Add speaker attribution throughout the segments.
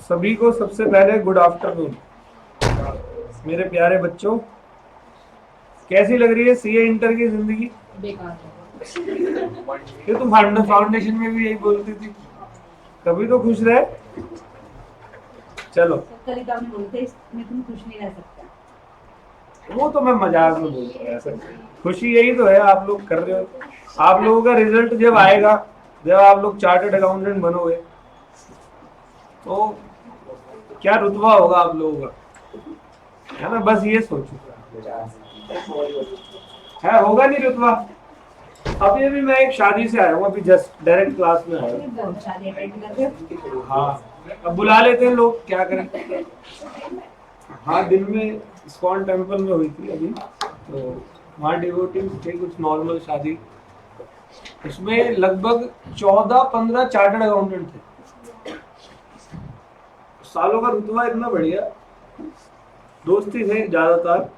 Speaker 1: सभी को सबसे पहले गुड आफ्टरनून। मेरे प्यारे बच्चों, कैसी लग रही है सीए इंटर की जिंदगी?
Speaker 2: बेकार
Speaker 1: ये तुम फाउंडेशन में भी यही बोलती थी, कभी तो खुश रहे। चलो,
Speaker 2: कल में बोलते इसमें तुम खुश नहीं रह सकता।
Speaker 1: वो तो मैं मजाक में बोलता हूँ। ऐसा खुशी यही तो है, आप लोग कर रहे हो। आप लोगों का रिजल्ट जब आएगा, जब आप लोग चार्टर्ड अकाउंटेंट बनोगे, तो क्या रुतबा होगा आप लोगों का, है ना? बस ये सोचो, है होगा नहीं रुतबा। अभी अभी मैं एक शादी से आया हूँ, अभी जस्ट डायरेक्ट क्लास में आया हूँ।
Speaker 2: शादी अटेंड कर रहे हो?
Speaker 1: हाँ, अब बुला लेते हैं लोग, क्या करें। हाँ, दिन में इस्कॉन टेम्पल में हुई थी अभी, तो वहाँ डिवोटीज थे, कुछ नॉर्मल शादी। उसमें लगभग 14-15 चार्टर्ड अकाउंटेंट थे। सालों का रुतबा इतना बढ़िया, दोस्ती थे ज्यादातर।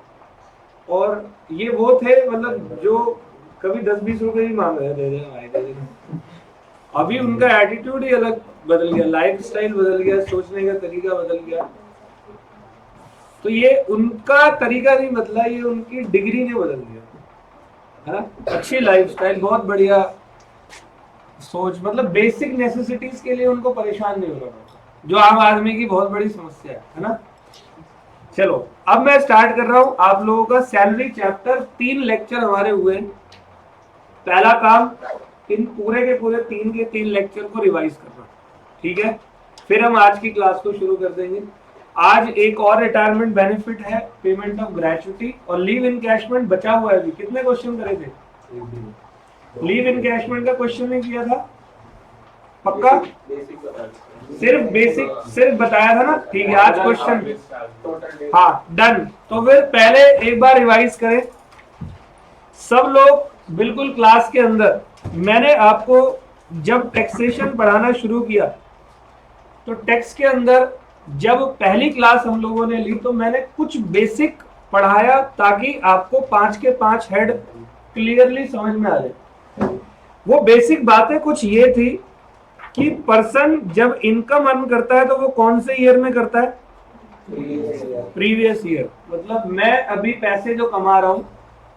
Speaker 1: और ये वो थे, मतलब जो कभी 10-20 रुपए ही मांग रहे, दे देना भाई, दे देना। अभी उनका एटीट्यूड ही अलग बदल गया, लाइफ स्टाइल बदल गया, सोचने का तरीका बदल गया। तो ये उनका तरीका नहीं बदला, ये उनकी डिग्री ने बदल दिया, है ना? अच्छी लाइफ स्टाइल, बहुत बढ़िया सोच, मतलब बेसिक नेसेसिटीज के लिए उनको परेशान नहीं होना पड़ता, जो आम आदमी की बहुत बड़ी समस्या है ना? चलो, अब मैं स्टार्ट कर रहा हूं आप लोगों का सैलरी चैप्टर। 3 लेक्चर हमारे हुए। पहला काम, इन पूरे के पूरे 3 के 3 लेक्चर को रिवाइज करना, ठीक है? फिर हम आज की क्लास को शुरू कर देंगे। आज एक और रिटायरमेंट बेनिफिट है, पेमेंट ऑफ ग्रेचुटी और लीव इनकैशमेंट बचा हुआ है। अभी कितने क्वेश्चन करे थे? लीव इनकैशमेंट का क्वेश्चन नहीं किया था? पक्का? सिर्फ बेसिक सिर्फ बताया था ना? ठीक है, आज क्वेश्चन, हाँ डन। तो फिर पहले एक बार रिवाइज करें सब लोग, बिल्कुल क्लास के अंदर। मैंने आपको जब टैक्सेशन पढ़ाना शुरू किया, तो टैक्स के अंदर जब पहली क्लास हम लोगों ने ली, तो मैंने कुछ बेसिक पढ़ाया ताकि आपको 5 के 5 हेड क्लियरली समझ में आ जाए। वो बेसिक बातें कुछ ये थी कि पर्सन जब इनकम अर्न करता है तो वो कौन से ईयर में करता है? Previous year. मतलब मैं अभी पैसे जो कमा रहा हूं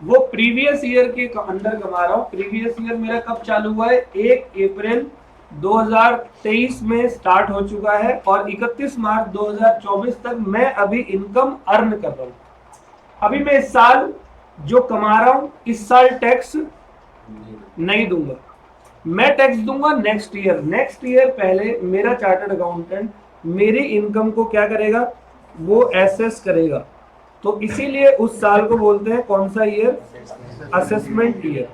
Speaker 1: वो प्रीवियस ईयर के अंदर कमा रहा हूं। प्रीवियस ईयर मेरा कब चालू हुआ है? 1 अप्रैल 2023 में स्टार्ट हो चुका है और 31 मार्च 2024 तक मैं अभी इनकम अर्न कर रहा हूं। अभी मैं इस साल जो कमा रहा हूं, इस साल टैक्स नहीं दूंगा, मैं टैक्स दूंगा नेक्स्ट ईयर। नेक्स्ट ईयर पहले मेरा चार्टर्ड अकाउंटेंट मेरी इनकम को क्या करेगा? वो एसेस करेगा। तो इसीलिए उस साल को बोलते हैं कौन सा ईयर? Assessment year.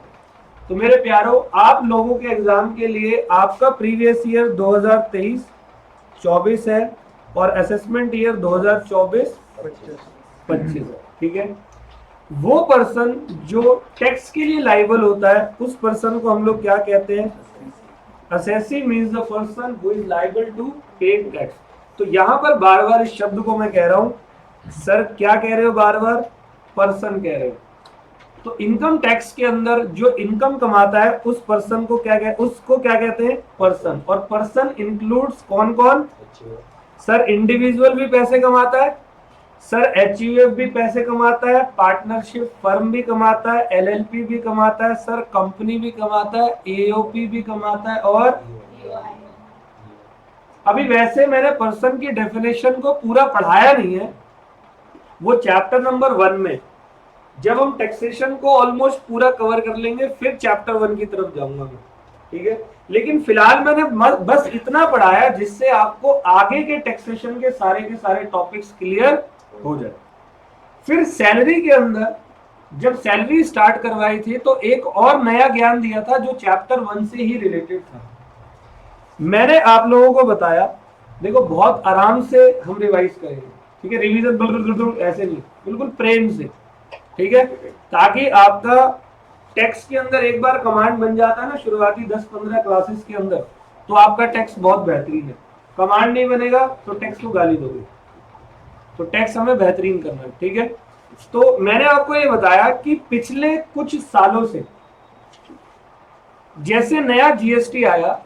Speaker 1: तो मेरे प्यारों, आप लोगों के एग्जाम के लिए आपका प्रीवियस ईयर 2023-24 है और असेसमेंट ईयर 2024-25, ठीक है? वो पर्सन जो टैक्स के लिए लाइबल होता है, उस पर्सन को हम लोग क्या कहते हैं? Assessee means the person who is liable to pay tax. तो यहां पर बार बार इस शब्द को मैं कह रहा हूं, सर क्या कह रहे हो बार बार? पर्सन कह रहे हो। तो इनकम टैक्स के अंदर जो इनकम कमाता है उस पर्सन को उसको क्या कहते हैं? पर्सन। और पर्सन इंक्लूड्स कौन कौन? सर इंडिविजुअल भी पैसे कमाता है, सर एचयूएफ भी पैसे कमाता है, पार्टनरशिप फर्म भी कमाता है, एलएलपी भी कमाता है, सर कंपनी भी कमाता है, एओपी भी कमाता है। और अभी वैसे मैंने पर्सन की डेफिनेशन को पूरा पढ़ाया नहीं है, वो चैप्टर नंबर 1 में जब हम टैक्सेशन को ऑलमोस्ट पूरा कवर कर लेंगे फिर चैप्टर 1 की तरफ जाऊंगा मैं, ठीक है? लेकिन फिलहाल मैंने बस इतना पढ़ाया जिससे आपको आगे के टैक्सेशन के सारे टॉपिक्स क्लियर हो जाए। फिर सैलरी के अंदर जब सैलरी स्टार्ट करवाई थी तो एक और नया ज्ञान दिया था जो चैप्टर 1 से ही रिलेटेड था। मैंने आप लोगों को बताया, देखो बहुत आराम से हम रिवाइज करेंगे, ठीक है? रिवीजन ऐसे नहीं, बिल्कुल प्रेम से, ठीक है? ताकि आपका टैक्स के अंदर एक बार कमांड बन जाता है ना शुरुआती 10-15 क्लासेस के अंदर, तो आपका टैक्स बहुत बेहतरीन है। कमांड नहीं बनेगा तो टैक्स को गाली दोगे। तो टैक्स हमें बेहतरीन करना है, ठीक है? तो मैंने आपको ये बताया कि पिछले कुछ सालों से जैसे नया जीएसटी आया,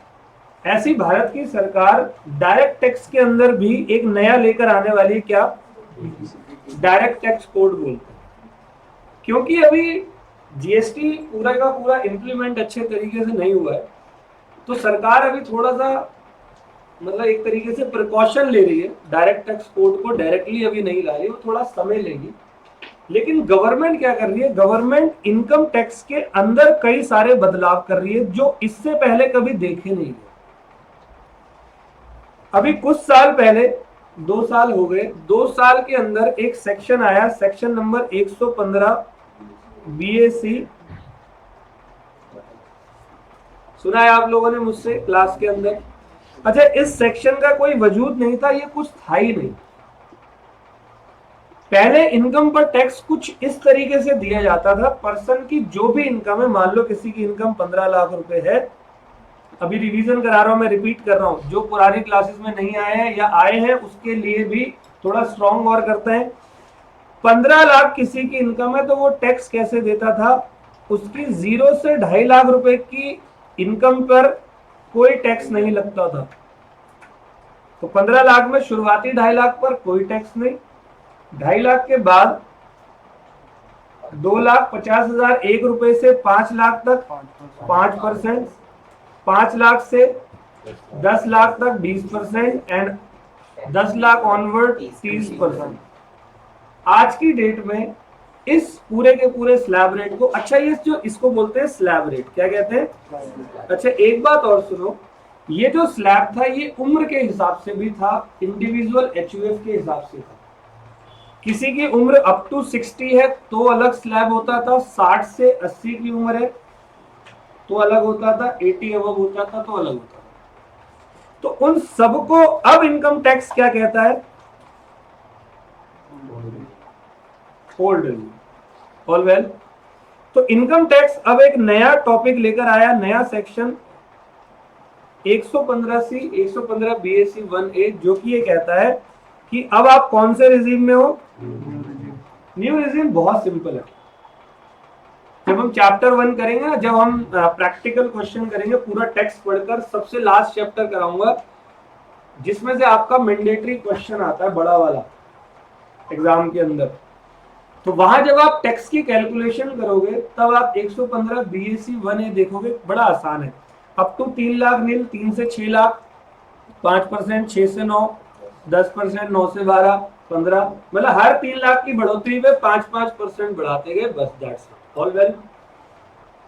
Speaker 1: ऐसी भारत की सरकार डायरेक्ट टैक्स के अंदर भी एक नया लेकर आने वाली है, क्या? डायरेक्ट टैक्स कोड बोलते हैं। क्योंकि अभी जीएसटी पूरा का पूरा इंप्लीमेंट अच्छे तरीके से नहीं हुआ है, तो सरकार अभी थोड़ा सा मतलब एक तरीके से प्रिकॉशन ले रही है। डायरेक्ट टैक्स कोड को डायरेक्टली अभी नहीं ला रही, वो थोड़ा समय लेगी। लेकिन गवर्नमेंट क्या कर रही है? गवर्नमेंट इनकम टैक्स के अंदर कई सारे बदलाव कर रही है जो इससे पहले कभी देखे नहीं गए। अभी कुछ साल पहले, 2 साल हो गए, 2 साल के अंदर एक सेक्शन आया, सेक्शन नंबर 115 बीएसी। सुना है आप लोगों ने मुझसे क्लास के अंदर? अच्छा, इस सेक्शन का कोई वजूद नहीं था, ये कुछ था ही नहीं। पहले इनकम पर टैक्स कुछ इस तरीके से दिया जाता था, पर्सन की जो भी इनकम है, मान लो किसी की इनकम 15 लाख रुपए है, अभी रिवीजन करा रहा हूं, मैं रिपीट कर रहा हूं, जो पुरानी क्लासेस में नहीं आए हैं या आए हैं उसके लिए भी थोड़ा स्ट्रॉन्ग और करते हैं। 15 लाख किसी की इनकम है तो वो टैक्स कैसे देता था? उसकी 0 से 2.5 लाख रुपए की इनकम पर कोई टैक्स नहीं लगता था। तो 15 लाख में शुरुआती 2.5 लाख पर कोई टैक्स नहीं, 2.5 लाख के बाद 2,50,000 एक रुपए से 5 लाख तक 5%, 5 लाख से 10 लाख तक 20% एंड 10 लाख ऑनवर्ड 30%। आज की डेट में इस पूरे के पूरे स्लैब रेट को, अच्छा ये जो इसको बोलते हैं स्लैब रेट, क्या कहते हैं? अच्छा, एक बात और सुनो, ये जो स्लैब था ये उम्र के हिसाब से भी था, इंडिविजुअल एचयूएफ के हिसाब से था। किसी की उम्र अप टू 60 है तो अलग स्लैब होता था, 60 से 80 की उम्र है तो अलग होता था, 80 अबव होता था तो अलग होता था। तो उन सबको अब इनकम टैक्स क्या कहता है? Old regime. ऑल वेल, तो इनकम टैक्स अब एक नया टॉपिक लेकर आया, नया सेक्शन 115C 115 बीएससी 1A, जो कि ये कहता है कि अब आप कौन से रिजीम में हो? New regime. बहुत सिंपल है। जब हम चैप्टर 1 करेंगे ना, जब हम प्रैक्टिकल क्वेश्चन करेंगे, पूरा टेक्स्ट पढ़कर सबसे लास्ट चैप्टर कराऊंगा जिसमें से आपका मैंडेटरी क्वेश्चन आता है बड़ा वाला एग्जाम के अंदर, तो वहां जब आप टैक्स की कैलकुलेशन करोगे तब आप 115 बीएससी 1A देखोगे, बड़ा आसान है। अप टू 3 लाख नील, 3 से 6 लाख 5%, 6 से 9 10%, 9 से 12 15, मतलब हर 3 लाख की बढ़ोतरी में 5% बढ़ाते गए, बस दैट्स इट, ऑल वेल।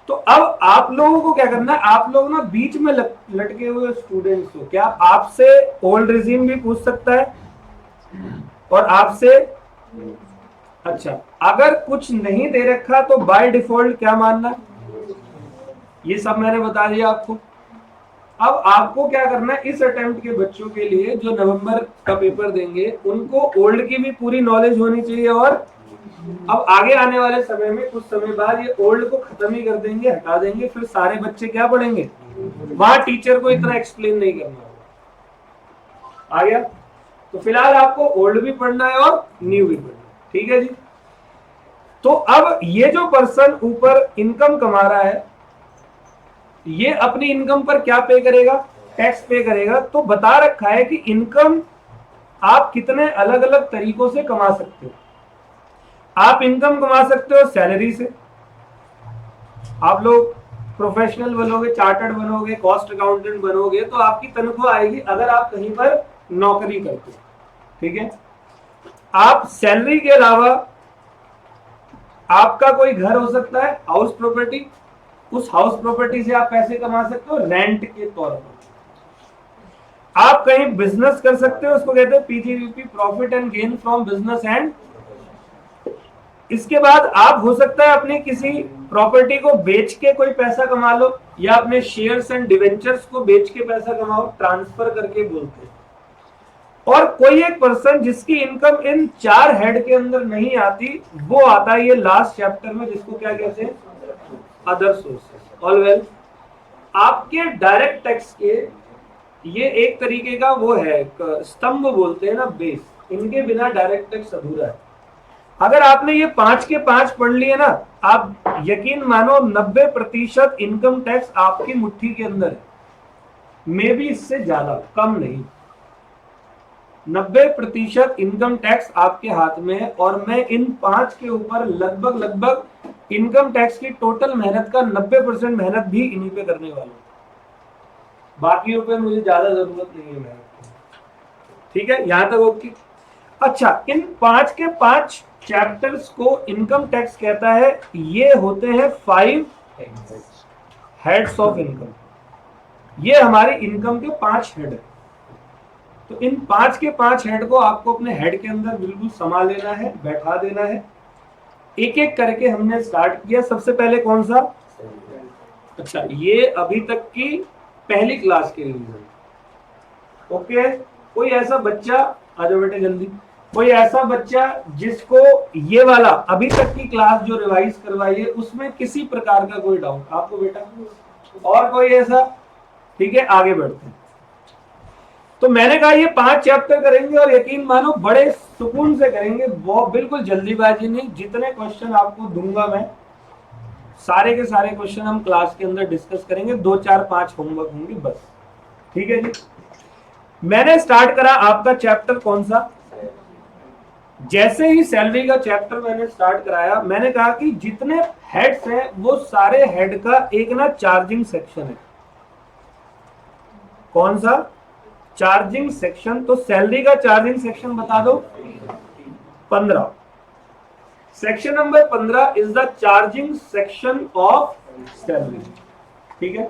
Speaker 1: तो अब आप लोगों को क्या करना है? आप लोग ना बीच में लटके हुए स्टूडेंट्स हो, क्या आपसे ओल्ड रिजीम भी पूछ सकता है और आपसे, अच्छा अगर कुछ नहीं दे रखा तो बाय डिफॉल्ट क्या मानना? ये सब मैंने बता दिया आपको। अब आपको क्या करना है, इस अटेम्प्ट के बच्चों के लिए जो नवंबर का पेपर देंगे उनको ओल्ड की भी पूरी नॉलेज होनी चाहिए, और अब आगे आने वाले समय में कुछ समय बाद ये ओल्ड को खत्म ही कर देंगे, हटा देंगे, फिर सारे बच्चे क्या पढ़ेंगे? वहां टीचर को इतना एक्सप्लेन नहीं करना होगा। आ गया? तो फिलहाल आपको ओल्ड भी पढ़ना है और न्यू भी पढ़ना है, ठीक है जी। तो अब ये जो पर्सन ऊपर इनकम कमा रहा है, ये अपनी इनकम पर क्या पे करेगा? टैक्स पे करेगा। तो बता रखा है कि इनकम आप कितने अलग अलग तरीकों से कमा सकते हो। आप इनकम कमा सकते हो सैलरी से, आप लोग प्रोफेशनल बनोगे, चार्टर्ड बनोगे, कॉस्ट अकाउंटेंट बनोगे तो आपकी तनख्वाह आएगी अगर आप कहीं पर नौकरी करते हो, ठीक है। आप सैलरी के अलावा आपका कोई घर हो सकता है, हाउस प्रॉपर्टी, उस हाउस प्रॉपर्टी से आप पैसे कमा सकते हो रेंट के तौर पर। आप कहीं बिजनेस कर सकते हो, उसको कहते हैं PGBP, profit and gain from business and. इसके बाद आप हो सकता है अपनी किसी प्रॉपर्टी को बेच के कोई पैसा कमा लो, या अपने शेयर्स एंड डिवेंचर्स को बेच के पैसा कमाओ, ट्रांसफर करके बोलते हैं। और कोई एक पर्सन जिसकी इनकम इन 4 हेड के अंदर नहीं आती, वो आता है ये लास्ट चैप्टर में, जिसको क्या कहते हैं? Other sources. ऑल वेल, आपके डायरेक्ट टैक्स के ये एक तरीके का वो है, स्तंभ बोलते हैं ना, बेस। इनके बिना डायरेक्ट टैक्स अधूरा है। अगर आपने ये 5 के 5 पढ़ लिए ना, आप यकीन मानो 90% इनकम टैक्स आपकी मुट्ठी के अंदर है। मे भी इससे ज्यादा, कम नहीं। 90% इनकम टैक्स आपके हाथ में है और मैं इन 5 के ऊपर लगभग इनकम टैक्स की टोटल मेहनत का 90% मेहनत भी इन्हीं पे करने वाला हूं। बाकियों पे मुझे ज्यादा जरूरत नहीं है मेहनत की। ठीक है, यहां तक ओके। अच्छा, इन 5 के 5 चैप्टर्स को इनकम टैक्स कहता है, ये होते हैं 5 हेड्स ऑफ इनकम। ये हमारी इनकम के 5 हेड है। तो इन 5 के 5 हेड को आपको अपने हेड के अंदर बिल्कुल समा लेना है, बैठा देना है। एक एक करके हमने स्टार्ट किया। सबसे पहले कौन सा? अच्छा, ये अभी तक की पहली क्लास के रिवीजन। ओके, कोई ऐसा बच्चा, आ जाओ बेटे जल्दी, कोई ऐसा बच्चा जिसको ये वाला अभी तक की क्लास जो रिवाइज करवाई है उसमें किसी प्रकार का कोई डाउट आपको बेटा? और कोई ऐसा? ठीक है, आगे बढ़ते हैं। तो मैंने कहा ये 5 चैप्टर करेंगे और यकीन मानो बड़े सुकून से करेंगे, वो बिल्कुल जल्दीबाजी नहीं। जितने क्वेश्चन आपको दूंगा मैं, सारे के सारे क्वेश्चन हम क्लास के अंदर डिस्कस करेंगे। 2 4 5 होमवर्क होंगे बस। ठीक है जी। मैंने स्टार्ट करा आपका चैप्टर कौन सा? जैसे ही सैलरी का चैप्टर मैंने स्टार्ट कराया, मैंने कहा कि जितने हेड्स हैं वो सारे हेड का एक ना चार्जिंग सेक्शन है। कौन सा? Charging section. तो सैलरी का चार्जिंग सेक्शन बता दो। 15। Section number 15 is the charging section of salary. ठीक है।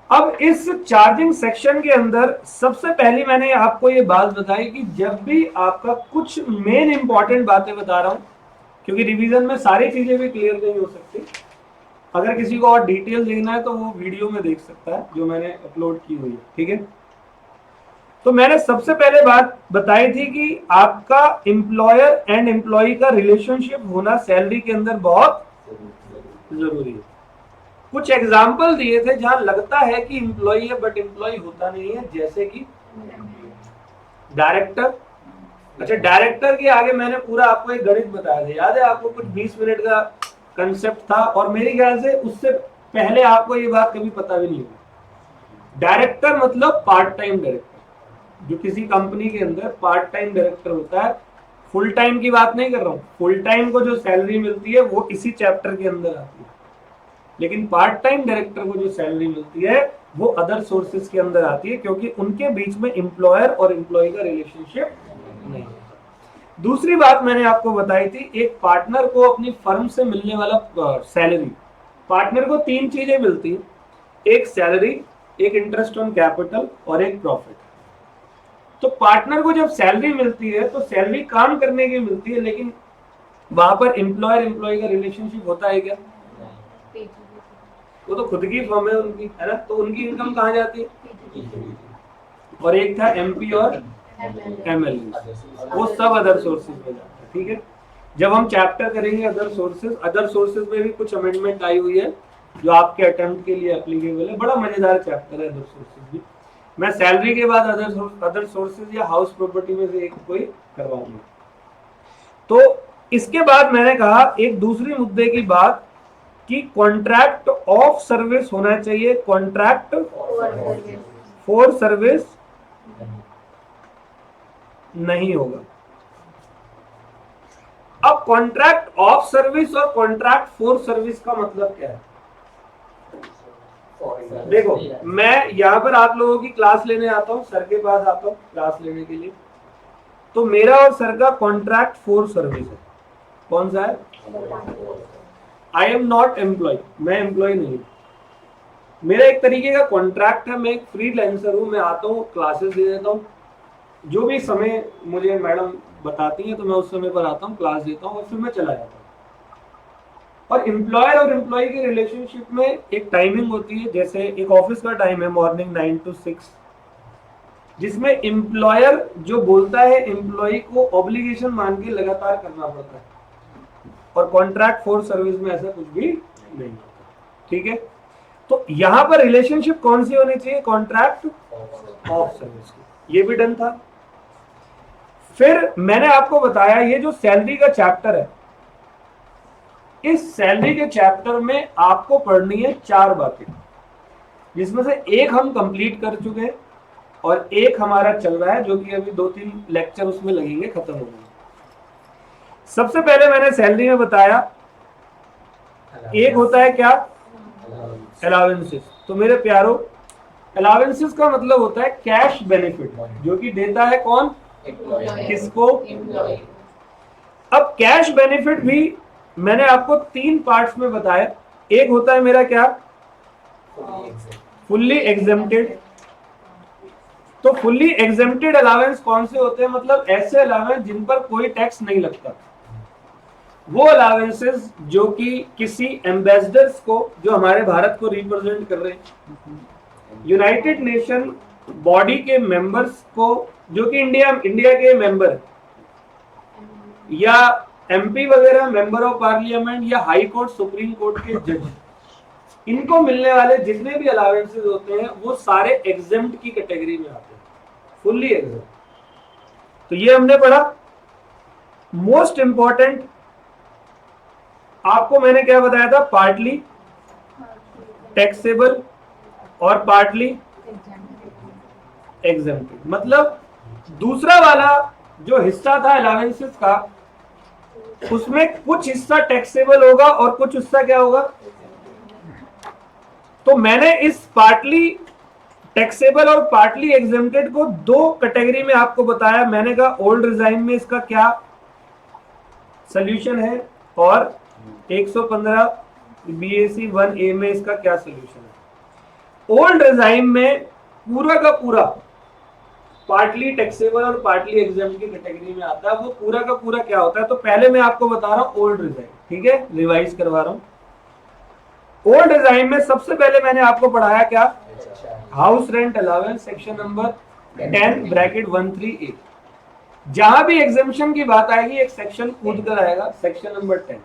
Speaker 1: अब इस चार्जिंग सेक्शन के अंदर सबसे पहली मैंने आपको ये बात बताई कि जब भी आपका कुछ मेन इंपॉर्टेंट बातें बता रहा हूं, क्योंकि रिवीजन में सारी चीजें भी क्लियर नहीं हो सकती। अगर किसी को और डिटेल देखना है तो वो वीडियो में देख सकता है जो मैंने अपलोड की हुई है। ठीक है। तो मैंने सबसे पहले बात बताई थी कि आपका एम्प्लॉयर एंड एम्प्लॉय का रिलेशनशिप होना सैलरी के अंदर बहुत जरूरी है। कुछ एग्जाम्पल दिए थे जहां लगता है कि एम्प्लॉय है बट एम्प्लॉय होता नहीं है, जैसे कि डायरेक्टर। अच्छा, डायरेक्टर के आगे मैंने पूरा आपको एक गणित बताया था, याद है आपको? कुछ 20 मिनट का कंसेप्ट था और मेरे ख्याल से उससे पहले आपको ये बात कभी पता भी नहीं होगी। डायरेक्टर मतलब पार्ट टाइम डायरेक्टर, जो किसी कंपनी के अंदर पार्ट टाइम डायरेक्टर होता है। फुल टाइम की बात नहीं कर रहा हूं। फुल टाइम को जो सैलरी मिलती है वो इसी चैप्टर के अंदर आती है, लेकिन पार्ट टाइम डायरेक्टर को जो सैलरी मिलती है वो अदर सोर्सेज के अंदर आती है, क्योंकि उनके बीच में एम्प्लॉयर और एम्प्लॉय का रिलेशनशिप नहीं। दूसरी बात मैंने आपको बताई थी, एक पार्टनर को अपनी फर्म से मिलने वाला सैलरी, पार्टनर को 3 चीजें मिलती है, एक सैलरी, एक इंटरेस्ट ऑन कैपिटल और एक प्रॉफिट। तो पार्टनर को जब सैलरी मिलती है तो सैलरी काम करने की मिलती है, लेकिन वहां पर एम्प्लॉयर एम्प्लॉय का रिलेशनशिप होता है क्या? वो तो खुद की फर्म है उनकी, है ना? तो उनकी इनकम कहाँ जाती है? और एक था एमपी और एमएलए, वो सब अदर सोर्सेज में जाता है। ठीक है। जब हम चैप्टर करेंगे अदर सोर्सेज में भी कुछ अमेंडमेंट आई हुई है जो आपके अटेम्प्ट के लिए एप्लीकेबल है। बड़ा मजेदार चैप्टर है अदर सोर्सेज भी। मैं सैलरी के बाद अदर सोर्सेज या हाउस प्रॉपर्टी में से एक कोई करवाऊंगा। तो इसके बाद मैंने कहा एक दूसरी मुद्दे की बात कि कॉन्ट्रैक्ट ऑफ सर्विस होना चाहिए, कॉन्ट्रैक्ट फॉर सर्विस नहीं होगा। अब कॉन्ट्रैक्ट ऑफ सर्विस और कॉन्ट्रैक्ट फॉर सर्विस का मतलब क्या है? देखो, मैं यहाँ पर आप लोगों की क्लास लेने आता हूँ, सर के पास आता हूँ क्लास लेने के लिए, तो मेरा और सर का कॉन्ट्रैक्ट फॉर सर्विस है। कौन सा है? आई एम नॉट एम्प्लॉय, मैं एम्प्लॉय नहीं। मेरा एक तरीके का कॉन्ट्रैक्ट है, मैं एक फ्रीलांसर हूँ, मैं आता हूँ क्लासेस दे देता हूँ, जो भी समय मुझे मैडम बताती हैं तो मैं उस समय पर आता हूँ, क्लास देता हूँ और फिर मैं चला जाता हूँ। और एम्प्लॉयर और एम्प्लॉय के रिलेशनशिप में एक टाइमिंग होती है, जैसे एक ऑफिस का टाइम है मॉर्निंग 9 to 6, जिसमें एम्प्लॉयर जो बोलता है एम्प्लॉय को ऑब्लिगेशन मान के लगातार करना पड़ता है, और कॉन्ट्रैक्ट फॉर सर्विस में ऐसा कुछ भी नहीं होता। ठीक है। तो यहां पर रिलेशनशिप कौन सी होनी चाहिए? कॉन्ट्रैक्ट ऑफ सर्विस की। ये भी डन था। फिर मैंने आपको बताया ये जो सैलरी का चैप्टर है, इस सैलरी के चैप्टर में आपको पढ़नी है 4 बातें। जिसमें से एक हम कंप्लीट कर चुके हैं और एक हमारा चल रहा है, जो कि अभी 2-3 लेक्चर उसमें लगेंगे, खत्म हो गए। सबसे पहले मैंने सैलरी में बताया, एक होता है क्या, अलाउंसेस। तो मेरे प्यारो, अलाउंसेस का मतलब होता है कैश बेनिफिट, जो कि देता है कौन, किसको। अब कैश बेनिफिट भी मैंने आपको 3 पार्ट्स में बताया। एक होता है मेरा क्या, फुल्ली एग्जेम्प्टेड। तो फुल्ली एग्जेम्प्टेड अलावेंस कौन से होते हैं, मतलब ऐसे अलावेंस जिन पर कोई टैक्स नहीं लगता। वो अलावेंसेस जो कि किसी एम्बेसडर्स को, जो हमारे भारत को रिप्रेजेंट कर रहे हैं, यूनाइटेड नेशन बॉडी के मेंबर्स को, जो कि इंडिया के मेंबर, या एमपी वगैरह, मेंबर ऑफ पार्लियामेंट, या हाई कोर्ट, सुप्रीम कोर्ट के जज, इनको मिलने वाले जितने भी अलावेंसेस होते हैं वो सारे एग्जेम्प्ट की कैटेगरी में आते हैं, फुल्ली एग्जेम्प्ट। तो ये हमने पढ़ा। मोस्ट इंपॉर्टेंट आपको मैंने क्या बताया था, पार्टली टैक्सेबल और पार्टली एग्जेम्प्टेड। मतलब दूसरा वाला जो हिस्सा था अलावेंसेस का, उसमें कुछ हिस्सा टैक्सेबल होगा और कुछ हिस्सा क्या होगा। तो मैंने इस पार्टली टैक्सेबल और पार्टली एग्जेम्प्टेड को 2 कैटेगरी में आपको बताया। मैंने कहा ओल्ड रिजाइम में इसका क्या सॉल्यूशन है और 115 BAC 1A में इसका क्या सॉल्यूशन है। ओल्ड रिजाइम में पूरा का पूरा पार्टली टैक्सेबल और पार्टली एग्जेम्प्ट की कैटेगरी में आता है। वो पूरा का पूरा क्या होता है, तो पहले मैं आपको बता रहा हूं ओल्ड रिजाइम, ठीक है, रिवाइज करवा रहा हूं। ओल्ड रिजाइम में सबसे पहले मैंने आपको पढ़ाया क्या, house rent allowance, section number 10 bracket 13A। जहां भी एग्जेम्पशन की बात आएगी एक सेक्शन कूद कर आएगा, सेक्शन नंबर 10।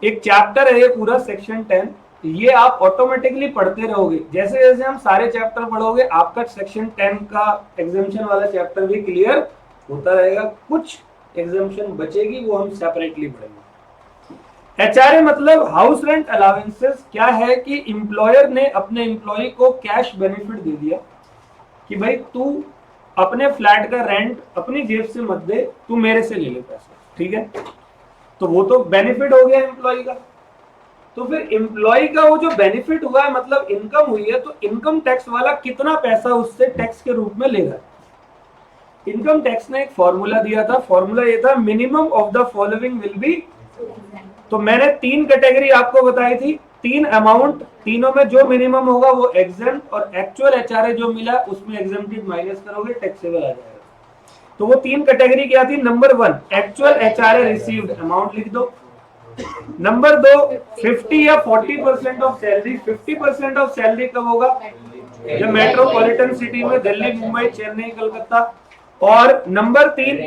Speaker 1: एक चैप्टर है ये पूरा, सेक्शन 10। ये आप ऑटोमेटिकली पढ़ते रहोगे, जैसे जैसे हम सारे चैप्टर पढ़ोगे आपका सेक्शन 10 का एग्जेम्पशन वाला चैप्टर भी क्लियर होता रहेगा। कुछ एग्जेम्पशन बचेगी, वो हम सेपरेटली पढ़ेंगे। एचआरए मतलब हाउस रेंट अलावेंसेस क्या है कि एम्प्लॉयर ने अपने एम्प्लॉय को कैश बेनिफिट दे दिया कि भाई तू अपने फ्लैट का रेंट अपनी जेब से मत दे, तू मेरे से ले ले पैसा, ठीक है। तो वो तो बेनिफिट हो गया एम्प्लॉय का। तो फिर एम्प्लॉय का वो जो बेनिफिट हुआ है, मतलब इनकम हुई है, तो इनकम टैक्स वाला कितना पैसा उससे टैक्स के रूप में लेगा। इनकम टैक्स ने एक फॉर्मूला दिया था, फॉर्मूला ये था minimum of the following will be. तो मैंने 3 कैटेगरी आपको बताई थी, 3 अमाउंट, तीनों में जो मिनिमम होगा वो एग्जेम्प्ट, और एक्चुअल एचआरए जो मिला उसमें एग्जेम्प्टेड माइनस करोगे टैक्सेबल आ जाएगा। तो वो 3 कैटेगरी क्या थी, number 1 actual HRA received, amount लिख दो। नंबर 2 50 या 40% ऑफ सैलरी। 50% ऑफ सैलरी कब होगा, जब मेट्रोपॉलिटन सिटी में दिल्ली, मुंबई, चेन्नई, कलकत्ता। और number 3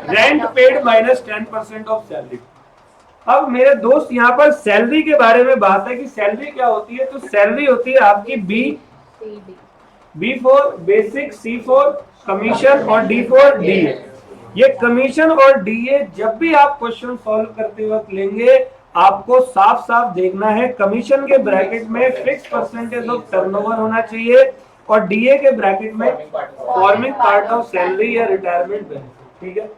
Speaker 1: rent paid minus 10% of salary. अब मेरे दोस्त यहाँ पर सैलरी के बारे में बात है कि सैलरी क्या होती है। तो सैलरी होती है आपकी B4 बेसिक, C4 कमीशन और D4 DA। ये कमीशन और DA जब भी आप क्वेश्चन सॉल्व करते वक्त लेंगे, आपको साफ साफ देखना है कमीशन के ब्रैकेट में फिक्स परसेंटेज ऑफ टर्नओवर होना चाहिए और DA के ब्रैकेट में फॉर्मिंग पार्ट ऑफ सैलरी या रिटायरमेंट बेनिफिट, ठीक है।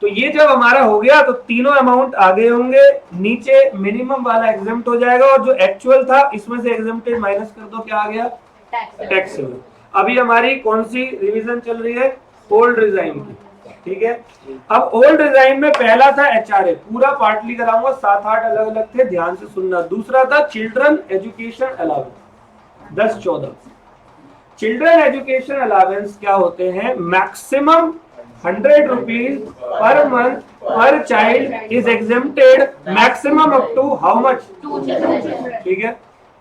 Speaker 1: तो ये जब हमारा हो गया तो तीनों अमाउंट आगे होंगे, नीचे मिनिमम वाला एग्जेम्प्ट हो जाएगा और जो एक्चुअल था इसमें से एग्जेम्प्टेड माइनस कर दो, क्या आ गया, टैक्सेबल। अभी हमारी कौन सी रिवीजन चल रही है, ओल्ड रिजाइम की, ठीक है। अब ओल्ड रिजाइम में पहला था एचआरए, पूरा पार्टली कराऊंगा, 7-8 अलग अलग थे, ध्यान से सुनना। दूसरा था children education allowance 10-14। Children education allowance क्या होते हैं, maximum 100 rupees per month per child is exempted, maximum up to how much, 2 children, ठीक है।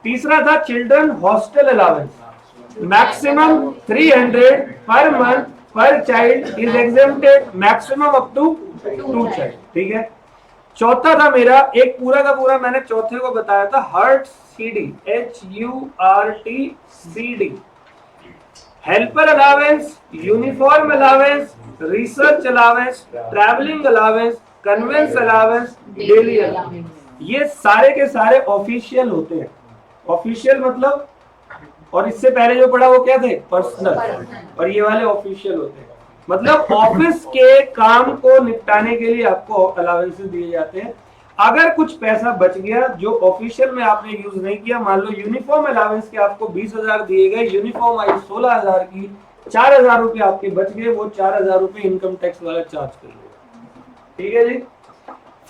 Speaker 1: तीसरा था children hostel allowance, maximum 300 per month per child is exempted, maximum up to 2 child, ठीक है। चौथा था मेरा, एक पूरा का पूरा मैंने चौथे को बताया था, hurt CD, HURT helper allowance, uniform allowance, research allowance, travelling allowance, conveyance allowance, daily allowance. ये सारे के सारे ऑफिशियल होते हैं ऑफिशियल मतलब, और इससे पहले जो पढ़ा वो क्या थे, पर्सनल, और ये वाले ऑफिशियल होते हैं। मतलब ऑफिस के काम को निपटाने के लिए आपको अलाउंसेस दिए जाते हैं। अगर कुछ पैसा बच गया जो ऑफिशियल में आपने यूज नहीं किया, मान लो यूनिफॉर्म अलाउंस के आपको 20,000 दिए गए, यूनिफॉर्म आई 16,000 की, 4,000 रुपए आपके बच गए, वो 4,000 रुपए इनकम टैक्स वाला चार्ज कर लेगा। ठीक है जी।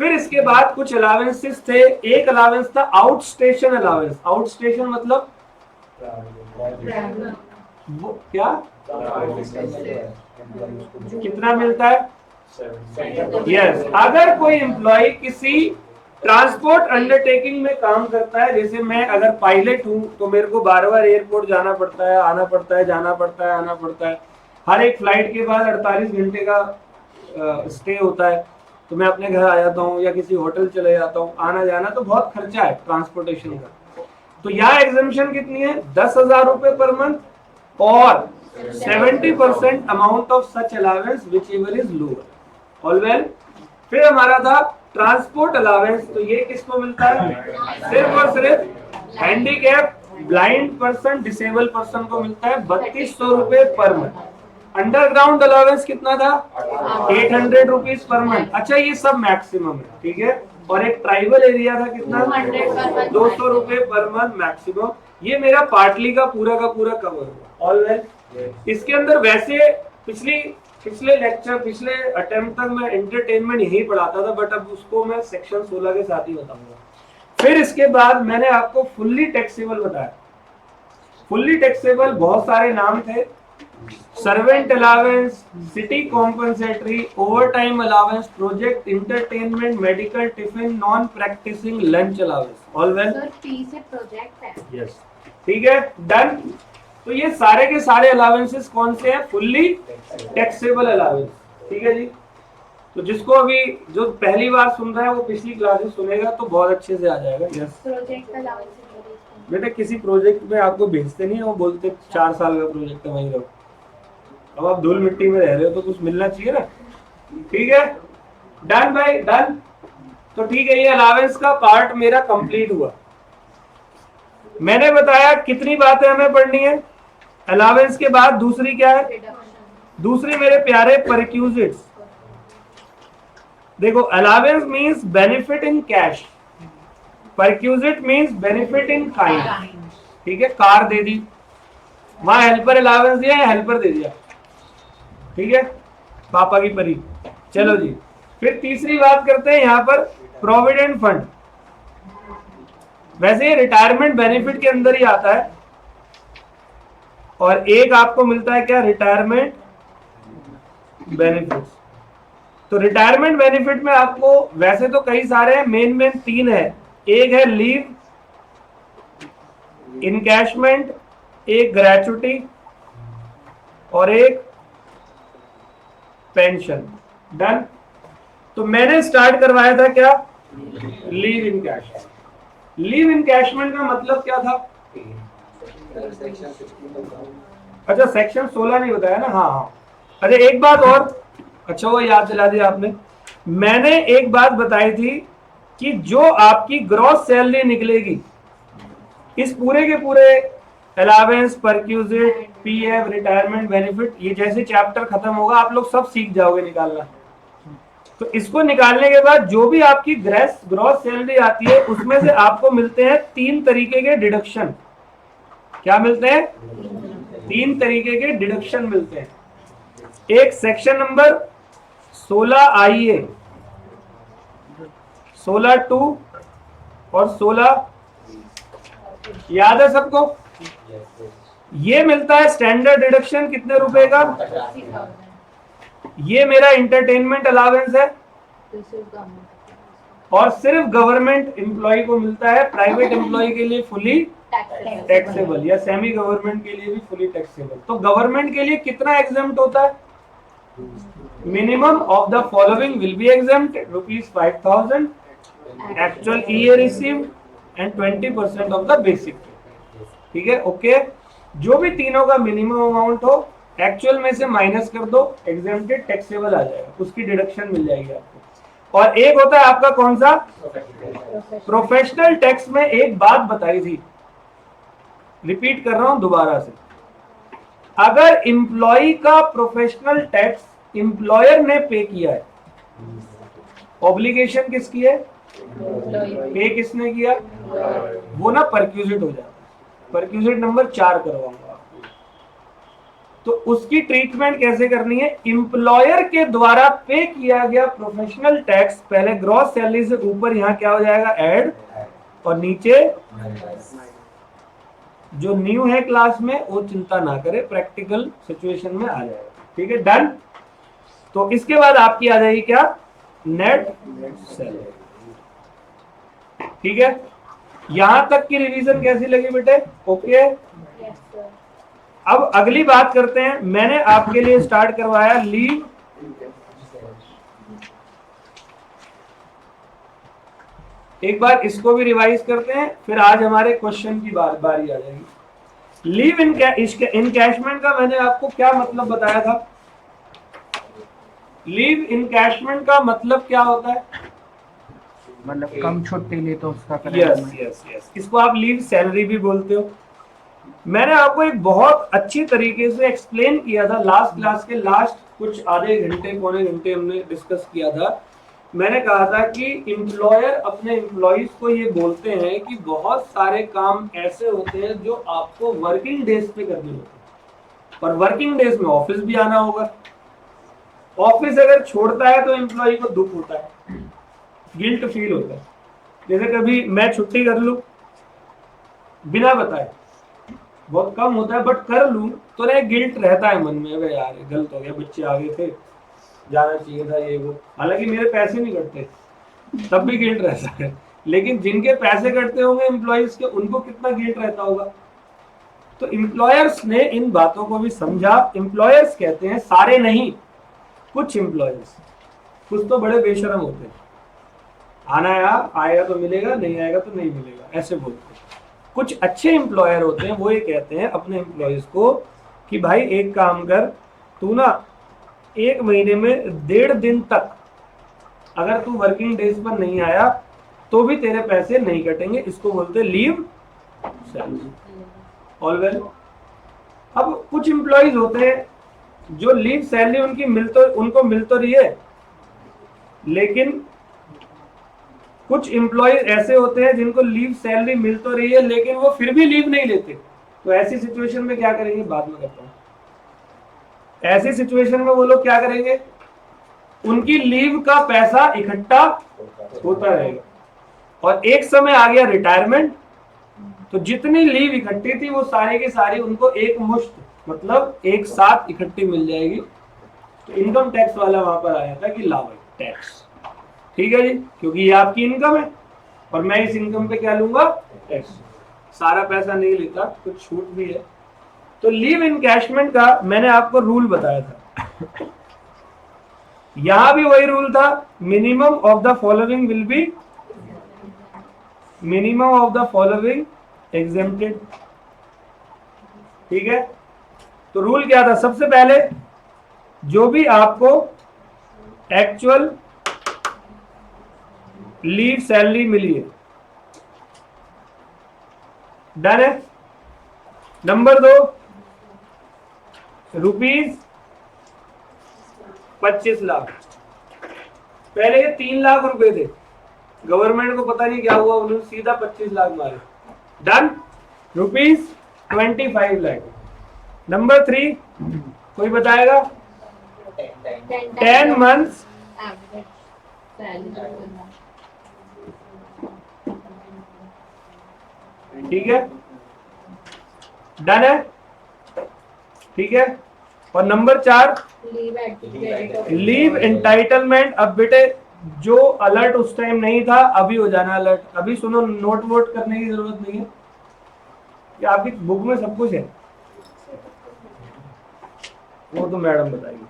Speaker 1: फिर इसके बाद कुछ अलाउंसेस थे। एक अलाउंस था out station allowance. Out station मतलब वो क्या, कितना मिलता है? यस, अगर कोई एम्प्लॉय किसी ट्रांसपोर्ट अंडरटेकिंग में काम करता है, जैसे मैं अगर पायलट हूं तो मेरे को बार बार एयरपोर्ट जाना पड़ता है, आना पड़ता है, जाना पड़ता है, आना पड़ता है, हर एक फ्लाइट के बाद 48 घंटे का स्टे होता है, तो मैं अपने घर आ जाता हूँ या किसी होटल चले जाता हूँ, आना जाना तो बहुत खर्चा है ट्रांसपोर्टेशन का। तो यहाँ एग्जम्पशन कितनी है? 10,000 रुपए पर मंथ और 70% amount of such allowance which ever is lower. All well. फिर हमारा था ट्रांसपोर्ट अलाउंस। तो ये किसको मिलता है? सिर्फ और सिर्फ handicap, blind person, disable person को मिलता है 3200 रुपए पर मंथ। अंडरग्राउंड अलाउंस कितना था? 800 रुपीज पर मंथ। अच्छा, ये सब मैक्सिमम है, ठीक है। और एक ट्राइबल एरिया था कितना? 200 रुपए पर मंथ मैक्सिमम। ये मेरा पार्टली का पूरा कवर हुआ। All well. इसके अंदर वैसे पिछले लेक्चर, पिछले अटेम्प्ट तक मैं एंटरटेनमेंट यही पढ़ाता था, बट अब उसको मैं सेक्शन 16 के साथ ही बताऊंगा। फिर इसके बाद मैंने आपको फुल्ली टैक्सेबल बताया। फुल्ली टैक्सेबल बहुत सारे नाम थे। Servant allowance, city compensatory, overtime allowance, project entertainment, medical tiffin, non practising lunch allowance. All well.
Speaker 2: Sir P से प्रोजेक्ट है।
Speaker 1: यस, ठीक है, डन। तो ये सारे के सारे अलाउंसेस कौन से हैं? Fully taxable allowance. ठीक है जी। तो जिसको अभी जो पहली बार सुन रहा है वो पिछली क्लासेस सुनेगा तो बहुत अच्छे से आ जाएगा। यस।
Speaker 2: प्रोजेक्ट अलाउंस
Speaker 1: बेटा किसी प्रोजेक्ट में आपको भेजते नहीं है, वो बोलते 4 साल का प्रोजेक्ट है, वहीं रहो। अब आप धूल मिट्टी में रह रहे हो तो कुछ मिलना चाहिए ना। ठीक है, डन भाई, डन। तो ठीक है, ये अलाउंस का पार्ट मेरा कंप्लीट हुआ। मैंने बताया कितनी बातें हमें पढ़नी है। अलाउंस के बाद दूसरी क्या है? दूसरी मेरे प्यारे परक्यूजिट्स। देखो, allowance means benefit in cash, perquisite means benefit in kind. ठीक है, कार दे दी, वहां हेल्पर अलाउंस दिया या हेल्पर दे दिया? ठीक है, पापा की परी। चलो जी, फिर तीसरी बात करते हैं यहाँ पर प्रोविडेंट फंड। वैसे ये रिटायरमेंट बेनिफिट के अंदर ही आता है, और एक आपको मिलता है क्या? Retirement benefit. तो रिटायरमेंट बेनिफिट में आपको वैसे तो कई सारे हैं, मेन 3 है। एक है लीव, इनकैशमेंट, एक ग्रेचुटी और एक पेंशन। डन। तो मैंने स्टार्ट करवाया था क्या? Leave encashment. लीव इनकैशमेंट का मतलब क्या था? अच्छा, सेक्शन 16 नहीं बताया ना। हाँ। अच्छा, एक बात और, अच्छा वो याद दिला दिया आपने। मैंने एक बात बताई थी कि जो आपकी ग्रॉस सैलरी निकलेगी इस पूरे के पूरे allowance, perquisite, PF, retirement benefit, ये जैसे चैप्टर खत्म होगा आप लोग सब सीख जाओगे निकालना। तो इसको निकालने के बाद जो भी आपकी ग्रॉस सैलरी आती है उसमें से आपको मिलते हैं 3 तरीके के डिडक्शन। क्या मिलते हैं? 3 तरीके के डिडक्शन मिलते हैं। एक सेक्शन नंबर 16 आईए, 16(2) और 16, याद है सबको? ये मिलता है स्टैंडर्ड डिडक्शन कितने रुपए का? ये मेरा इंटरटेनमेंट अलावेंस है और सिर्फ गवर्नमेंट एम्प्लॉय को मिलता है। प्राइवेट एम्प्लॉय के लिए फुली टैक्सेबल या सेमी गवर्नमेंट के लिए भी फुली टैक्सेबल। तो गवर्नमेंट के लिए कितना एग्जम्प्ट होता है? Minimum of the following will be exempt, ₹5,000 actual year received and 20% of the basic. ठीक है, ओके। जो भी तीनों का मिनिमम अमाउंट हो एक्चुअल में से माइनस कर दो, एग्जम्प्टेड टैक्सेबल आ जाएगा, उसकी डिडक्शन मिल जाएगी आपको। और एक होता है आपका कौन सा? प्रोफेशनल टैक्स में एक बात बताई थी रिपीट कर रहा हूं दोबारा से, अगर एम्प्लॉय का प्रोफेशनल टैक्स एम्प्लॉयर ने पे किया है, ऑब्लिगेशन किसकी है, पे किसने किया, वो ना परक्यूजिट हो जाता है। परक्यूजिट नंबर 4 करवाऊंगा आपको। तो उसकी ट्रीटमेंट कैसे करनी है, एम्प्लॉयर के द्वारा पे किया गया प्रोफेशनल टैक्स पहले ग्रॉस सैलरी से ऊपर यहां क्या हो जाएगा, ऐड, और नीचे जो न्यू है क्लास में वो चिंता ना करे, प्रैक्टिकल सिचुएशन में आ जाएगा। ठीक है, डन। तो इसके बाद आपकी आ जाएगी क्या, नेट सैलरी। ठीक है, यहां तक की रिवीजन कैसी लगी बेटे, ओके। अब अगली बात करते हैं, मैंने आपके लिए स्टार्ट करवाया लीव, एक बार इसको भी रिवाइज करते हैं, फिर आज हमारे क्वेश्चन की बारी आ जाएगी। लीव इनकैशमेंट का मैंने आपको क्या मतलब बताया था, लीव इनकैशमेंट का मतलब क्या होता है,
Speaker 3: मतलब कम छुट्टी ली तो उसका
Speaker 1: यस यस यस, इसको आप लीव सैलरी भी बोलते हो। मैंने आपको एक बहुत अच्छी तरीके से एक्सप्लेन किया था लास्ट क्लास के लास्ट कुछ आधे घंटे पौने घंटे हमने डिस्कस किया था। मैंने कहा था कि एम्प्लॉयर अपने एम्प्लॉइज को ये बोलते हैं कि बहुत सारे काम ऐसे होते हैं जो आपको वर्किंग डेज पे करने होते हैं, और वर्किंग डेज में ऑफिस भी आना होगा। ऑफिस अगर छोड़ता है तो एम्प्लॉय को दुख होता है, गिल्ट फील होता है। जैसे कभी मैं छुट्टी कर लूं बिना बताए, बहुत कम होता है, बट कर लूं तो ना गिल्ट रहता है मन में, अबे यार गलत हो गया, बच्चे आगे थे, जाना चाहिए था, ये वो। हालांकि मेरे पैसे नहीं कटते तब भी गिल्ट रहता है, लेकिन जिनके पैसे कटते होंगे एम्प्लॉयज के, उनको कितना गिल्ट रहता होगा। तो एम्प्लॉयर्स ने इन बातों को भी समझा। एम्प्लॉयर्स कहते हैं, सारे नहीं, कुछ एम्प्लॉयर्स, कुछ तो बड़े बेशरम होते हैं, आना आएगा तो मिलेगा, नहीं आएगा तो नहीं मिलेगा, ऐसे बोलते हैं। कुछ अच्छे एम्प्लॉयर होते हैं, वो ये कहते हैं अपने एम्प्लॉयज को कि भाई एक काम कर, तू ना 1 महीने में 1.5 दिन तक अगर तू वर्किंग डेज पर नहीं आया तो भी तेरे पैसे नहीं कटेंगे, इसको बोलते हैं लीव सैलरी। All well. अब कुछ एम्प्लॉयज होते हैं जो लीव सैलरी उनको मिल तो रही है, लेकिन कुछ एम्प्लॉयज ऐसे होते हैं जिनको लीव सैलरी मिल तो रही है लेकिन वो फिर भी लीव नहीं लेते। तो ऐसी सिचुएशन में क्या करेंगे, बाद में करता हूं। ऐसी सिचुएशन में वो लोग क्या करेंगे, उनकी लीव का पैसा इकट्ठा होता रहेगा, और एक समय आ गया रिटायरमेंट, तो जितनी लीव इकट्ठी थी वो सारी की सारी उनको एक मुश्त, मतलब एक साथ इकट्ठी मिल जाएगी। तो इनकम टैक्स वाला वहां पर आया था कि लाओ टैक्स, ठीक है जी, क्योंकि ये आपकी इनकम है और मैं इस इनकम पे क्या लूंगा, टैक्स। सारा पैसा नहीं लेता, कुछ छूट भी है। तो लीव इनकैशमेंट का मैंने आपको रूल बताया था, यहां भी वही रूल था, minimum of the following will be, minimum of the following exempted. ठीक है, तो रूल क्या था, सबसे पहले जो भी आपको एक्चुअल लीव सैलरी मिली है, डन है। नंबर 2, ₹25 लाख, पहले ये 3 लाख रुपए थे, गवर्नमेंट को पता नहीं क्या हुआ, उन्होंने सीधा 25 लाख मारे, डन, ₹25 लाख। नंबर 3, कोई बताएगा, 10 months ठीक है, डन है, ठीक है। और नंबर 4, लीव एंटाइटलमेंट। अब बेटे जो अलर्ट उस टाइम नहीं था अभी हो जाना अलर्ट। अभी सुनो, नोट वोट करने की जरूरत नहीं है, कि आपकी बुक में सब कुछ है, वो तो मैडम बताएगी।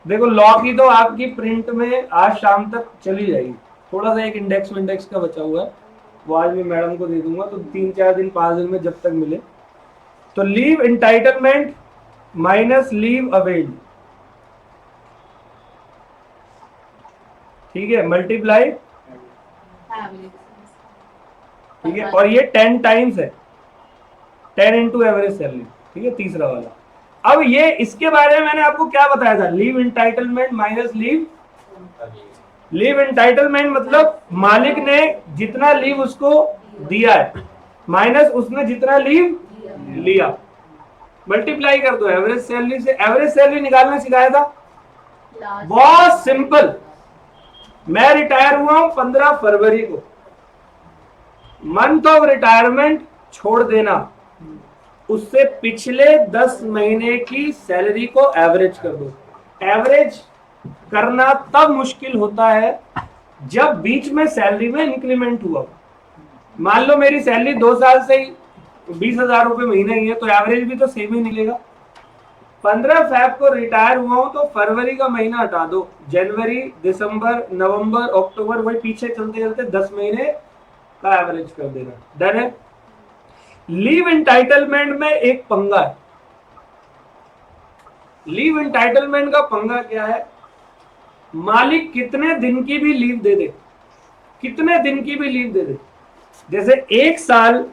Speaker 1: देखो लॉ की तो आपकी प्रिंट में आज शाम तक चली जाएगी, थोड़ा सा एक इंडेक्स विंडेक्स का बचा हुआ है, वो आज मैं मैडम को दे दूंगा, तो 3-4 दिन 5 दिन में जब तक मिले। तो leave entitlement minus leave availed, ठीक है, मल्टीप्लाई, ठीक है, और ये 10 टाइम्स है, 10 इंटू एवरेज सैलरी, ठीक है, तीसरा वाला। अब ये इसके बारे में मैंने आपको क्या बताया था, leave entitlement minus leave entitlement मतलब मालिक ने जितना लीव उसको दिया है माइनस उसने जितना लीव लिया, मल्टीप्लाई कर दो एवरेज सैलरी से। एवरेज सैलरी निकालना सिखाया था, बहुत सिंपल। मैं रिटायर हुआ हूं 15 फरवरी को, मंथ ऑफ रिटायरमेंट छोड़ देना, उससे पिछले 10 महीने की सैलरी को एवरेज कर दो। एवरेज करना तब मुश्किल होता है जब बीच में सैलरी में इंक्रीमेंट हुआ। मान लो मेरी सैलरी 2 साल से ही 20,000 रुपए महीना ही है, तो एवरेज भी तो सेम ही निकलेगा। 15 फैब को रिटायर हुआ हूं तो फरवरी का महीना हटा दो, जनवरी, दिसंबर, नवंबर, अक्टूबर, वही पीछे चलते चलते 10 महीने का एवरेज कर देना। डन है। लीव एंटाइटलमेंट में एक पंगा है। लीव एंटाइटलमेंट का पंगा क्या है, मालिक कितने दिन की भी लीव दे दे, कितने दिन की भी लीव दे दे। जैसे 1 साल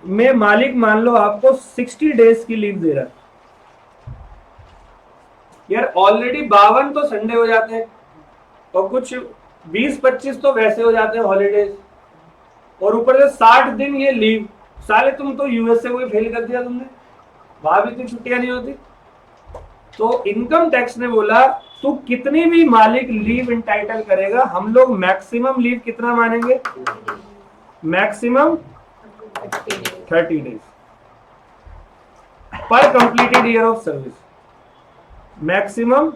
Speaker 1: में मालिक मान लो आपको 60 डेज की लीव दे रहा है, यार ऑलरेडी 52 तो संडे हो जाते हैं और कुछ 20-25 तो वैसे हो जाते हैं हॉलीडेज, और ऊपर से 60 दिन ये लीव। साले तुम तो यूएस से कोई फेल कर दिया तुमने, वहां भी इतनी छुट्टियां नहीं होती। तो इनकम टैक्स ने बोला तू कितनी भी मालिक लीव इंटाइटल करेगा, हम लोग मैक्सिमम लीव कितना मानेंगे, मैक्सिमम 30 डेज पर completed year of service, maximum.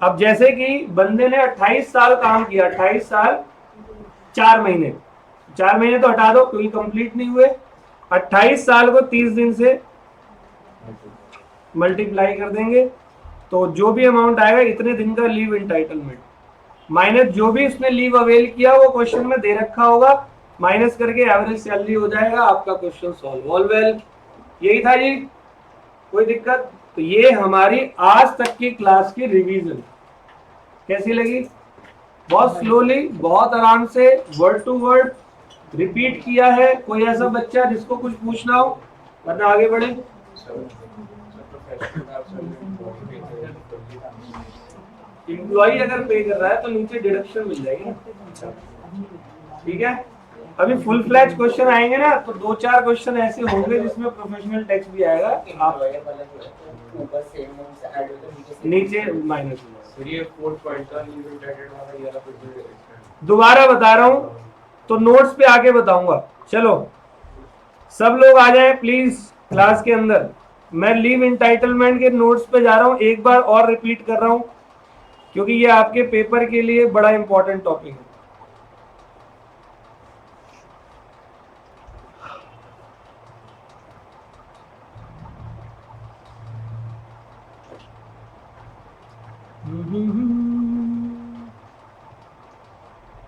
Speaker 1: अब जैसे कि बंदे ने 28 साल काम किया, 28 साल 4 महीने, 4 महीने तो हटा दो क्योंकि कंप्लीट नहीं हुए, 28 साल को 30 दिन से मल्टीप्लाई कर देंगे तो जो भी अमाउंट आएगा इतने दिन का लीव एंटाइटलमेंट माइनस जो भी उसने लीव अवेल किया वो क्वेश्चन में दे रखा होगा, माइनस करके एवरेज सैलरी हो जाएगा, आपका क्वेश्चन सॉल्व। ऑल वेल, यही था जी, कोई दिक्कत? तो ये हमारी आज तक की क्लास की रिवीजन कैसी लगी? बहुत स्लोली, बहुत आराम से, वर्ड टू वर्ड रिपीट किया है। कोई ऐसा बच्चा जिसको कुछ पूछना हो, वरना आगे बढ़े। एम्प्लॉई अगर पे कर रहा है तो नीचे डिडक्शन मिल जाएगी ना, ठीक है। अभी फुल फ्लैज क्वेश्चन आएंगे ना, तो 2-4 क्वेश्चन ऐसे होंगे जिसमें प्रोफेशनल टैक्स भी आएगा, आप नीचे माइनस दोबारा बता रहा हूं तो नोट्स पे आके बताऊंगा। चलो सब लोग आ जाएं प्लीज क्लास के अंदर। मैं लीव एंटाइटलमेंट के नोट्स पे जा रहा हूं, एक बार और रिपीट कर रहा हूं क्योंकि ये आपके पेपर के लिए बड़ा इंपॉर्टेंट टॉपिक है।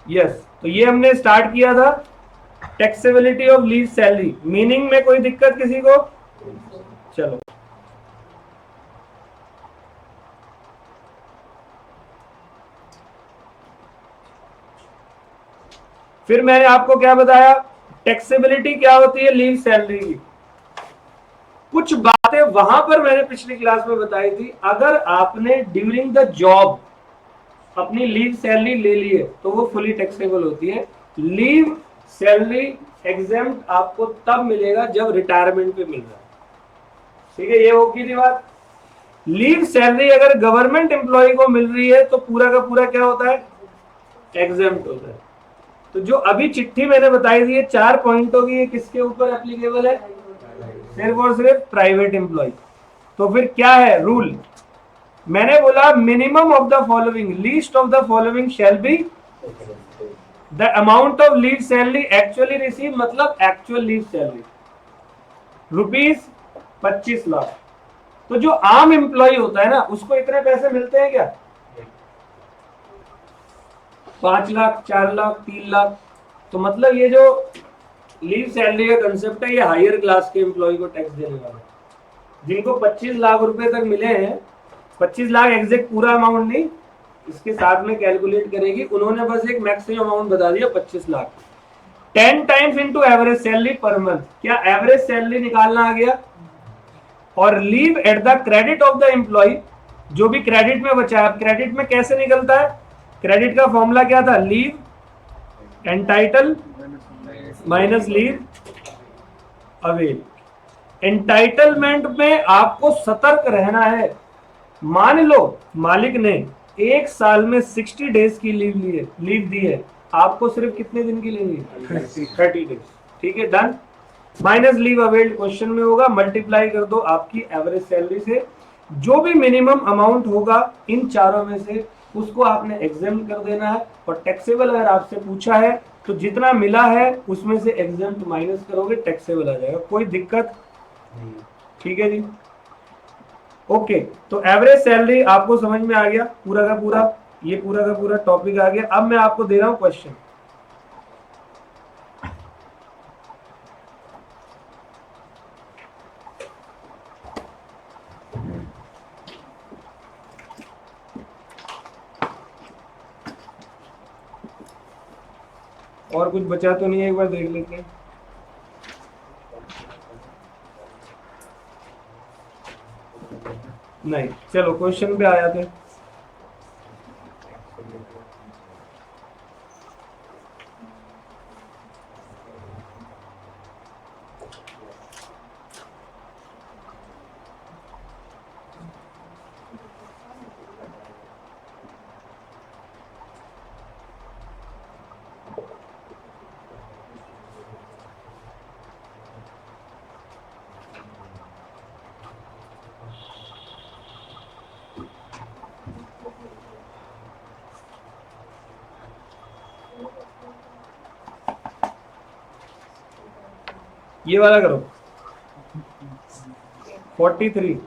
Speaker 1: यस, तो ये हमने स्टार्ट किया था taxability of leave salary. Meaning में कोई दिक्कत किसी को? चलो फिर मैंने आपको क्या बताया, टैक्सेबिलिटी क्या होती है लीव सैलरी की। कुछ बातें वहां पर मैंने पिछली क्लास में बताई थी। अगर आपने ड्यूरिंग द जॉब अपनी लीव सैलरी ले ली है तो वो फुली टैक्सेबल होती है। लीव सैलरी एग्जेम्प्ट आपको तब मिलेगा जब रिटायरमेंट पे मिल रहा है, ठीक है, ये होगी थी बात। लीव सैलरी अगर गवर्नमेंट एम्प्लॉय को मिल रही है तो पूरा का पूरा क्या होता है, एग्जेम्प्ट होता है। तो जो अभी चिट्ठी मैंने बताई थी 4 पॉइंटों की, ये किसके ऊपर एप्लीकेबल है? सिर्फ और सिर्फ प्राइवेट एम्प्लॉय। तो फिर क्या है रूल? मैंने बोला minimum of the following, least of the following shall be the amount of leave salary actually receive, मतलब एक्चुअल लीव सैलरी ₹25 लाख। तो जो आम एम्प्लॉय होता है ना उसको इतने पैसे मिलते हैं क्या? 5 लाख, 4 लाख, 3 लाख। तो मतलब ये जो लीव सैलरी का कंसेप्ट है ये हायर क्लास के एम्प्लॉय को टैक्स देने वाला है। जिनको 25 लाख रुपए तक मिले हैं, 25 लाख एग्जैक्ट पूरा अमाउंट नहीं, इसके साथ में कैलकुलेट करेगी, उन्होंने बस एक मैक्सिमम अमाउंट बता दिया 25 lakh. 10 times into average salary per month, क्या एवरेज सैलरी निकालना आ गया, और leave at the credit of the employee, जो भी क्रेडिट में बचा है। क्रेडिट में कैसे निकलता है, क्रेडिट का फॉर्मूला क्या था, leave entitle minus leave avail. Entitlement में आपको सतर्क रहना है। मान लो मालिक ने एक साल में 60 डेज की लीव दी है, आपको सिर्फ कितने दिन की लेनी है, 30 डेज। ठीक है, done. Minus leave availed question में होगा, मल्टीप्लाई कर दो आपकी एवरेज सैलरी से, जो भी मिनिमम अमाउंट होगा इन चारों में से उसको आपने एग्जाम कर देना है, और टैक्सेबल अगर आपसे पूछा है तो जितना मिला है उसमें से एग्जाम माइनस करोगे, टैक्सेबल आ जाएगा, कोई दिक्कत नहीं। ठीक है जी, ओके। तो एवरेज सैलरी आपको समझ में आ गया पूरा का पूरा, ये पूरा का पूरा टॉपिक आ गया। अब मैं आपको दे रहा हूं क्वेश्चन। और कुछ बचा तो नहीं है, एक बार देख लेते हैं। नहीं, चलो क्वेश्चन पे आ जाते हैं। ये वाला करो, 43।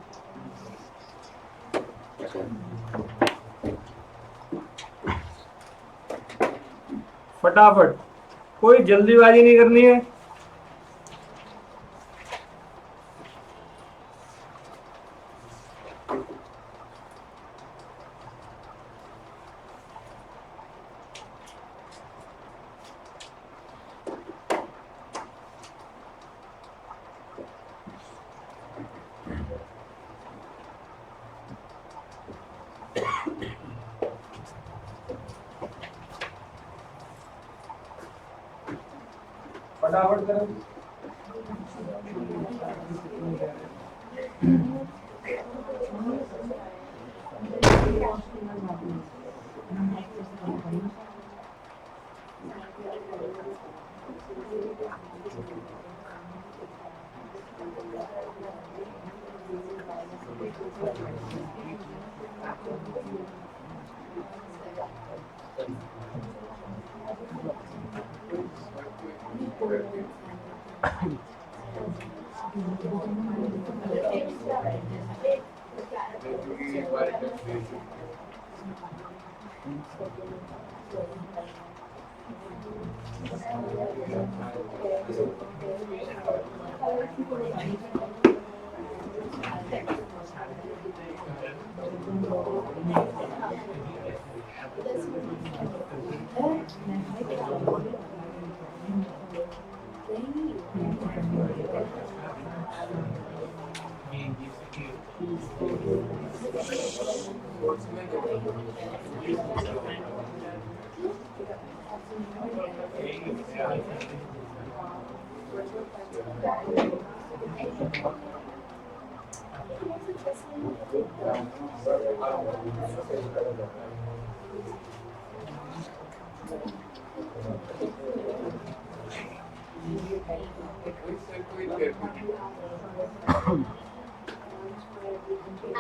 Speaker 1: फटाफट, कोई जल्दीबाजी नहीं करनी है। फटाफट करो।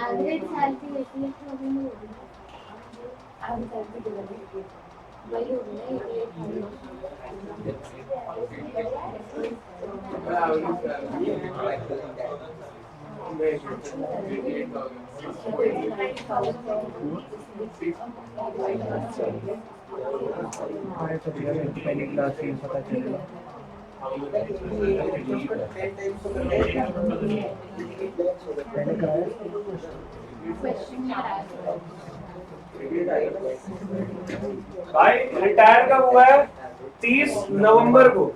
Speaker 4: एवरेज सैलरी इतनी तो अभी नहीं होगी। अब सैलरी वही होगी
Speaker 3: पहली क्लास से पता चलेगा।
Speaker 1: भाई रिटायर कब हुआ है? 30 नवंबर को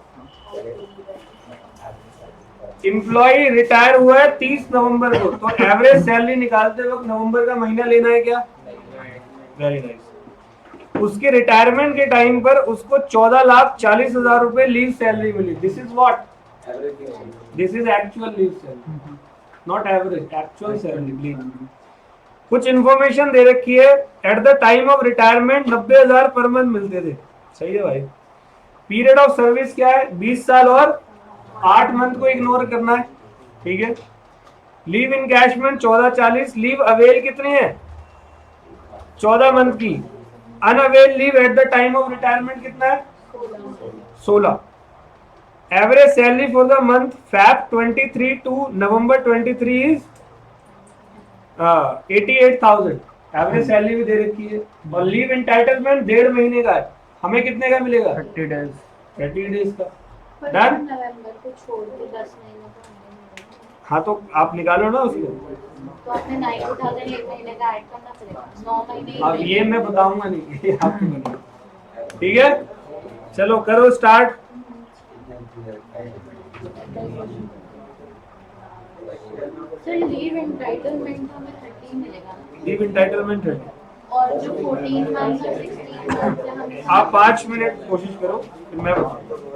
Speaker 1: एम्प्लॉय रिटायर हुआ है 30 नवंबर को, तो एवरेज सैलरी निकालते वक्त नवंबर का महीना लेना है क्या? Very nice. उसके रिटायरमेंट के टाइम पर उसको 14,40,000 रुपए लीव सैलरी मिली। This is what? This is actual leave salary, not average, actual salary. कुछ इंफॉर्मेशन दे रखी है, at the time of retirement 90,000 per month मिलते थे। सही है भाई। पीरियड ऑफ सर्विस क्या है? 20 साल और 8 मंथ को इग्नोर करना है, ठीक है। लीव इनकैशमेंट 1440, लीव अवेल कितनी है? 14 मंथ की। Unavailed leave at the time of retirement कितना है? 16। Average salary for the month Feb 23 to November 23 is 88,000। Average salary भी दे रखी है। और लीव एंटाइटलमेंट 1.5 महीने का है। हमें कितने का मिलेगा?
Speaker 3: 30 डेज।
Speaker 1: 30 डेज का।
Speaker 4: पर
Speaker 1: डन।
Speaker 4: नवंबर को छोड़ के 10 महीने का हमने मिला।
Speaker 1: हाँ तो आप निकालो ना उसको।
Speaker 4: तो आपने 90,000 एक महीने का ऐड करना पड़ेगा, 9 महीने।
Speaker 1: अब ये मैं बताऊंगा नहीं, ये आपको बताऊंगा, ठीक है। चलो करो स्टार्ट।
Speaker 4: सर लीव एंटाइटलमेंट हमें 30 मिलेगा ना?
Speaker 1: लीव एंटाइटलमेंट है।
Speaker 4: और जो 14 मंथ और 16 मंथ है हमें
Speaker 1: आप 5 मिनट कोशिश करो, फिर मैं बताऊंगा।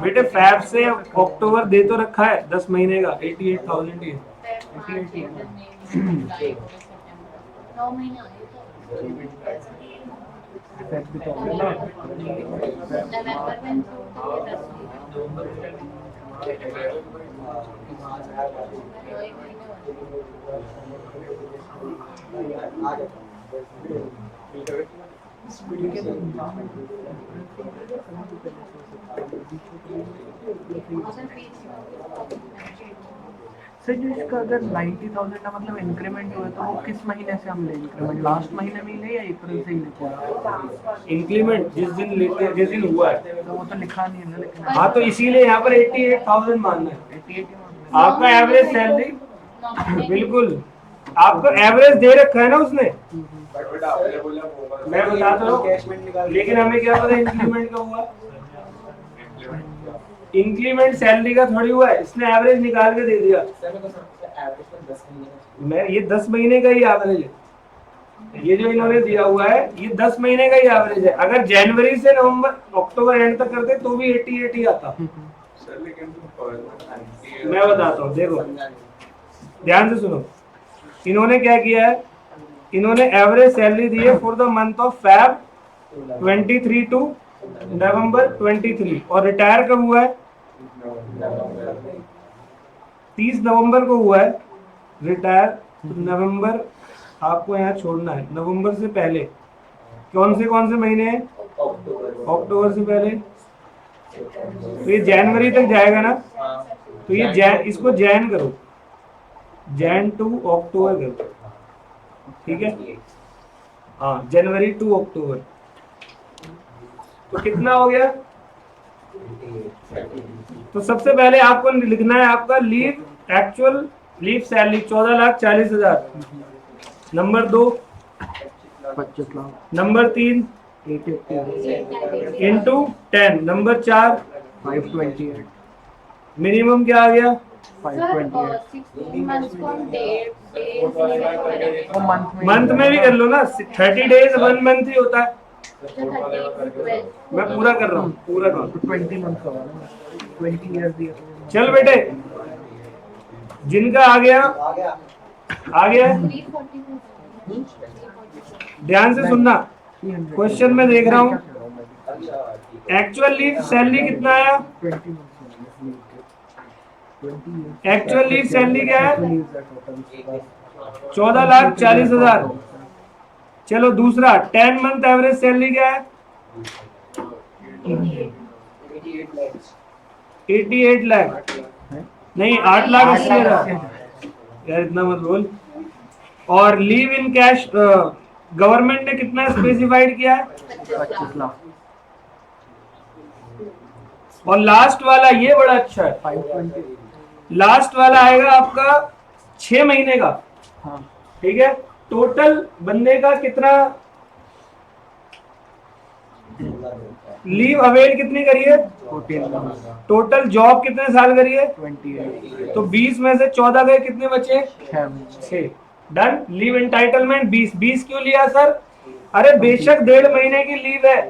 Speaker 1: बेटे फैब से अक्टूबर दे तो रखा है 10 महीने का 88,000 ही है।
Speaker 4: 9 महीने आए
Speaker 3: इफेक्ट भी तो होगा ना।
Speaker 4: नवंबर में तो 10 महीने।
Speaker 3: सर जो इसका अगर 90,000 का मतलब इंक्रीमेंट हुआ तो वो किस महीने से हम ले इंक्रीमेंट? लास्ट महीने में ही ले या अप्रैल से ही लेते हैं?
Speaker 1: इंक्रीमेंट जिस दिन लेते हैं, जिस दिन हुआ है।
Speaker 3: तो वो तो लिखा नहीं है ना, लेकिन
Speaker 1: हाँ तो इसीलिए यहाँ पर 88,000 मानना है
Speaker 3: 88
Speaker 1: आपका एवरेज सैलरी। बिल्कुल आपको एवरेज दे रखा है ना उसने, मैं बताता हूँ। लेकिन हमें क्या पता इंक्रीमेंट का हुआ? इंक्रीमेंट सैलरी का थोड़ी हुआ है, इसने एवरेज निकाल के दे दिया। मैं ये 10 महीने का ही एवरेज है, ये जो इन्होंने दिया हुआ है ये 10 महीने का ही एवरेज है। अगर जनवरी से नवंबर अक्टूबर एंड तक करते तो भी 88 आता। मैं बताता हूँ, देखो ध्यान से सुनो। इन्होंने क्या किया है, इन्होंने एवरेज सैलरी दी है for the month of Feb 23 to November 23। और रिटायर कब हुआ है? 30 नवंबर को हुआ है रिटायर। नवंबर आपको यहाँ छोड़ना है, नवंबर से पहले कौन से महीने हैं? अक्टूबर से पहले, तो ये जनवरी तक जाएगा ना, तो ये इसको जैन करो, जैन टू अक्टूबर करो, ठीक है। हाँ जनवरी टू अक्टूबर, तो कितना हो गया? तो सबसे पहले आपको लिखना है आपका leave actual leave salary 14,40,000। Number 2
Speaker 3: 25 lakh.
Speaker 1: Number 3 into 10। Number 4
Speaker 3: 528।
Speaker 1: Minimum क्या आ गया?
Speaker 3: 528।
Speaker 4: 16 months को हम डेज
Speaker 3: वो
Speaker 1: मंथ में भी कर लो ना, 30 डेज 1 मंथ ही होता है। मैं पूरा कर रहा हूँ, पूरा कर।
Speaker 3: तो 20 मंथ का होगा ना, 20 ईयर्स दिया।
Speaker 1: चल बेटे, जिनका आ गया आ गया है?
Speaker 4: 340
Speaker 1: ध्यान से सुनना,
Speaker 3: 300
Speaker 1: क्वेश्चन में देख रहा हूँ।
Speaker 5: अच्छा
Speaker 1: एक्चुअल लीव सैलरी कितना आया?
Speaker 3: 20
Speaker 1: एक्चुअल लीव सैलरी क्या है? 14,40,000। चलो दूसरा, 10 मंथ एवरेज सैलरी क्या है? 88 लाख। नहीं, 8 लाख 80,000 यार, इतना मत बोल। और लीव इन कैश गवर्नमेंट ने कितना स्पेसिफाइड किया है?
Speaker 3: 25 लाख
Speaker 1: और लास्ट वाला ये बड़ा अच्छा है,
Speaker 3: 520
Speaker 1: लास्ट वाला आएगा आपका 6 महीने का।
Speaker 3: हाँ
Speaker 1: ठीक है, टोटल बंदे का कितना लीव अवेल कितनी करी है?
Speaker 3: 14
Speaker 1: टोटल जॉब कितने साल करी है?
Speaker 3: 28
Speaker 1: तो 20 में से 14 गए, कितने बचे?
Speaker 3: 6
Speaker 1: डन। लीव एंटाइटलमेंट 20 क्यों लिया सर? अरे बेशक 1.5 महीने की लीव है,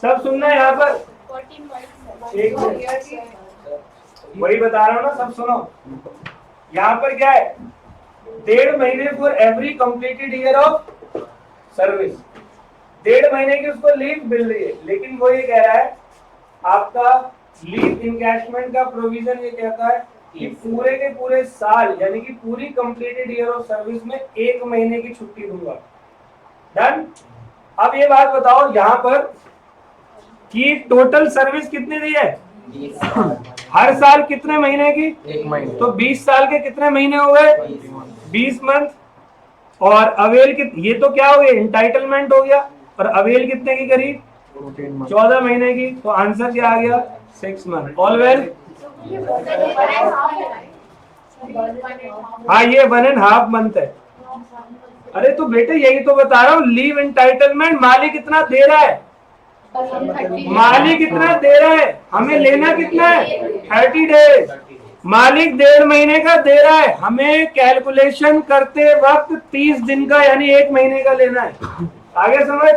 Speaker 1: सब सुनना है यहाँ पर।
Speaker 4: 14 months
Speaker 1: एक मिनट, वही बता रहा हूँ ना, सब सुनो। यहाँ पर क्या है? 1.5 महीने for every completed year of service. 1.5 महीने की उसको लीव मिल रही है, लेकिन वो ये कह रहा है आपका लीव इनकैशमेंट का प्रोविजन ये कहता है कि पूरे के पूरे साल, यानी कि पूरी कंप्लीटेड ईयर ऑफ सर्विस में 1 महीने की छुट्टी दूंगा। डन। अब ये बात बताओ यहाँ पर कि टोटल सर्विस कितनी दी है? हर साल कितने महीने की?
Speaker 3: 1 महीने
Speaker 1: तो 20 साल के कितने महीने हो गए? 20 मंथ। और अवेल ये तो क्या हो गया? एंटाइटलमेंट हो गया। और अवेल कितने की करी?
Speaker 3: 14 months
Speaker 1: 14 महीने की। तो आंसर क्या आ गया? 6 मंथ। All well. हाँ, ये 1.5 मंथ है। अरे तो बेटे यही तो बता रहा हूँ, लीव एंटाइटलमेंट मालिक कितना दे रहा है? मालिक कितना दे रहा है? हमें लेना कितना है? 30 डेज। मालिक 1.5 महीने का दे रहा है, हमें कैलकुलेशन करते वक्त 30 दिन का यानी 1 महीने का लेना है। आगे समझ?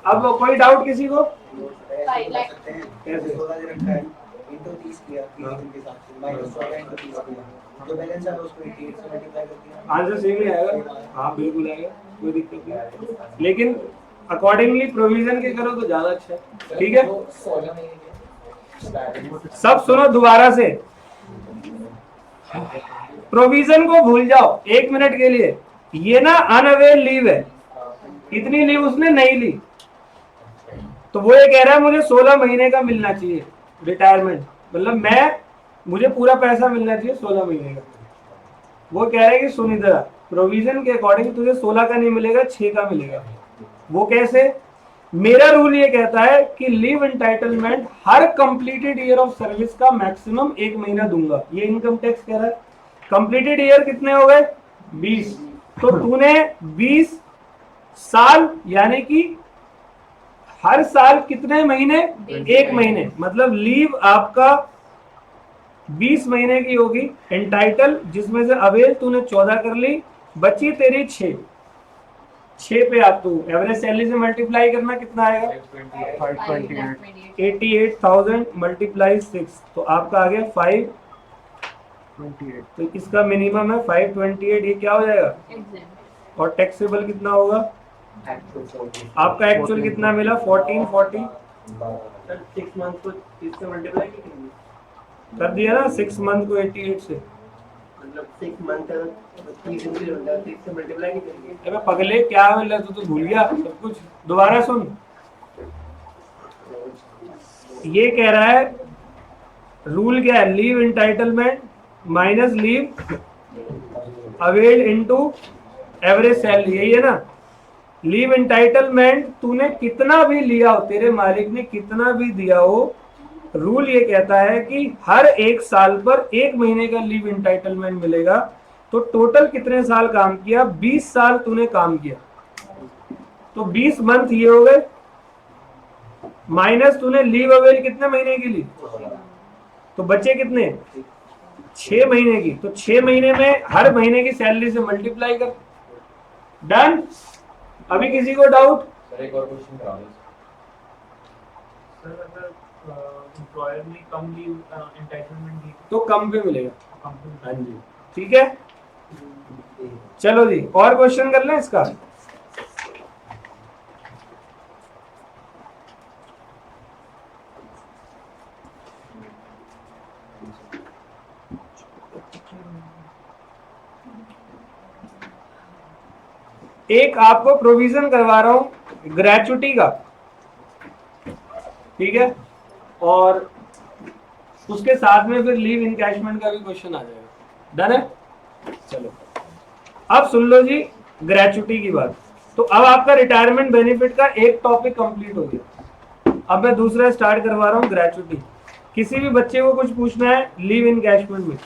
Speaker 1: अब कोई डाउट किसी को?
Speaker 4: 5 लाख
Speaker 1: कैसे?
Speaker 5: 16 दे रखा है इनटू 30 किया 30 दिन के हिसाब से माइनस 16 इनटू 30 किया जो बैलेंस है उसको 88 से मल्टीप्लाई कर दिया।
Speaker 1: आंसर सेम ही आएगा। हाँ बिल्कुल आएगा, कोई दिक्कत नहीं, लेकिन अकॉर्डिंगली प्रोविजन के करो तो ज्यादा अच्छा है। ठीक है,
Speaker 5: 16 महीने के
Speaker 1: सब सुनो दोबारा से। प्रोविजन को भूल जाओ 1 मिनट के लिए। ये ना अनअवेल लीव है, इतनी लीव उसने नहीं ली, तो वो ये कह रहा है मुझे 16 महीने का मिलना चाहिए रिटायरमेंट, मतलब मुझे पूरा पैसा मिलना चाहिए 16 महीने का। वो कह रहा है कि सुन इधर, प्रोविजन के अकॉर्डिंग तुझे 16 का नहीं मिलेगा, 6 का मिलेगा। वो कैसे? मेरा रूल ये कहता है कि leave entitlement her completed year of service का मैक्सिमम 1 महीना दूंगा। ये इनकम टैक्स कह रहा है। कंप्लीटेड ईयर कितने हो गए? 20। तो तूने 20 साल यानी कि हर साल कितने महीने? 1 महीने, मतलब लीव आपका 20 महीने की होगी एंटाइटल, जिसमें से अवेल तूने 14 कर ली, बची तेरी 6 पे आप तू एवरेज सैलरी से मल्टीप्लाई करना, कितना आएगा?
Speaker 3: 528
Speaker 1: 88,000 मल्टीप्लाई 6, तो आपका आ गया 528। तो इसका मिनिमम है 528, ये क्या हो जाएगा? और टैक्सेबल कितना होगा? आपका एक्चुअल कितना मिला? 1440
Speaker 6: 6 मंथ को 30 से मल्टीप्लाई
Speaker 1: कर दिया ना, 6 मंथ को 88 से।
Speaker 6: मतलब 6 मंथ 30 दिन के होता है, 30 से मल्टीप्लाई नहीं करेंगे।
Speaker 1: अबे पगले क्या मिला, तू तो भूल गया सब कुछ। दोबारा सुन, ये कह रहा है रूल क्या है? Leave entitlement minus leave avail into average salary, यही है ना? लीव एंटाइटलमेंट तूने कितना भी लिया हो, तेरे मालिक ने कितना भी दिया हो, रूल ये कहता है कि हर 1 साल पर 1 महीने का लीव एंटाइटलमेंट मिलेगा। तो टोटल कितने साल काम किया? 20 साल तूने काम किया, तो 20 मंथ ये हो गए, माइनस तूने लीव अवेल कितने महीने की ली, तो बचे कितने? 6 महीने की। तो 6 महीने में हर महीने की सैलरी से मल्टीप्लाई कर। डन। अभी किसी को डाउट?
Speaker 5: सर एक और क्वेश्चन करा दो
Speaker 6: सर। अगर एम्प्लॉयर ने कम लीव एंटाइटलमेंट दी
Speaker 1: तो कम पे मिलेगा।
Speaker 6: कंपनी
Speaker 1: हाँ जी, ठीक है। चलो जी, और क्वेश्चन कर लें इसका। एक आपको प्रोविजन करवा रहा हूं ग्रेचुटी का, ठीक है, और उसके साथ में फिर लीव इनकैशमेंट का भी क्वेश्चन आ जाएगा। डन है? चलो अब सुन लो जी ग्रेचुटी की बात। तो अब आपका रिटायरमेंट बेनिफिट का एक टॉपिक कंप्लीट हो गया। अब मैं दूसरा स्टार्ट करवा रहा हूं ग्रेचुटी। किसी भी बच्चे को कुछ पूछना है लीव इनकैशमेंट में?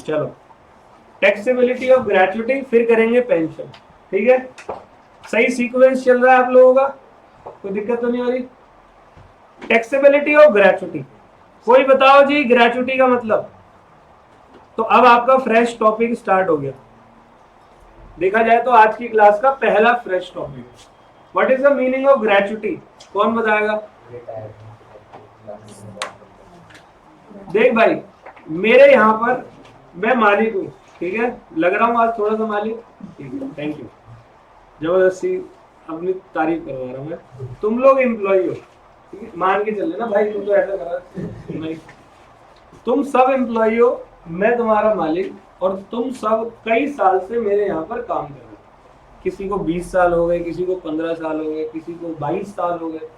Speaker 1: चलो, टैक्सेबिलिटी ऑफ ग्रेचुटी, फिर करेंगे पेंशन, ठीक है? सही सीक्वेंस चल रहा है आप लोगों का? कोई दिक्कत तो नहीं हो रही? टैक्सेबिलिटी ऑफ ग्रेचुटी, कोई बताओ जी ग्रेचुटी का मतलब। तो अब आपका फ्रेश टॉपिक स्टार्ट हो गया। देखा जाए तो आज की क्लास का पहला fresh topic, what is the meaning of gratuity? कौन बताएगा? देख भाई, मेरे यहाँ पर मैं मालिक हूँ, ठीक है, लग रहा हूँ आज थोड़ा सा मालिक, ठीक है, थैंक यू, जबरदस्ती अपनी तारीफ करवा रहा हूँ मैं। तुम लोग एम्प्लॉय हो, ठीक है, मान के चल लेना भाई, तुम तो ऐसा करा नहीं, तुम सब एम्प्लॉय हो, मैं तुम्हारा मालिक, और तुम सब कई साल से मेरे यहाँ पर काम कर रहे हो। किसी को 20 साल हो गए, किसी को 15 साल हो गए, किसी को 22 साल हो गए।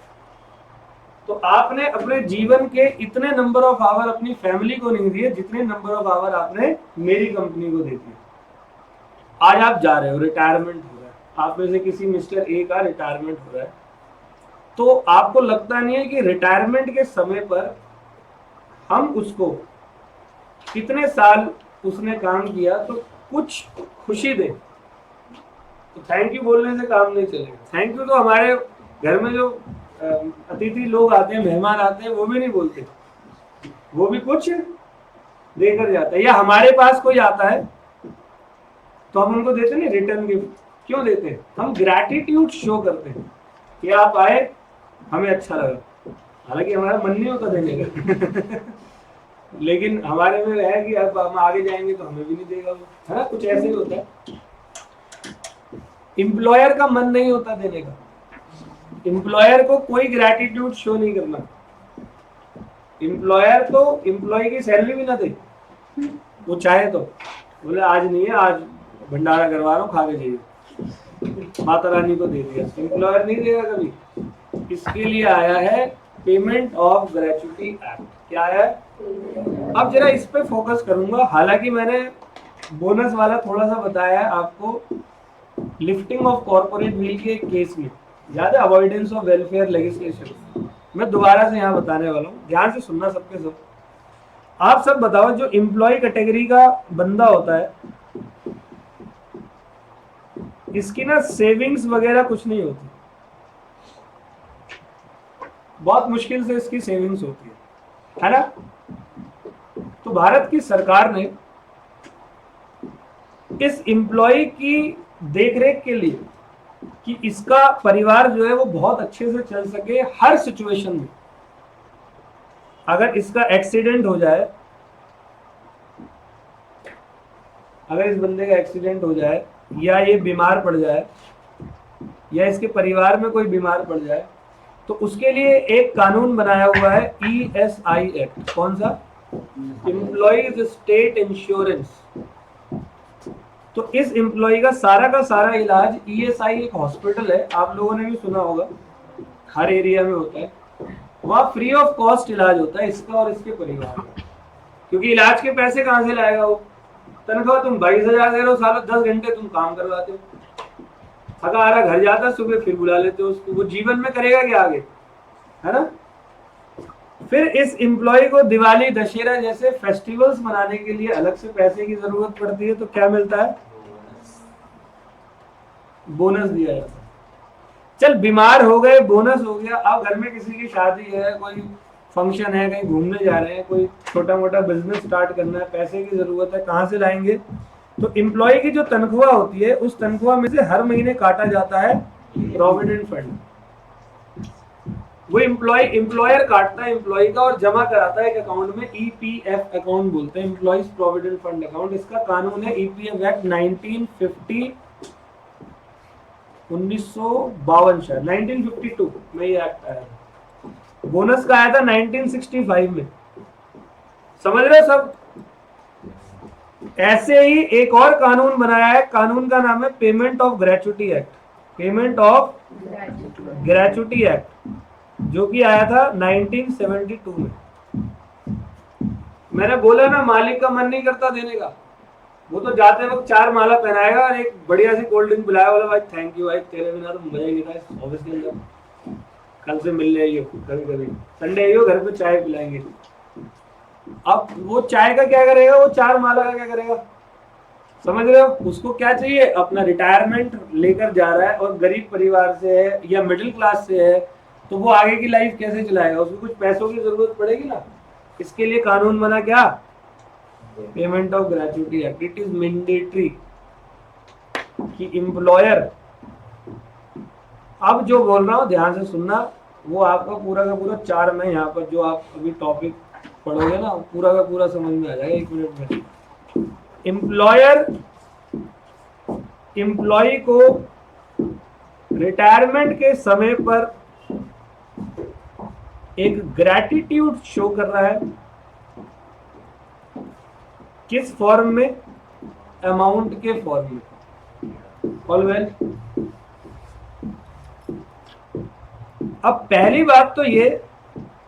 Speaker 1: तो आपने अपने जीवन के इतने नंबर ऑफ आवर अपनी फैमिली को नहीं दिए जितने नंबर ऑफ आवर आपने मेरी कंपनी को दे दिए। आज आप जा रहे हो, रिटायरमेंट हो रहा है, आप में से किसी मिस्टर ए का रिटायरमेंट हो रहा है, तो आपको लगता नहीं है कि रिटायरमेंट के समय पर हम उसको कितने साल उसने काम किया तो कुछ खुशी दे। तो थैंक यू बोलने से काम नहीं चलेगा। थैंक यू तो हमारे घर में जो अतिथि लोग आते हैं, मेहमान आते हैं, वो भी नहीं बोलते, वो भी कुछ देकर जाता है। या हमारे पास कोई आता है तो हम उनको देते नहीं रिटर्न गिफ्ट। क्यों देते हैं? हम ग्रैटिट्यूड शो करते हैं कि आप आए, हमें अच्छा लगा। हालांकि हमारा मन नहीं होता देने का लेकिन हमारे में है कि अब हम आगे जाएंगे तो हमें भी नहीं देगा वो, है ना? कुछ ऐसे ही होता है। एम्प्लॉयर का मन नहीं होता देने का, एम्प्लॉयर को कोई ग्रैटिट्यूड शो नहीं करना। एम्प्लॉयर तो एम्प्लॉय की सैलरी भी ना दे, वो चाहे तो बोले आज नहीं है, आज भंडारा करवा रहा हूँ, खा के जाइए, माता रानी को दे दिया। एम्प्लॉयर नहीं देगा कभी। इसके लिए आया है पेमेंट ऑफ ग्रेचुटी एक्ट। क्या है? अब जरा इस पे फोकस करूंगा। हालांकि मैंने बोनस वाला थोड़ा सा बताया है आपको लिफ्टिंग ऑफ कॉर्पोरेट व्हील के केस में, याद है, अवॉइडेंस ऑफ वेलफेयर लेजिस्लेशन। मैं दोबारा से यहाँ बताने वाला हूँ, ध्यान से सुनना सबके सब। आप सब बताओ, जो एम्प्लॉय कैटेगरी का बंदा होता है, इसकी ना सेविंग्स वगैरह कुछ नहीं होती, बहुत मुश्किल से इसकी सेविंग्स होती है ना? तो भारत की सरकार ने इस एम्प्लॉय की देखरेख के लिए कि इसका परिवार जो है वो बहुत अच्छे से चल सके हर सिचुएशन में, अगर इसका एक्सीडेंट हो जाए, अगर इस बंदे का एक्सीडेंट हो जाए या ये बीमार पड़ जाए या इसके परिवार में कोई बीमार पड़ जाए, तो उसके लिए एक कानून बनाया हुआ है ESI एक्ट। कौन सा? Employees state insurance. तो इस एम्प्लॉय का सारा इलाज, ESI एक हॉस्पिटल है, आप लोगों ने भी सुना होगा, हर एरिया में होता है, वहाँ फ्री ऑफ कॉस्ट इलाज होता है इसका और इसके परिवार का। क्योंकि इलाज के पैसे कहाँ से लाएगा वो? तनख्वाह तुम 22,000 दे रहे हो, सालों 10 घंटे तुम काम करवाते हो, थका हारा घर जाता, सुबह फिर बुला लेते हो उसको, वो जीवन में करेगा क्या आगे, है ना? फिर इस एम्प्लॉय को दिवाली, दशहरा जैसे फेस्टिवल्स मनाने के लिए अलग से पैसे की जरूरत पड़ती है, तो क्या मिलता है? बोनस दिया जाता है। चल बीमार हो गए, बोनस हो गया। अब घर में किसी की शादी है, कोई फंक्शन है, कहीं घूमने जा रहे हैं, कोई छोटा मोटा बिजनेस स्टार्ट करना है, पैसे की जरूरत है, कहाँ से लाएंगे? तो एम्प्लॉय की जो तनख्वाह होती है, उस तनख्वाह में से हर महीने काटा जाता है प्रोविडेंट फंड। वो एम्प्लॉयर काटता है एम्प्लॉय का और जमा कराता है एक अकाउंट में, ईपीएफ अकाउंट बोलते हैं, एम्प्लॉइज प्रोविडेंट फंड अकाउंट। इसका कानून है ईपीएफ एक्ट 1952 शायद 1952 में ये एक्ट आया था। बोनस का आया था 1965 में। समझ रहे हो सब? ऐसे ही एक और कानून बनाया है, कानून का नाम है payment of gratuity act, payment of gratuity act, जो कि आया था 1972 में। मैंने बोला ना, मालिक का मन नहीं करता देने का, वो तो जाते वक्त 4 माला पहनाएगा और एक बढ़िया सी कोल्ड ड्रिंक पिलाएगा, बोला भाई थैंक यू भाई, तेरे बिना तो मजा ही नहीं था इस ऑफिस के अंदर, कल से मिल जाइए, कभी कभी संडे आइयो, घर पे चाय पिलाएंगे। अब वो चाय का क्या करेगा, वो 4 माला का क्या करेगा? समझ रहे हो? उसको क्या चाहिए? अपना रिटायरमेंट लेकर जा रहा है और गरीब परिवार से है या मिडिल क्लास से है, तो वो आगे की लाइफ कैसे चलाएगा? उसको कुछ पैसों की जरूरत पड़ेगी ना। इसके लिए कानून बना क्या? Payment of gratuity act. It is mandatory कि एम्प्लॉयर, अब जो बोल रहा हूं ध्यान से सुनना, वो आपका पूरा का पूरा 4 में यहाँ पर जो आप अभी टॉपिक पढ़ोगे ना, पूरा का पूरा समझ में आ जाएगा 1 मिनट में। एम्प्लॉय को रिटायरमेंट के समय पर एक ग्रैटिट्यूड शो कर रहा है, किस फॉर्म में? अमाउंट के फॉर्म में। All well. अब पहली बात तो ये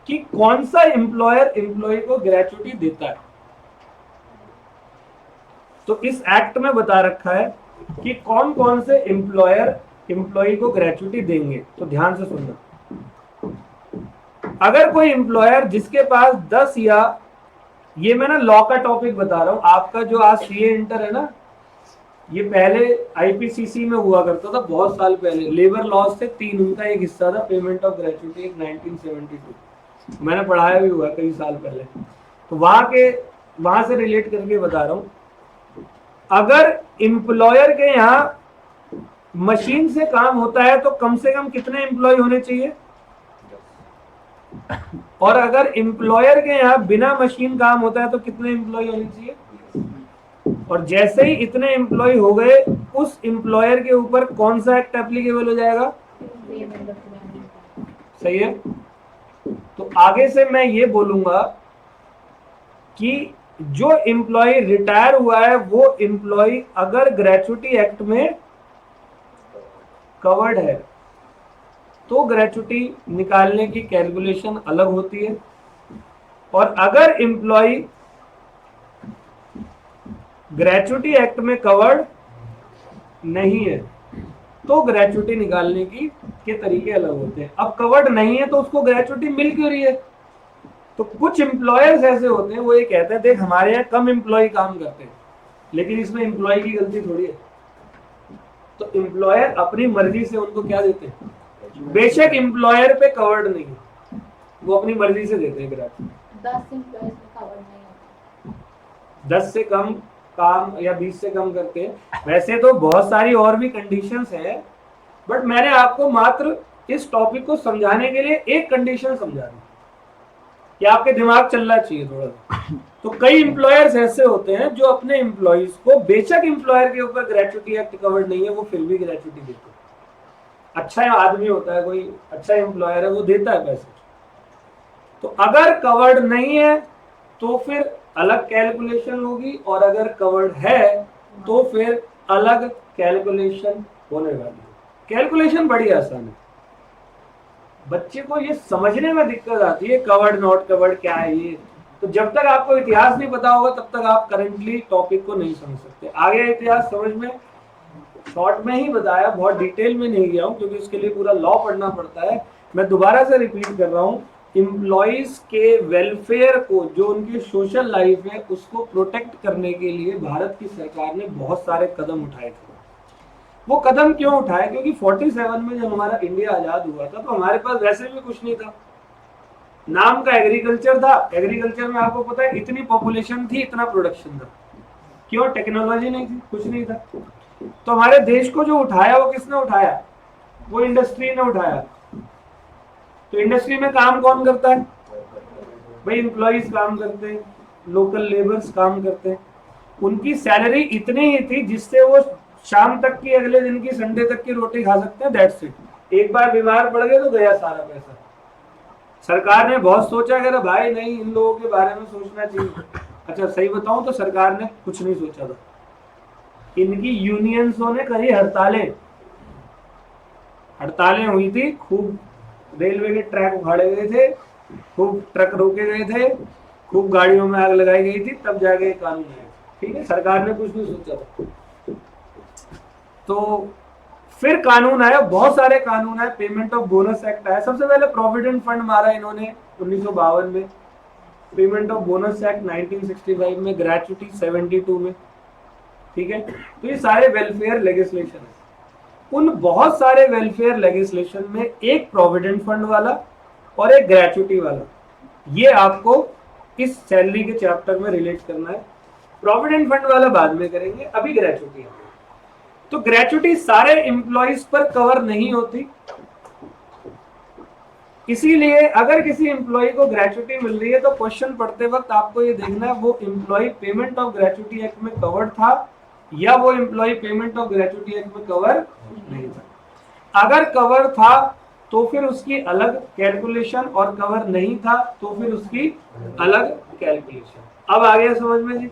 Speaker 1: कि कौन सा एम्प्लॉयर एम्प्लॉय को ग्रेचुटी देता है। तो इस एक्ट में बता रखा है कि कौन कौन से एम्प्लॉयर एम्प्लॉय को ग्रेचुटी देंगे। तो ध्यान से सुनना, अगर कोई एम्प्लॉयर जिसके पास 10 या, ये मैं ना लॉ का टॉपिक बता रहा हूं, आपका जो आज सीए इंटर है ना, ये पहले आईपीसीसी में हुआ करता था बहुत साल पहले, लेबर लॉज से 3 उनका एक हिस्सा था पेमेंट ऑफ ग्रेचुटी, 1972 मैंने पढ़ाया भी हुआ कई साल पहले। तो वहां से रिलेट करके बता रहा हूं, अगर एम्प्लॉयर के यहाँ मशीन से काम होता है तो कम से कम कितने एम्प्लॉय होने चाहिए? और अगर एम्प्लॉयर के यहाँ बिना मशीन काम होता है तो कितने एम्प्लॉय होने चाहिए? और जैसे ही इतने एम्प्लॉय हो गए, उस एम्प्लॉयर के ऊपर कौन सा एक्ट एप्लीकेबल हो जाएगा? सही है। तो आगे से मैं ये बोलूंगा कि जो एम्प्लॉय रिटायर हुआ है वो एम्प्लॉय अगर ग्रेचुटी एक्ट में कवर्ड है तो ग्रेचुटी निकालने की कैलकुलेशन अलग होती है, और अगर एम्प्लॉय ग्रेचुटी एक्ट में कवर्ड नहीं है तो ग्रेचुटी निकालने के तरीके अलग होते हैं। अब कवर्ड नहीं है तो उसको ग्रेचुटी मिल क्यों रही है? तो कुछ एम्प्लॉयर्स ऐसे होते हैं, वो ये कहते हैं देख हमारे यहाँ कम एम्प्लॉय काम करते हैं, लेकिन इसमें एम्प्लॉय की गलती थोड़ी है। तो एम्प्लॉयर अपनी मर्जी से उनको क्या देते हैं? बेशक एम्प्लॉयर पे कवर्ड नहीं है, वो अपनी मर्जी से देते हैं ग्रेचुटी।
Speaker 4: 10 एम्प्लॉयज में कवर नहीं होता,
Speaker 1: 10 से कम काम या 20 से कम करते हैं। वैसे तो बहुत सारी और भी कंडीशंस हैं, बट मैंने आपको मात्र इस टॉपिक को समझाने के लिए एक कंडीशन समझा दी कि आपके दिमाग चलना चाहिए थोड़ा सा। तो कई एम्प्लॉयर्स ऐसे होते हैं जो अपने एम्प्लॉयज को, बेशक एम्प्लॉयर के ऊपर ग्रेचुटी एक्ट कवर्ड नहीं है, वो फिर भी ग्रेचुटी देते हैं। अच्छा आदमी होता है, कोई अच्छा एम्प्लॉयर है, वो देता है पैसे। तो अगर कवर्ड नहीं है तो फिर अलग कैलकुलेशन होगी, और अगर कवर्ड है तो फिर अलग कैलकुलेशन होने वाली है। कैलकुलेशन बड़ी आसान है, बच्चे को ये समझने में दिक्कत आती है कवर्ड नॉट कवर्ड क्या है ये। तो जब तक आपको इतिहास नहीं पता होगा तब तक आप करंटली टॉपिक को नहीं समझ सकते। आगे इतिहास समझ में शॉर्ट में ही बताया, बहुत डिटेल में नहीं गया हूं क्योंकि इसके लिए पूरा लॉ पढ़ना पड़ता है। मैं दोबारा से रिपीट कर रहा हूं, एम्प्लॉइज के वेलफेयर को, जो उनकी सोशल लाइफ है उसको प्रोटेक्ट करने के लिए भारत की सरकार ने बहुत सारे कदम उठाए थे। वो कदम क्यों उठाए? क्योंकि 47 में जब हमारा इंडिया आजाद हुआ था तो हमारे पास वैसे भी कुछ नहीं था, नाम का एग्रीकल्चर था। एग्रीकल्चर में आपको पता है इतनी पॉपुलेशन थी, इतना प्रोडक्शन था, क्यों? टेक्नोलॉजी नहीं थी, कुछ नहीं था। तो हमारे देश को जो उठाया वो किसने उठाया? वो इंडस्ट्री ने उठाया। तो इंडस्ट्री में काम कौन करता है भाई? एम्प्लॉइज काम करते हैं, लोकल लेबर्स काम करते हैं। उनकी सैलरी इतनी ही थी जिससे वो शाम तक की, अगले दिन की, संडे तक की रोटी खा सकते हैं, दैट्स इट। एक बार बीमार पड़ गए तो गया सारा पैसा। सरकार ने बहुत सोचा कि भाई नहीं, इन लोगों के बारे में सोचना चाहिए। अच्छा सही बताऊं तो सरकार ने कुछ नहीं सोचा था। इनकी यूनियंसों ने करी हड़तालें, हड़तालें हुई थी खूब, रेलवे के ट्रैक उखाड़े गए थे, खूब ट्रक रोके गए थे, खूब गाड़ियों में आग लगाई गई थी, तब जाके ये कानून आया। ठीक है, सरकार ने कुछ नहीं सोचा था। तो फिर कानून आया, बहुत सारे कानून आए, पेमेंट ऑफ बोनस एक्ट आया। सबसे पहले प्रोविडेंट फंड मारा इन्होंने 1952 में, पेमेंट ऑफ बोनस एक्ट 1965 में, ग्रेचुटी 72 में। ठीक है, तो ये सारे वेलफेयर लेजिस्लेशन है। उन बहुत सारे वेलफेयर लेजिस्लेशन में एक प्रोविडेंट फंड वाला और एक ग्रेचुटी वाला, ये आपको इस सैलरी के चैप्टर में रिलेट करना है। प्रोविडेंट फंड वाला बाद में करेंगे, अभी ग्रेचुटी है। तो ग्रेचुटी सारे एम्प्लॉइज पर कवर नहीं होती, इसीलिए अगर किसी एम्प्लॉय को ग्रेचुटी मिल रही है तो क्वेश्चन पढ़ते वक्त आपको ये देखना है वो employee payment of gratuity act में कवर्ड था या वो employee payment of gratuity act में कवर नहीं था। अगर कवर था तो फिर उसकी अलग कैलकुलेशन, और कवर नहीं था तो फिर उसकी अलग कैलकुलेशन। अब आ गया समझ में जी?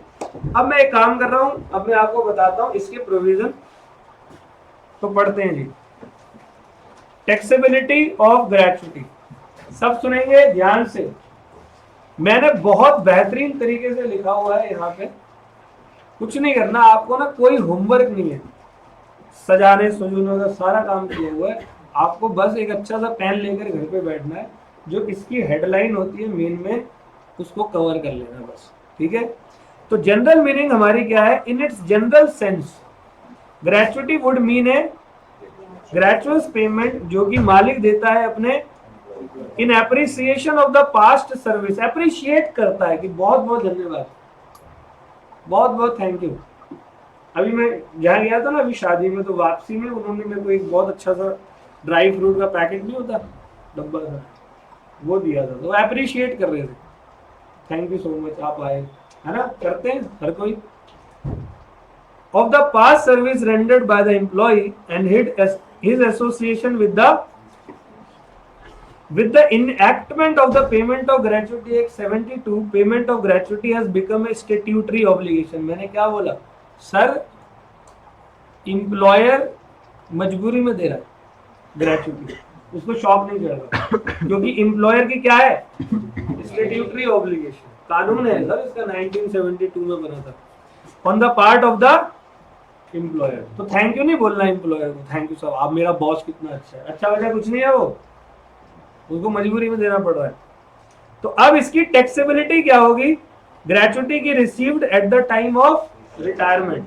Speaker 1: अब मैं एक काम कर रहा हूं, अब मैं आपको बताता हूं इसके प्रोविजन। तो पढ़ते हैं जी, टैक्सेबिलिटी ऑफ ग्रेचुटी। सब सुनेंगे ध्यान से, मैंने बहुत बेहतरीन तरीके से लिखा हुआ है यहाँ पे। कुछ नहीं करना आपको ना, कोई होमवर्क नहीं है, सजाने सजूने का सारा काम किया हुआ है। आपको बस एक अच्छा सा पेन लेकर घर पे बैठना है, जो इसकी हेडलाइन होती है मेन में, उसको कवर कर लेना बस। ठीक है, तो जनरल मीनिंग हमारी क्या है? In its general sense gratuity would mean है ग्रेचुअस पेमेंट जो कि मालिक देता है अपने, in appreciation of the past service, appreciate करता है कि बहुत बहुत धन्यवाद, बहुत बहुत थैंक यू। अभी मैं जहाँ गया था ना अभी शादी में, तो वापसी में उन्होंने मेरे को एक बहुत अच्छा सा ड्राई फ्रूट का पैकेट नहीं होता, डब्बा था, वो दिया था। तो एप्रिशिएट कर रहे थे, थैंक यू सो मच आप आए, है ना, करते हैं हर कोई। Of the past service rendered by the employee and his association with the enactment of the payment of gratuity act 72, payment of gratuity has become a statutory obligation। मैंने क्या बोला सर? एम्प्लॉयर मजबूरी में दे रहा है ग्रेचुटी, उसको shock नहीं चढ़ रहा, क्योंकि एम्प्लॉयर की क्या है? स्टैट्यूटरी ऑब्लिगेशन, कानून है सर इसका, 1972 में बना था, on the part of the employer. तो थैंक यू नहीं बोलना एम्प्लॉयर को, थैंक यू सर आप मेरा बॉस कितना अच्छा है, अच्छा वजह कुछ नहीं है, वो उसको मजबूरी में देना पड़ रहा है। तो अब इसकी टैक्सेबिलिटी क्या होगी? ग्रेचुटी की received eight the time of retirement.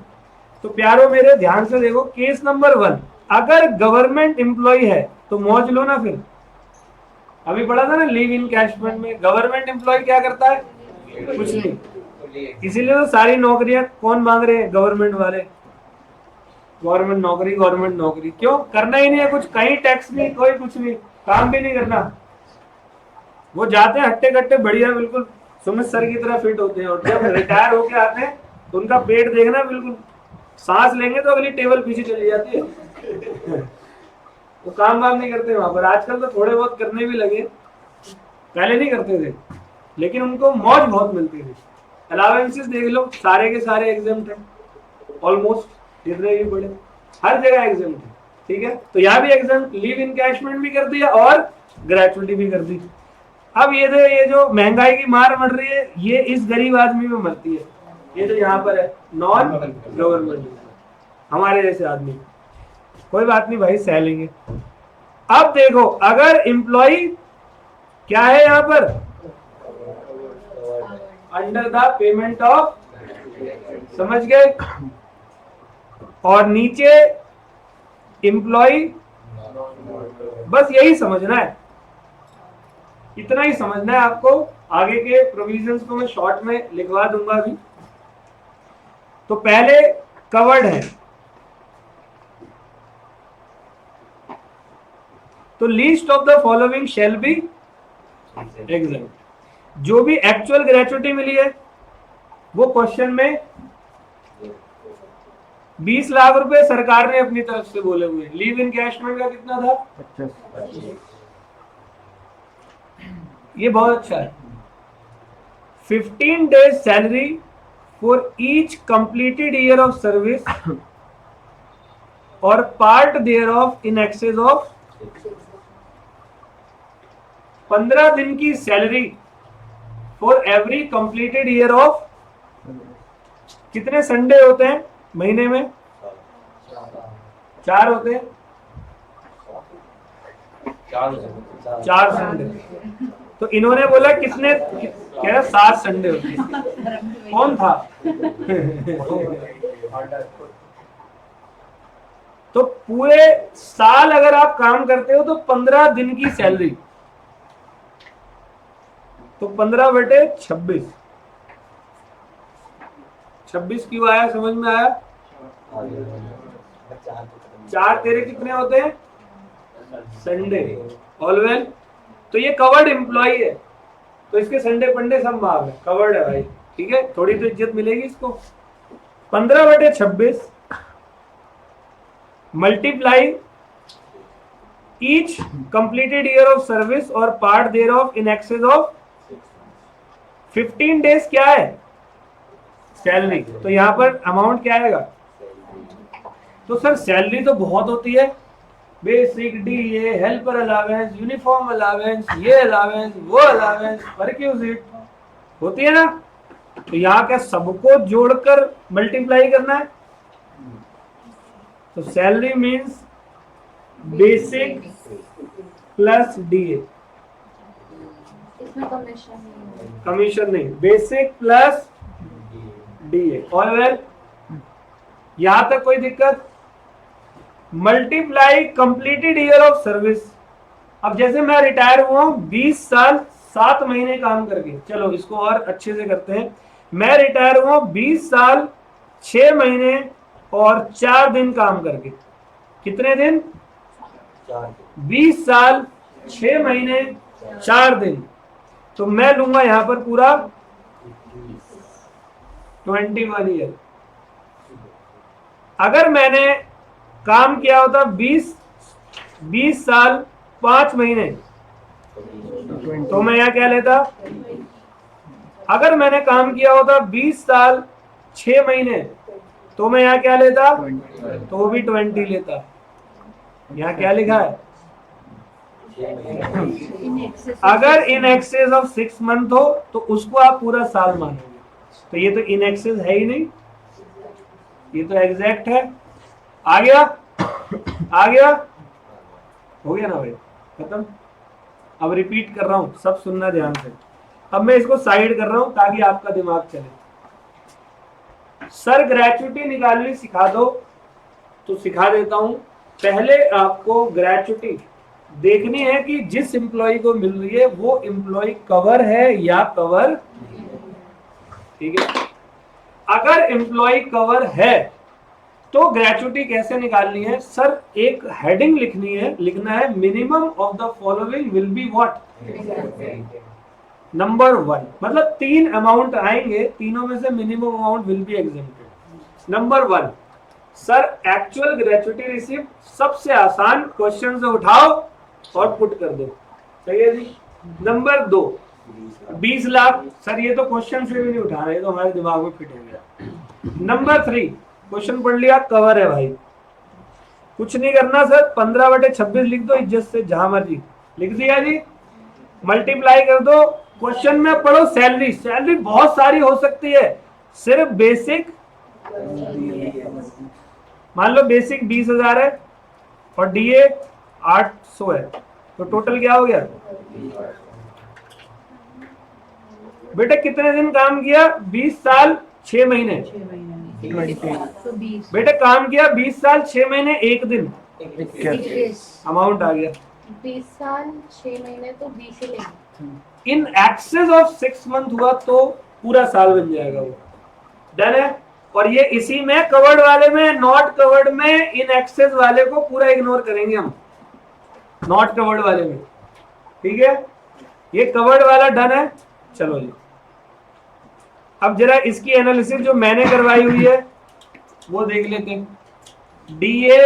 Speaker 1: तो प्यारो मेरे ध्यान से देखो, केस नंबर 1, अगर गवर्नमेंट एम्प्लॉय है तो मौज लो ना। फिर अभी पढ़ा था ना लीव इन कैशमेंट में, गवर्नमेंट एम्प्लॉय क्या करता है? कुछ नहीं। इसीलिए तो सारी नौकरियां कौन मांग रहे हैं? गवर्नमेंट वाले, गवर्नमेंट नौकरी, गवर्नमेंट नौकरी। क्यों? करना ही नहीं है कुछ, कहीं टैक्स नहीं, कोई कुछ नहीं, काम भी नहीं करना। वो जाते हैं हट्टे कट्टे बढ़िया, बिल्कुल सुमित सर की तरह फिट होते हैं, और जब रिटायर होके आते हैं तो उनका पेट देखना, बिल्कुल सांस लेंगे तो अगली टेबल पीछे चली जाती है। वो काम वाम नहीं करते वहां पर। आजकल तो थोड़े बहुत करने भी लगे, पहले नहीं करते थे, लेकिन उनको मौज बहुत मिलती थी। अलावेंसेस देख लो, सारे के सारे एग्जाम्प्ट हैं, ऑलमोस्ट जितने भी बड़े, हर जगह एग्जाम्प्ट है। ठीक है, तो यहाँ भी एग्जाम्प्ट, लीव इनकैशमेंट भी कर दिया और ग्रेचुटी भी कर दी। अब ये जो महंगाई की मार मर रही है, ये इस गरीब आदमी में मरती है। ये जो यहाँ पर है नॉन गवर्नमेंट, हमारे जैसे आदमी, कोई बात नहीं भाई, सह लेंगे। अब देखो, अगर एम्प्लॉय क्या है यहाँ पर? अंडर द पेमेंट ऑफ, समझ गए? और नीचे एम्प्लॉय, बस यही समझना है, इतना ही समझना है आपको। आगे के प्रोविजंस को मैं शॉर्ट में लिखवा दूंगा अभी। तो पहले कवर्ड है, तो least of the following shall be exempt. जो भी एक्चुअल ग्रेचुटी मिली है वो क्वेश्चन में 20 लाख रुपए सरकार ने अपनी तरफ से बोले हुए। लीव इनकैशमेंट का कितना था?
Speaker 3: 25।
Speaker 1: ये बहुत अच्छा है। 15 days salary for each completed year of service और part thereof in excess of 15 दिन की salary for every completed year of. कितने संडे होते हैं महीने में? 4 होते हैं। 4 संडे। तो इन्होंने बोला कितने, कह रहा 7 संडे होते हैं। कौन था? तो पूरे साल अगर आप काम करते हो तो 15 दिन की सैलरी, तो 15/26। 26 क्यों आया, समझ में आया? 4 तेरे कितने होते हैं? संडे। All well. तो ये कवर्ड एम्प्लॉय है, तो इसके संडे पंडे सब माफ है, कवर्ड है भाई, ठीक है, थोड़ी तो इज्जत मिलेगी इसको। 15/26 multiply each completed year of service और part thereof in excess of 15 days क्या है? सैलरी। तो यहाँ पर अमाउंट क्या आएगा? तो सर सैलरी तो बहुत होती है, basic DA, helper allowance, uniform allowance, ये अलावेंस, वो अलावेंस, परक्यूजिट होती है ना। तो यहाँ क्या सबको जोड़कर मल्टीप्लाई करना है? तो salary means basic plus DA.
Speaker 4: इसमें कमीशन
Speaker 1: कमीशन नहीं, basic plus DA. All well. यहां तक कोई दिक्कत? Multiply completed year of service. अब जैसे मैं रिटायर हुआ हूं 20 साल 7 महीने काम करके, चलो इसको और अच्छे से करते हैं। मैं रिटायर हुआ 20 साल 6 महीने और 4 दिन काम करके। कितने दिन? 20 साल 6 महीने 4 दिन। तो मैं लूंगा यहां पर पूरा 21 ईयर। अगर मैंने काम किया होता 20 साल 5 महीने, तो मैं यहाँ क्या लेता? अगर मैंने काम किया होता 20 साल 6 महीने, तो मैं यहाँ क्या लेता? तो भी 20 लेता। यहाँ क्या लिखा है? अगर इन एक्सेस ऑफ 6 मंथ हो तो उसको आप पूरा साल मानोगे। तो ये तो इन एक्सेस है ही नहीं, ये तो एग्जैक्ट है। आ गया? आ गया? हो गया ना भाई? खत्म। अब रिपीट कर रहा हूं, सब सुनना ध्यान से। अब मैं इसको साइड कर रहा हूं ताकि आपका दिमाग चले। सर ग्रेचुटी निकालनी सिखा दो, तो सिखा देता हूं। पहले आपको ग्रेचुटी देखनी है कि जिस एम्प्लॉय को मिल रही है वो एम्प्लॉय कवर है या कवर, ठीक है। अगर एम्प्लॉय कवर है तो ग्रेचुटी कैसे निकालनी है? सर एक हेडिंग लिखनी है, लिखना है minimum of the following will be what? Number 1। मतलब 3 अमाउंट आएंगे, तीनों में से minimum amount will be exempted. Number 1 sir actual gratuity receipt. सबसे आसान, क्वेश्चन से उठाओ और पुट कर दो, सही है जी। नंबर 2 20 लाख। सर ये तो क्वेश्चन से भी नहीं उठा रहे, तो हमारे दिमाग में फिट हो गया। नंबर 3 क्वेश्चन पढ़ लिया, कवर है भाई, कुछ नहीं करना सर। 15/26 लिख दो, इज्जत से जहां मर्जी लिख दिया जी। मल्टीप्लाई कर दो। क्वेश्चन में पढ़ो सैलरी। सैलरी बहुत सारी हो सकती है, सिर्फ बेसिक मान लो बेसिक 20,000 है और डीए 800 है, तो टोटल क्या हो गया? बेटा कितने दिन काम किया? 20 साल 6 महीने।
Speaker 2: 6 महीने में
Speaker 3: 20।
Speaker 1: बेटा काम किया 20 साल 6 महीने 1 दिन। अमाउंट आ गया।
Speaker 4: 20 साल 6 महीने तो 20 ही लेंगे।
Speaker 1: इन एक्सेस ऑफ 6 मंथ हुआ तो पूरा साल बन जाएगा वो। डन है। और ये इसी में कवर्ड वाले में, नॉट कवर्ड में इन एक्सेस वाले को पूरा इग्नोर करेंगे हम। नॉट कवर्ड वाले में, ठीक है। ये कवर्ड वाला डन है। चलो जी, अब जरा इसकी एनालिसिस जो मैंने करवाई हुई है वो देख लेते हैं। डीए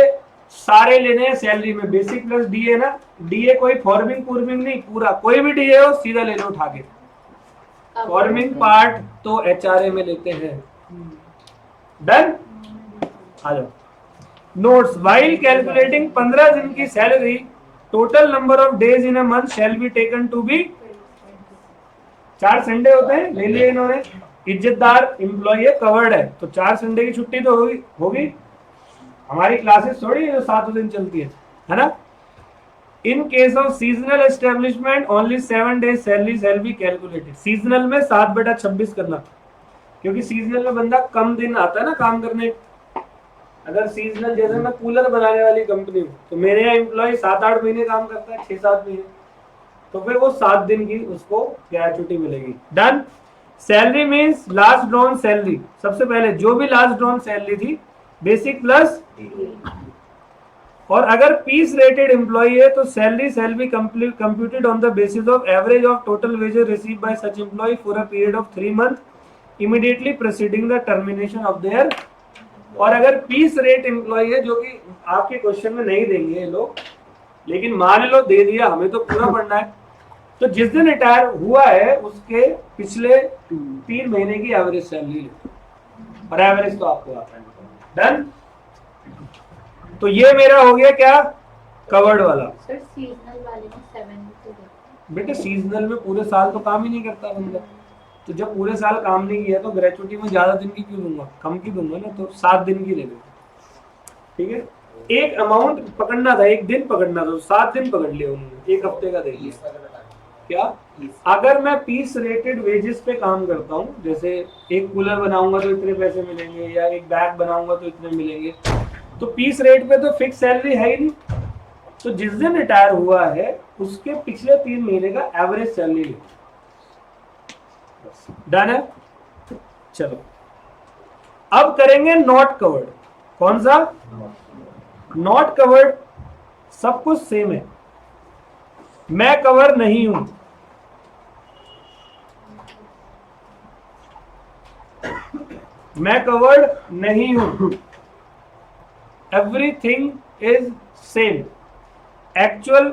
Speaker 1: सारे लेने हैं सैलरी में, बेसिक प्लस डीए ना। डीए कोई फॉर्मिंग पूर्मिंग नहीं, पूरा कोई भी डीए हो सीधा ले लो उठा के। फॉर्मिंग पार्ट तो एचआरए में लेते हैं। डन, आ जाओ। नोट्स, व्हाइल कैलकुलेटिंग 15 दिन की salary, total number of days in a month shall be taken to be, 4 Sunday होते हैं, ले लिए इन्होंने। इज्जतदार एम्प्लॉय है, कवर्ड है, तो 4 संडे की छुट्टी तो होगी। हमारी क्लासेस थोड़ी जो 7 दिन चलती है ना। In case of seasonal establishment only 7 days salary shall be calculated. Seasonal में 7/26 करना, क्योंकि सीजनल में बंदा कम दिन आता है ना काम करने। अगर सीजनल, जैसे मैं कूलर बनाने वाली कंपनी हूँ, तो मेरे यहाँ एम्प्लॉय 7-8 महीने काम करता है, 6-7 महीने, तो फिर वो 7 दिन की उसको ग्रेच्युटी मिलेगी। Done. Salary means last drawn salary, सबसे पहले जो भी लास्ट ड्रॉन सैलरी थी, बेसिक प्लस, और अगर पीस रेटेड एम्प्लॉय है तो salary shall be computed on the basis of average of total wages received by such employee for a period of 3 month immediately preceding the termination of there. और अगर piece rate employ है, जो कि आपके question में नहीं देंगे ये लोग, लेकिन मान लो दे दिया, हमें तो पूरा पढ़ना है, तो जिस दिन रिटायर हुआ है उसके पिछले 3 महीने की एवरेज सैलरी ले, और एवरेज तो आपको आता है। डन। तो ये मेरा हो गया क्या, कवर्ड वाला।
Speaker 4: सर सीजनल वाले में 7 तो देते
Speaker 1: बेटे सीजनल में पूरे साल तो काम ही नहीं करता बंदा, तो जब पूरे साल काम नहीं किया तो ग्रेच्युटी में ज्यादा दिन की क्यों दूंगा, कम की दूंगा ना, तो 7 दिन की ले लो, ठीक है। एक अमाउंट पकड़ना था, एक दिन पकड़ना था, 7 दिन पकड़ लिया उन्होंने, 1 हफ्ते का दे दिया। क्या, अगर मैं पीस रेटेड वेजेस पे काम करता हूँ, जैसे एक कूलर बनाऊंगा तो इतने पैसे मिलेंगे, या एक बैग बनाऊंगा तो इतने मिलेंगे, तो पीस रेट पे तो फिक्स सैलरी है ही नहीं। तो जिस दिन रिटायर हुआ है उसके पिछले 3 महीने का एवरेज सैलरी ले। डन है। चलो अब करेंगे नॉट कवर्ड। कौन सा, नॉट कवर्ड। सब कुछ सेम है। मैं कवर नहीं हूं, मैं कवर्ड नहीं हूं, everything is same. Actual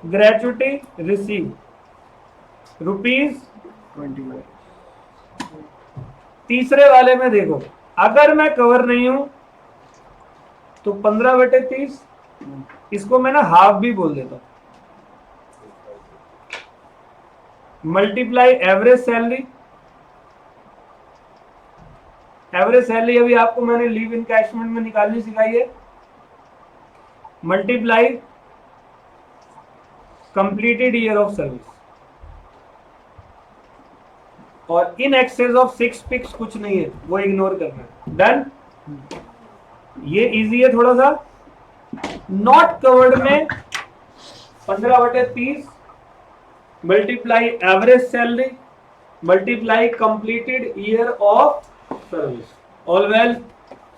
Speaker 1: gratuity receive ₹25। तीसरे वाले में देखो, अगर मैं कवर नहीं हूं तो 15/30, इसको मैं ना हाफ भी बोल देता हूं, multiply average salary. Average salary अभी आपको मैंने लीव इनकैशमेंट में निकालनी सिखाई है, multiply completed year of service, और इन एक्सेस ऑफ 6 पिक्स कुछ नहीं है, वो इग्नोर करना है। डन। ये इजी है थोड़ा सा। नॉट कवर्ड में 15/30 multiply average salary multiply completed year of service. All well,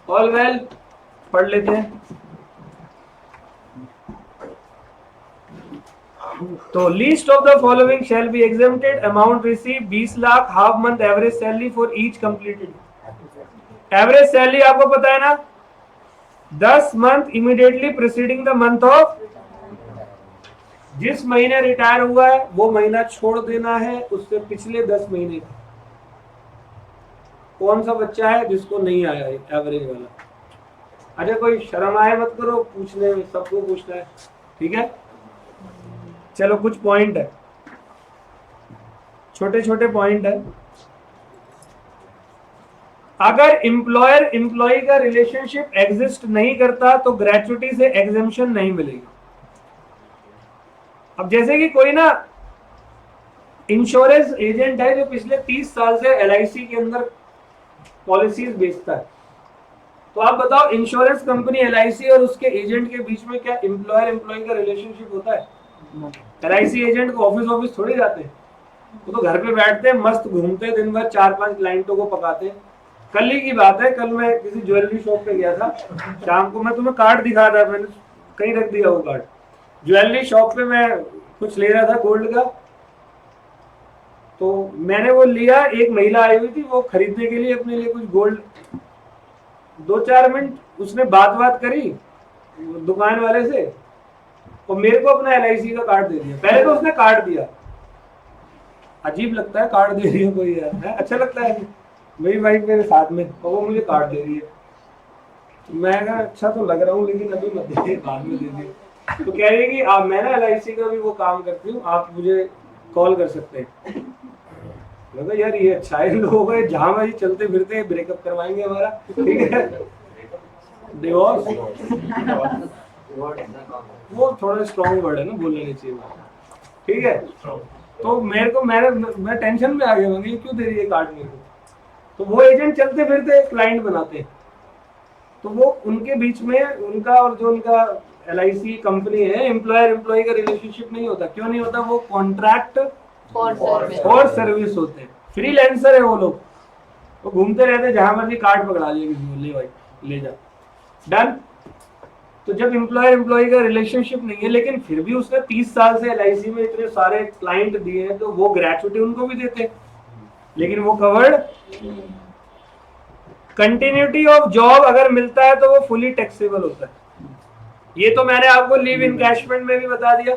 Speaker 1: all well. पढ़ लेते हैं। तो least of the following shall be exempted. Amount receive 20 lakh, half month average salary for each completed. Average salary आपको पता है ना, 10 month immediately preceding the month of, जिस महीने रिटायर हुआ है वो महीना छोड़ देना है, उससे पिछले 10 महीने का। कौन सा बच्चा है जिसको नहीं आया एवरेज वाला? अरे कोई शर्म आए मत करो, पूछने में सबको पूछना है, ठीक है। चलो कुछ पॉइंट है, छोटे छोटे पॉइंट है। अगर एम्प्लॉयर एम्प्लॉय का रिलेशनशिप एग्जिस्ट नहीं करता तो ग्रेच्युटी से एग्जेम्पशन नहीं मिलेगी। अब जैसे कि कोई ना इंश्योरेंस एजेंट है जो पिछले 30 साल से LIC के अंदर पॉलिसीज बेचता है, तो आप बताओ इंश्योरेंस कंपनी LIC और उसके एजेंट के बीच में क्या एम्प्लॉयर एम्प्लॉय का रिलेशनशिप होता है? LIC एजेंट को ऑफिस थोड़ी जाते हैं, वो तो घर पे बैठते हैं, मस्त घूमते हैं, दिन भर 4-5 क्लाइंटों को पकाते हैं। कल ही की बात है, कल मैं किसी ज्वेलरी शॉप पे गया था, शाम को मैं तुम्हें कार्ड दिखा रहा था, मैंने कहीं रख दिया वो कार्ड। ज्वेलरी शॉप पे मैं कुछ ले रहा था गोल्ड का, तो मैंने वो लिया, एक महिला आई हुई थी वो खरीदने के लिए अपने लिए कुछ गोल्ड। 2-4 मिनट उसने बात करी दुकान वाले से, और मेरे को अपना LIC का कार्ड दे दिया। पहले तो उसने कार्ड दिया, अजीब लगता है कार्ड दे रही है कोई यार, है अच्छा लगता है। मेरी वाइफ मेरे साथ में और वो मुझे कार्ड दे रही है, मैं कहा अच्छा तो लग रहा हूँ लेकिन अभी मत दे, बाद में दे दिए। तो कह रही है कि आप, मैं ना LIC का भी वो काम करती हूँ, आप मुझे कॉल कर सकते हैं। मैं कहा यार ये अच्छा है, लोगों का जहाँ भाई चलते फिरते ब्रेकअप करवाएंगे हमारा, ठीक है, डिवोर्स, वो थोड़ा स्ट्रॉन्ग वर्ड है ना, बोलने नहीं चाहिए, ठीक है। तो मेरे को मैं टेंशन में आ गया, मैं क्यों दे रही है कार्ड मेरे को। तो वो एजेंट चलते फिरते क्लाइंट बनाते हैं, तो वो उनके बीच में उनका और जो उनका LIC कंपनी है, एम्प्लॉयर एम्प्लॉय का रिलेशनशिप नहीं होता। क्यों नहीं होता? वो कॉन्ट्रैक्ट फॉर सर्विस होते हैं, फ्रीलांसर है वो लोग, वो घूमते रहते हैं, जहां मर्जी कार्ड पकड़ा लिया किसी को, ले भाई ले जा, डन। तो जब एम्प्लॉयर एम्प्लॉय का रिलेशनशिप नहीं है, लेकिन फिर भी उसने 30 साल से LIC में इतने सारे क्लाइंट दिए हैं, तो वो ग्रेचुटी उनको भी देते हैं, लेकिन वो कवर्ड। कंटिन्यूटी ऑफ जॉब अगर मिलता है तो वो फुली टैक्सेबल होता है। ये तो मैंने आपको लीव इनकैशमेंट में भी बता दिया।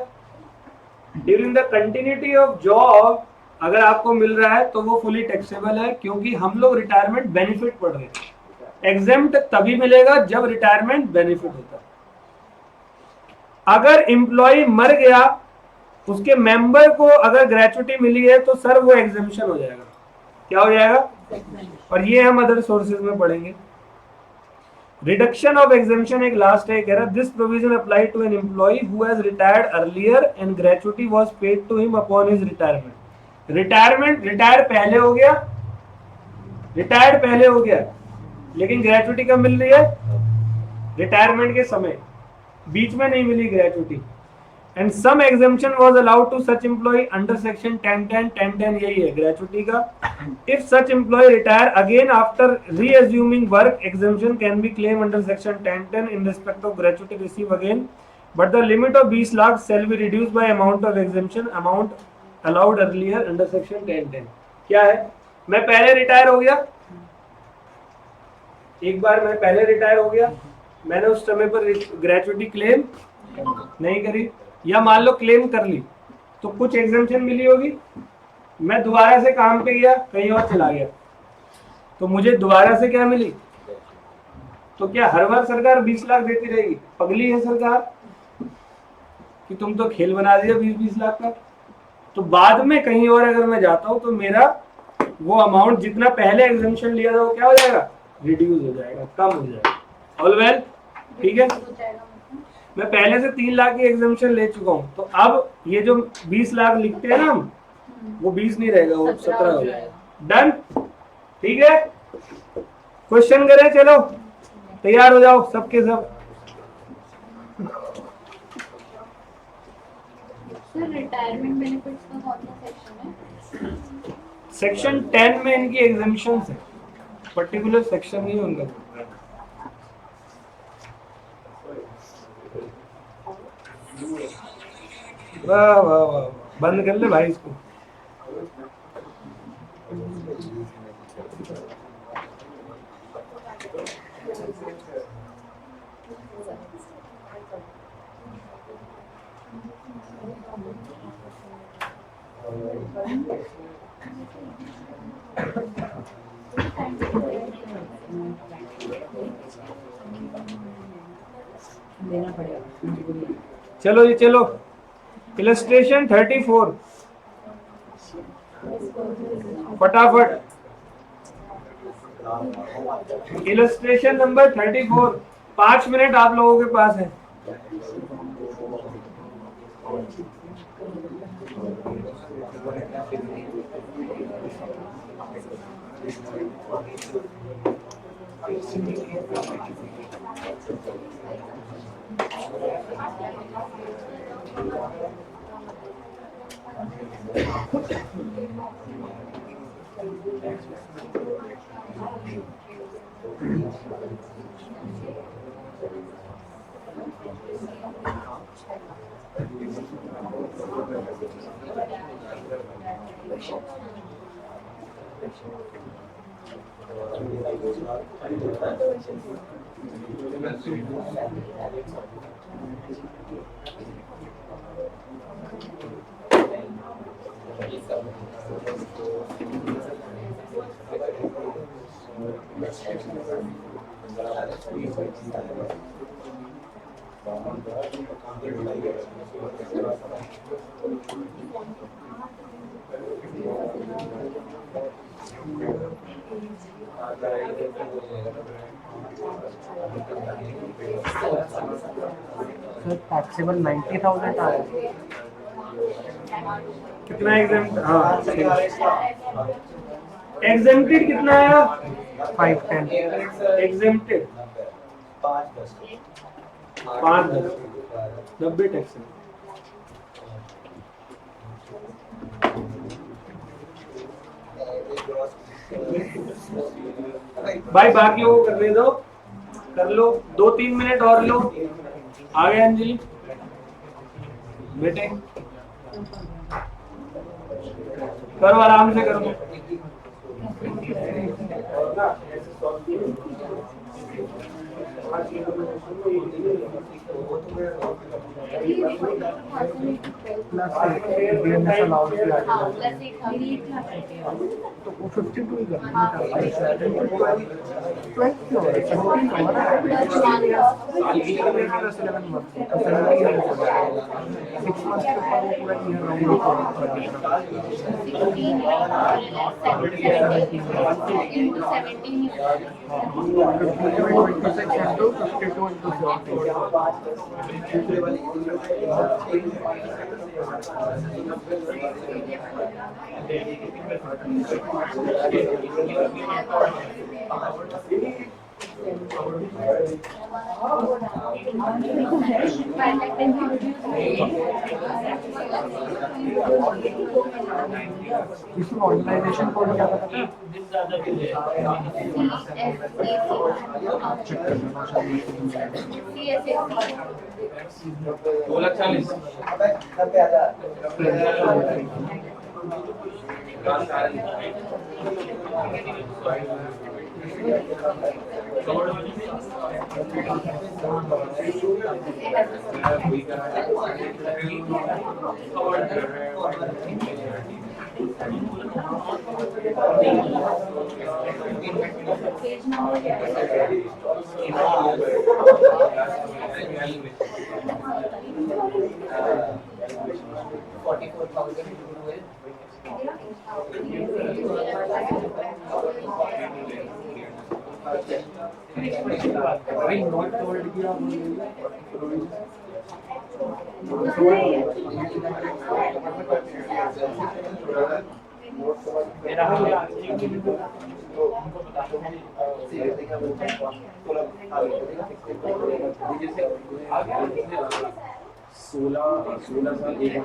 Speaker 1: During the continuity of job अगर आपको मिल रहा है तो वो फुली टैक्सेबल है, क्योंकि हम लोग रिटायरमेंट बेनिफिट पढ़ रहे हैं। एग्जेम्प्ट तभी मिलेगा जब रिटायरमेंट बेनिफिट होता है। अगर एम्प्लॉय मर गया, उसके मेंबर को अगर ग्रेचुटी मिली है तो सर वो एग्जेम्पशन हो जाएगा। क्या हो जाएगा? और ये हम अदर सोर्सेज में पढ़ेंगे। रिडक्शन ऑफ एग्जेम्पशन एक लास्ट है, कह रहा this provision apply to an employee who has retired earlier and gratuity was paid to him upon his retirement. Retire पहले हो गया, रिटायर्ड पहले हो गया, लेकिन ग्रेचुटी कब मिल रही है? रिटायरमेंट के समय, बीच में नहीं मिली gratuity. And some exemption was allowed to such employee under section 1010 यही है ग्रेचुटी का। If such employee retire again after reassuming work, exemption can be claim under section 1010 in respect of gratuity receive again, but the limit of 20 lakh shall be reduced by amount of exemption amount allowed earlier under section 1010। क्या है? मैं पहले retire हो गया, एक बार मैं पहले retire हो गया, मैंने उस समय पर ग्रेचुटी क्लेम नहीं करी, या मान लो क्लेम कर ली तो कुछ एग्जेम्पशन मिली होगी, मैं दोबारा से काम पे गया, कहीं और चला गया, तो मुझे दोबारा से क्या मिली? तो क्या हर बार सरकार 20 लाख देती रहेगी? पगली है सरकार कि तुम तो खेल बना दिया 20-20 लाख का। तो बाद में कहीं और अगर मैं जाता हूं तो मेरा वो अमाउंट जितना पहले एग्जेम्पशन लिया था वो क्या हो जाएगा? रिड्यूस हो जाएगा, कम हो जाएगा। ऑल वेल, ठीक है। मैं पहले से 3 लाख की एग्जेम्पशन ले चुका हूं, तो अब ये जो 20 लाख लिखते हैं ना हम, वो 20 नहीं रहेगा, वो 17 हो जाएगा। डन, ठीक है। क्वेश्चन करें, चलो तैयार हो जाओ सबके सब।
Speaker 4: सर रिटायरमेंट बेनिफिट्स का कौन सा सेक्शन है?
Speaker 1: सेक्शन 10 में इनकी एग्जेम्पशंस है, पर्टिकुलर सेक्शन नहीं है उनका। वाह वाह वाह, बंद कर ले भाई इसको।
Speaker 2: देना पड़ेगा।
Speaker 1: चलो जी चलो, इलस्ट्रेशन 34 फटाफट। इलस्ट्रेशन नंबर 34, 5 मिनट आप लोगों के पास है।
Speaker 3: सर टैक्सेबल 90,000 आ रहा है।
Speaker 1: कितना एग्जाम? हाँ, एग्जेम्प्टेड कितना आया?
Speaker 3: 510।
Speaker 1: Exempted 5-10 90 tax. भाई बाकी वो करने दो, कर लो 2-3 मिनट और लो। आ गए अंजलि बेटे, करो आराम से करो।
Speaker 3: तो वो 52 ही करना इसमें ऑर्गेनाइजेशन कोड क्या पता है? चेक करना शायद
Speaker 1: 2,40,000। सोलह साल 1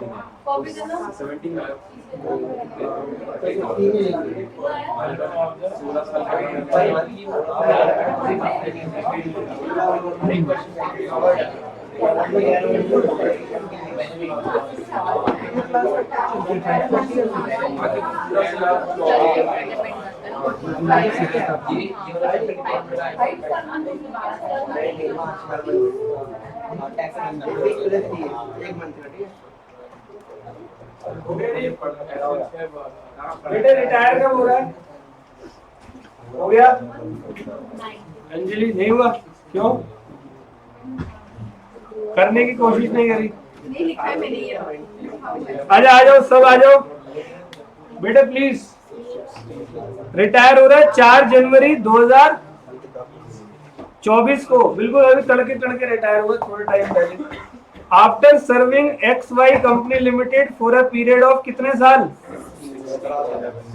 Speaker 1: महीने 17 16 बेटे रिटायर कब हो रहा है? हो गया? अंजलि नहीं हुआ क्यों? करने की कोशिश नहीं करी? आजा आ जाओ, सब आ जाओ बेटे प्लीज। रिटायर हो रहा है 4 जनवरी 2024 को, बिल्कुल अभी तड़के रिटायर हुआ थोड़े टाइम पहले। After serving XY company limited for a period of कितने साल?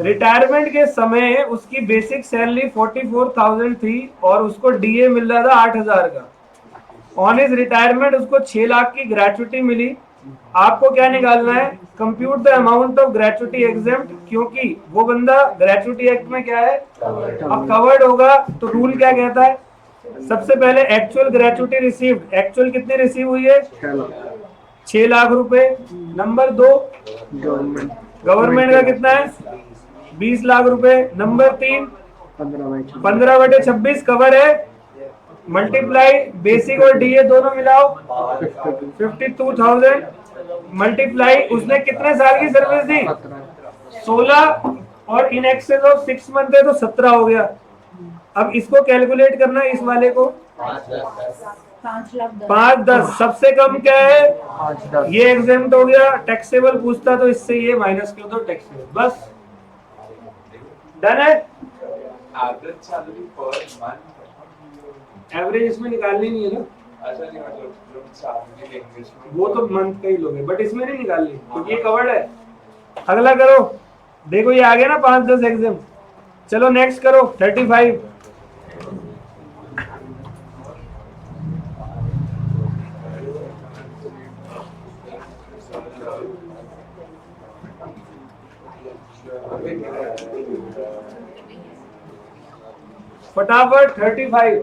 Speaker 1: रिटायरमेंट के समय उसकी बेसिक सैलरी 44,000 थी और उसको डीए मिल रहा था 8,000 का। ऑन हिज रिटायरमेंट उसको 6 लाख की ग्रेचुटी मिली। आपको क्या निकालना है? Compute the amount of gratuity exempt, क्योंकि वो बंदा ग्रेचुटी एक्ट में क्या है, अब कवर्ड होगा। तो रूल क्या कहता है? सबसे पहले एक्चुअल ग्रेचुटी रिसीव्ड, एक्चुअल कितनी रिसीव हुई है? 6 लाख रुपए। नंबर 2 गवर्नमेंट का कितना है? 20 लाख रुपए। नंबर 3 15/26 कवर है, मल्टीप्लाई बेसिक और डीए दोनों मिलाओ 52,000 मल्टीप्लाई उसने कितने साल की सर्विस दी? 16 और इन एक्सेस ऑफ 6 मंथ है तो 17 हो गया। अब इसको कैलकुलेट करना है इस वाले को। 5,10 सबसे कम क्या है?
Speaker 3: 5,10
Speaker 1: ये एग्जेम्प्ट हो गया। टैक्सेबल पूछता तो इससे ये माइनस कर दो टैक्सेबल, बस डन है।
Speaker 7: Average salary per month,
Speaker 1: average इसमें निकालनी नहीं है ना,
Speaker 7: अच्छा नहीं मतलब जो सैलरी लेंगे इसमें
Speaker 1: वो तो मंथ का ही लोगे, बट इसमें नहीं निकालनी क्योंकि ये कवर्ड है। अगला करो, देखो ये आ गया ना 5-10 एग्जाम। चलो नेक्स्ट करो 35। फटाफट 35।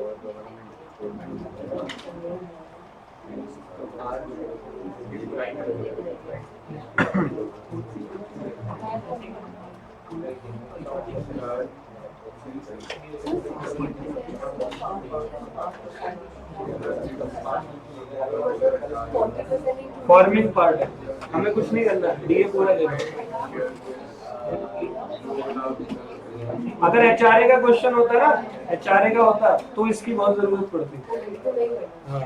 Speaker 1: फॉर्मिंग पार्ट है, हमें कुछ नहीं करना, डीए पूरा देना। अगर एचआरए का क्वेश्चन होता ना, एचआरए का होता तो इसकी बहुत जरूरत पड़ती। हाँ।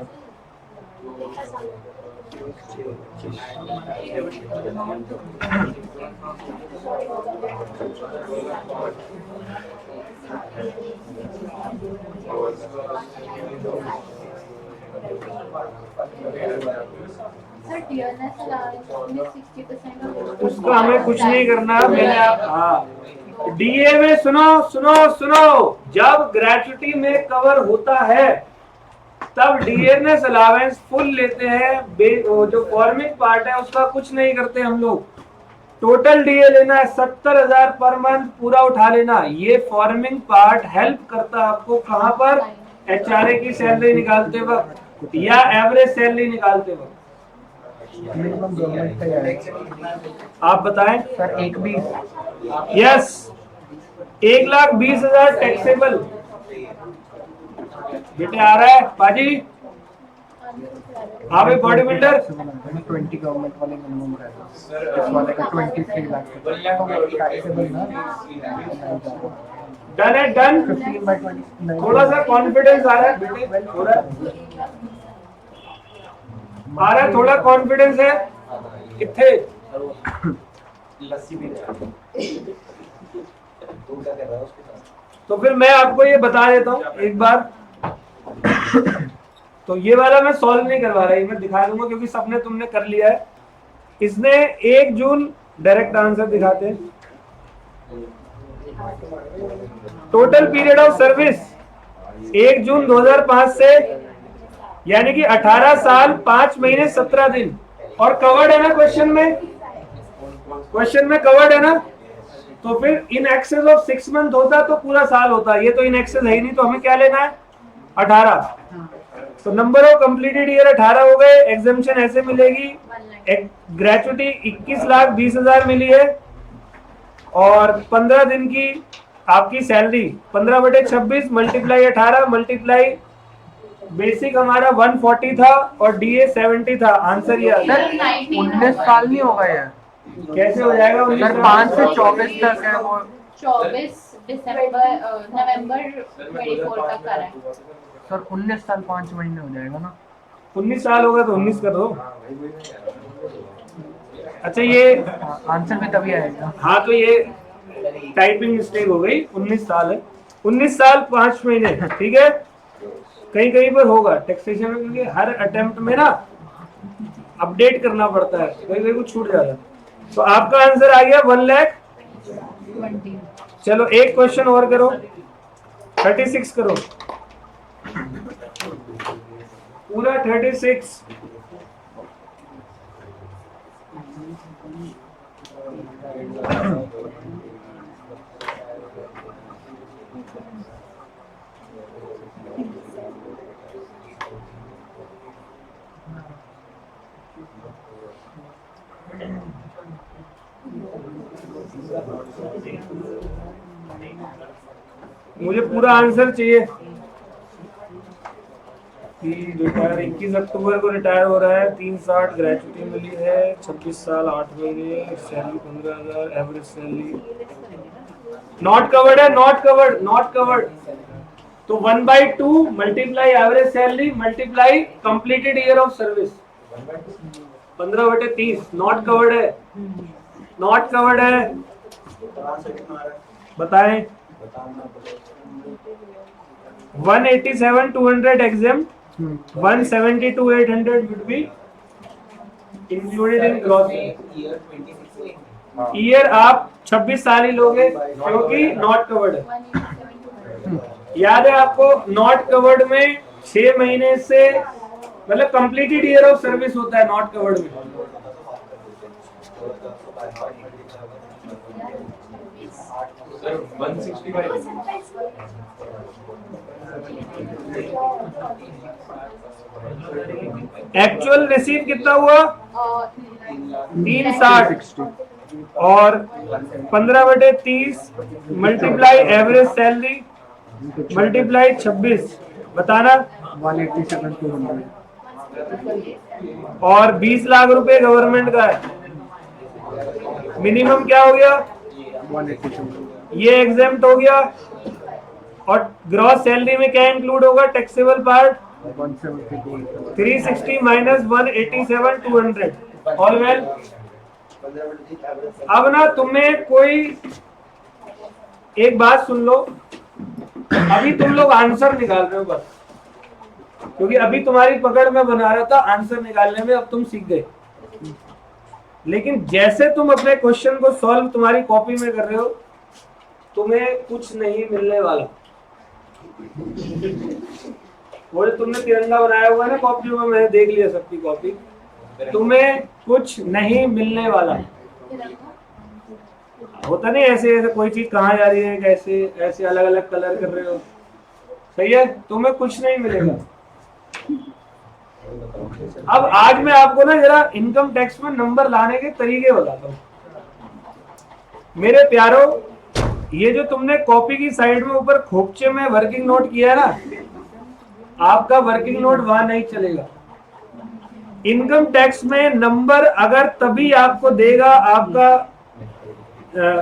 Speaker 4: सर टीएनएस अलाउंस में 60%
Speaker 1: उसका हमें कुछ नहीं करना। मैंने हाँ डीए में सुनो सुनो सुनो, जब ग्रेचुटी में कवर होता है तब डीएनएस अलावेंस फुल लेते हैं। वो जो फॉर्मिंग पार्ट है उसका कुछ नहीं करते हम लोग। टोटल डीए लेना है 70,000 पर मंथ, पूरा उठा लेना। ये फॉर्मिंग पार्ट हेल्प करता है आपको कहां पर? एचआरए की सैलरी निकालते वक्त या एवरेज सैलरी निकालते वक्त।
Speaker 3: मिनिमम गवर्नमेंट का ही आएगा।
Speaker 1: आप बताएं
Speaker 3: सर 1,20
Speaker 1: यस 1,20,000 टैक्सेबल बेटे आ रहा है पाजी। हाँ भाई बॉडी बिल्डर
Speaker 3: 20 गवर्नमेंट वाले मिनिमम रहेगा, इस वाले का 23 लाख टैक्सेबल ना।
Speaker 1: डन है डन।
Speaker 3: 15/20
Speaker 1: थोड़ा सा कॉन्फिडेंस आ रहा है बेटे, थोड़ा आ रहा है, थोड़ा कॉन्फिडेंस है कितने?
Speaker 5: लस्सी भी तू क्या कर रहा है उसके साथ?
Speaker 1: तो फिर मैं आपको ये बता देता हूँ एक बार। तो ये वाला मैं सॉल्व नहीं करवा रहा, मैं दिखा दूंगा क्योंकि सबने तुमने कर लिया है। इसने 1 जून डायरेक्ट आंसर दिखाते हैं। टोटल पीरियड ऑफ सर्विस 1 जून 2005 से, यानी कि 18 साल 5 महीने 17 दिन। और कवर्ड है ना क्वेश्चन में? क्वेश्चन में कवर्ड है ना? तो फिर इन एक्सेस ऑफ 6 मंथ होता तो पूरा साल होता। ये तो इन एक्सेस है ही नहीं, तो हमें क्या लेना है? 18। तो नंबर ऑफ कंप्लीटेड ईयर 18 हो गए। एग्जेम्पशन ऐसे मिलेगी, ग्रेचुटी 21,20,000 मिली है और 15 दिन की आपकी सैलरी 15/26 मल्टीप्लाई 18 मल्टीप्लाई बेसिक हमारा 140 था और डीए 70 था। आंसर ये आता है।
Speaker 3: 19 साल नहीं होगा यार,
Speaker 1: कैसे हो जाएगा?
Speaker 3: सर 5 से 24 तक है वो।
Speaker 4: 24 नवंबर 24 तक कर रहा है
Speaker 3: सर 19 साल 5 महीने हो जाएगा ना।
Speaker 1: 19 साल होगा तो 19 कर दो। अच्छा ये
Speaker 3: आंसर भी तभी आएगा।
Speaker 1: हाँ तो ये टाइपिंग मिस्टेक हो गई, 19 साल है। 19 साल 5 महीने, ठीक है। कहीं कहीं पर होगा टैक्सेशन में, क्योंकि हर अटेम्प्ट में ना अपडेट करना पड़ता है, कहीं कहीं कुछ छूट जाता है। तो आपका आंसर आ गया 1,20,000। चलो एक क्वेश्चन और करो, 36 करो पूरा 36। मुझे पूरा आंसर चाहिए कि रिटायर 21 अक्टूबर को रिटायर हो रहा है, 360 ग्रेचुटी मिली है, 26 साल 8 महीने, salary 15,000, average salary not covered है, नॉट कवर्ड, नॉट कवर्ड। तो 1/2 multiply average salary multiply completed year of service, 15/30 not covered है, नॉट कवर्ड है। बताएं 187 200 exempt, 172 800 would be included in gross
Speaker 5: year 26
Speaker 1: year. आप 26 साल ही लोगे क्योंकि नॉट कवर्ड है।
Speaker 4: 187
Speaker 1: याद है आपको, नॉट कवर्ड में 6 महीने से मतलब कंप्लीटेड ईयर ऑफ सर्विस होता है नॉट कवर्ड में।
Speaker 7: सर 165
Speaker 1: एक्चुअल रिसीव कितना हुआ? 360 और 15/30 मल्टीप्लाई एवरेज सैलरी मल्टीप्लाई 26 बताना
Speaker 3: 187
Speaker 1: और 20 लाख रुपए गवर्नमेंट का है। मिनिमम क्या हो गया?
Speaker 3: 187
Speaker 1: ये एग्जेम्प्ट हो गया। और ग्रॉस सैलरी में क्या इंक्लूड होगा? Taxable part
Speaker 3: 172
Speaker 1: 360 minus 187 200 all well. अब ना तुम्हें कोई एक बात सुन लो, अभी तुम लोग आंसर निकाल रहे हो बस, क्योंकि अभी तुम्हारी पकड़ में बना रहा था आंसर निकालने में, अब तुम सीख गए। लेकिन जैसे तुम अपने क्वेश्चन को सॉल्व तुम्हारी कॉपी में कर रहे हो, तुम्हें कुछ नहीं मिलने वाला। वो जो तुमने तिरंगा बनाया हुआ है ना कॉपी में, मैंने देख लिया सबकी कॉपी, तुम्हें कुछ नहीं मिलने वाला। होता नहीं ऐसे ऐसे कोई चीज कहाँ जा रही है, कैसे ऐसे अलग अलग कलर कर रहे हो, सही है, तुम्हें कुछ नहीं मिलेगा। अब आज मैं आपको ना जरा इनकम टैक्स में नंबर लाने के तरीके बताता हूँ। मेरे प्यारो, ये जो तुमने कॉपी की साइड में ऊपर खोपचे में वर्किंग नोट किया है ना, आपका वर्किंग नोट वहां नहीं चलेगा। इनकम टैक्स में नंबर अगर तभी आपको देगा आपका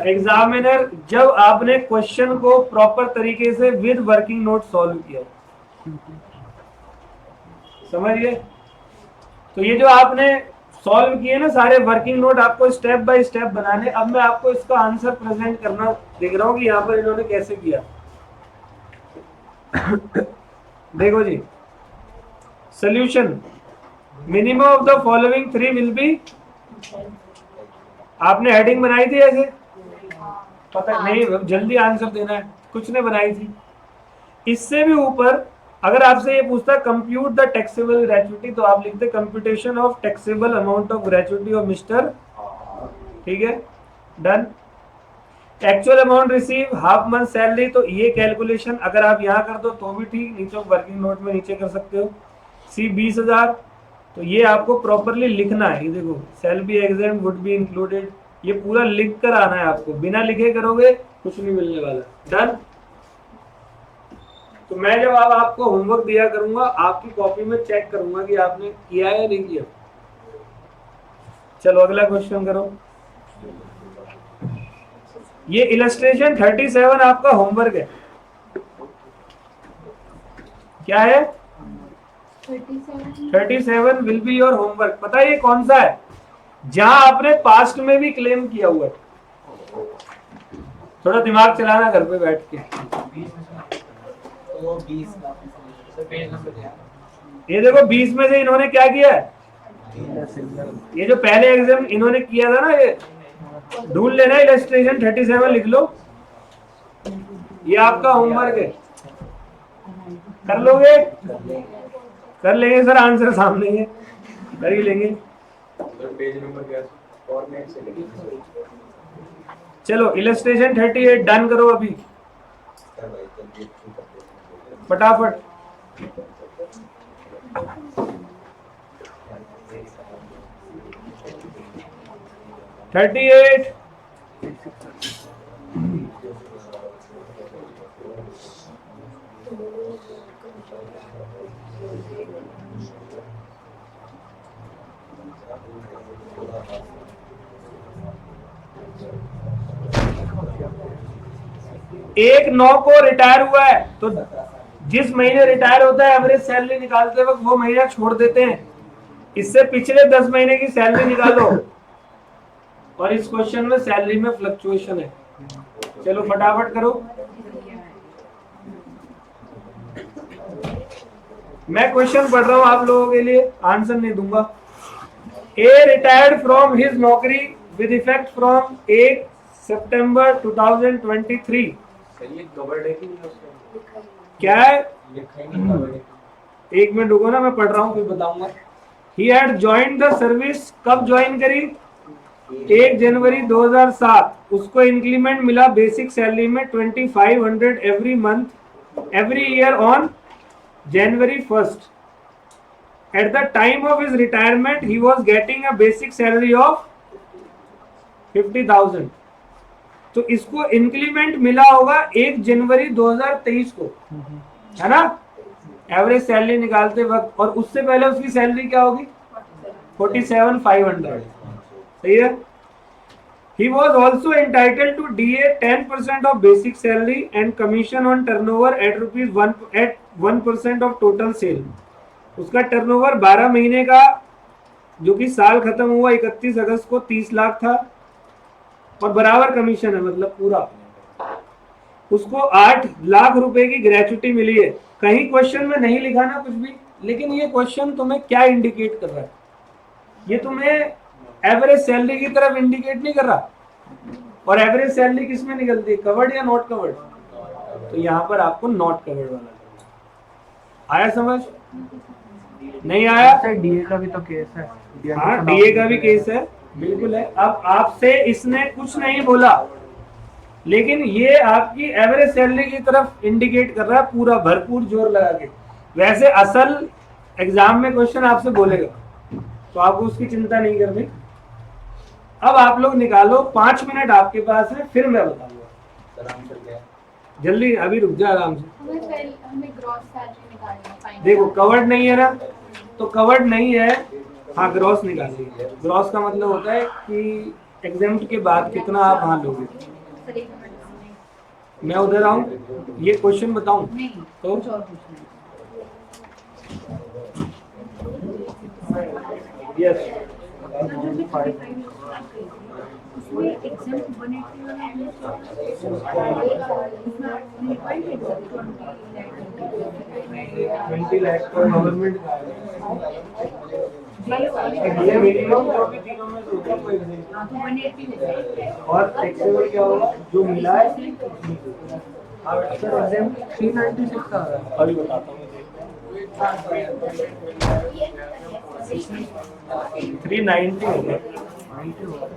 Speaker 1: एग्जामिनर जब आपने क्वेश्चन को प्रॉपर तरीके से विद वर्किंग नोट सॉल्व किया। समझिए? तो ये जो आपने सॉल्व किए ना सारे वर्किंग नोट, आपको स्टेप बाय स्टेप बनाने। अब मैं आपको इसका आंसर प्रेजेंट करना देख रहा हूं कि यहाँ पर इन्होंने कैसे किया। देखो जी, solution minimum of the following 3 will be. आपने हेडिंग बनाई थी ऐसे? पता नहीं, जल्दी आंसर देना है, कुछ ने बनाई थी। इससे भी ऊपर अगर आपसे ये पूछता कंप्यूट द टैक्सेबल ग्रेचुटी, तो आप लिखते computation of taxable amount of gratuity of mister, ठीक है, done. Actual amount receive half month salary, तो ये कैलकुलेशन अगर आप यहाँ कर दो तो भी ठीक, नीचे वर्किंग नोट में नीचे कर सकते हो। सी 20,000, तो ये आपको प्रॉपरली लिखना है। ये देखो, shall be exam would be included, ये पूरा लिख कर आना है आपको, बिना लिखे करोगे कुछ नहीं मिलने वाला। डन। तो मैं जब अब आपको होमवर्क दिया करूंगा, आपकी कॉपी में चेक करूंगा कि आपने किया है या नहीं किया। चलो अगला क्वेश्चन करो। ये इलस्ट्रेशन 37 आपका होमवर्क है। क्या है? 37 विल बी योर होमवर्क। पता है ये कौन सा है? जहां आपने पास्ट में भी क्लेम किया हुआ है। थोड़ा दिमाग चलाना घर पे बैठ के।
Speaker 5: तो 20
Speaker 1: ये देखो 20 में से इन्होंने क्या किया है? ये जो पहले एग्जाम इन्होंने किया था ना, ये ढूंढ लेना, इलस्ट्रेशन 37 लिख लो। ये आपका होमवर्क है, कर लोगे? कर लेंगे सर, आंसर सामने है, कर ही लेंगे।
Speaker 7: पेज नंबर क्या फॉर्मेट से लिखिए।
Speaker 1: चलो इलस्ट्रेशन 38 डन करो अभी फटाफट। थर्टी 38 एक 9 को रिटायर हुआ है तो जिस महीने रिटायर होता है एवरेज सैलरी निकालते वक्त वो महीना छोड़ देते हैं, इससे पिछले 10 महीने की सैलरी निकालो और इस क्वेश्चन में सैलरी में फ्लक्चुएशन है। चलो फटाफट करो। मैं क्वेश्चन पढ़ रहा हूं आप लोगों के लिए, आंसर नहीं दूंगा। ए रिटायर्ड फ्रॉम हिज नौकरी with effect from 8 September 2023।
Speaker 7: Sir ये कवर्ड है कि नहीं उसका?
Speaker 1: क्या है?
Speaker 7: लिखा ही नहीं कवर्ड है।
Speaker 1: एक मिनट रुको ना, मैं पढ़ रहा हूँ फिर बताऊंगा। He had joined the service, कब ज्वाइन करी? 1 जनवरी 2007। उसको इंक्रीमेंट मिला बेसिक सैलरी में 2500 every month every year on January 1st. At the time of his retirement, he was getting a basic salary of 50,000. तो इसको इंक्रीमेंट मिला होगा 1 जनवरी 2023 को, है ना, एवरेज सैलरी निकालते वक्त, और उससे पहले उसकी सैलरी क्या होगी? 47,500। सही है। He was also entitled to DA 10% of basic salary and commission on turnover at rupees 1% of total sale. उसका टर्नओवर 12 महीने का जो कि साल खत्म हुआ 31 अगस्त को 30 लाख था और बराबर कमीशन है, मतलब पूरा। उसको 8 लाख रुपए की ग्रेचुटी मिली है। कहीं क्वेश्चन में नहीं लिखा ना कुछ भी, लेकिन ये क्वेश्चन तुम्हें क्या इंडिकेट कर रहा है? ये तुम्हें एवरेज सैलरी की तरफ इंडिकेट नहीं कर रहा। और एवरेज सैलरी किस में निकलती है, कवर्ड या नॉट कवर्ड? तो यहाँ पर आपको नॉट कवर्ड वाला करना। आया समझ? नहीं आया?
Speaker 3: सर डीए का भी तो केस है।
Speaker 1: हाँ, डीए का भी केस है, बिल्कुल है। अब आपसे इसने कुछ नहीं बोला, लेकिन ये आपकी एवरेज सैलरी की तरफ इंडिकेट कर रहा है पूरा भरपूर जोर लगा के। वैसे असल एग्जाम में क्वेश्चन आपसे बोलेगा, तो आपको उसकी चिंता नहीं करनी। अब आप लोग निकालो, 5 मिनट आपके पास है, फिर मैं बताऊंगा।
Speaker 7: सर आंसर क्या है?
Speaker 1: जल्दी, अभी रुक जा आराम से।
Speaker 4: हमें ग्रॉस सैलरी निकालनी है फाइनल।
Speaker 1: देखो कवर्ड नहीं है ना, तो कवर्ड नहीं है, हाँ ग्रॉस निकालिए। ग्रॉस का मतलब होता है कि एग्जाम्प्ट के बाद कितना आप वहाँ लोगे।
Speaker 2: सर एक मिनट,
Speaker 1: मैं उधर आऊँ, ये क्वेश्चन बताऊँ
Speaker 2: नहीं
Speaker 1: तो?
Speaker 2: कुछ और पूछना है।
Speaker 1: यस,
Speaker 2: सर जो भी 35 उसमें एग्जाम 180 वाला है, उसमें आपने फाइल एग्जाम
Speaker 1: 20 लाख का गवर्नमेंट का है। ये मिनिमम जो भी तीनों में से होता है कोई नहीं।
Speaker 2: हाँ तो 180 हो गया।
Speaker 1: और टैक्सेबल क्या होगा जो मिला है?
Speaker 3: सर एग्जाम 396 का आ रहा है।
Speaker 1: अभी बताता हूँ। 390 हो गया।
Speaker 3: 90 हो गया।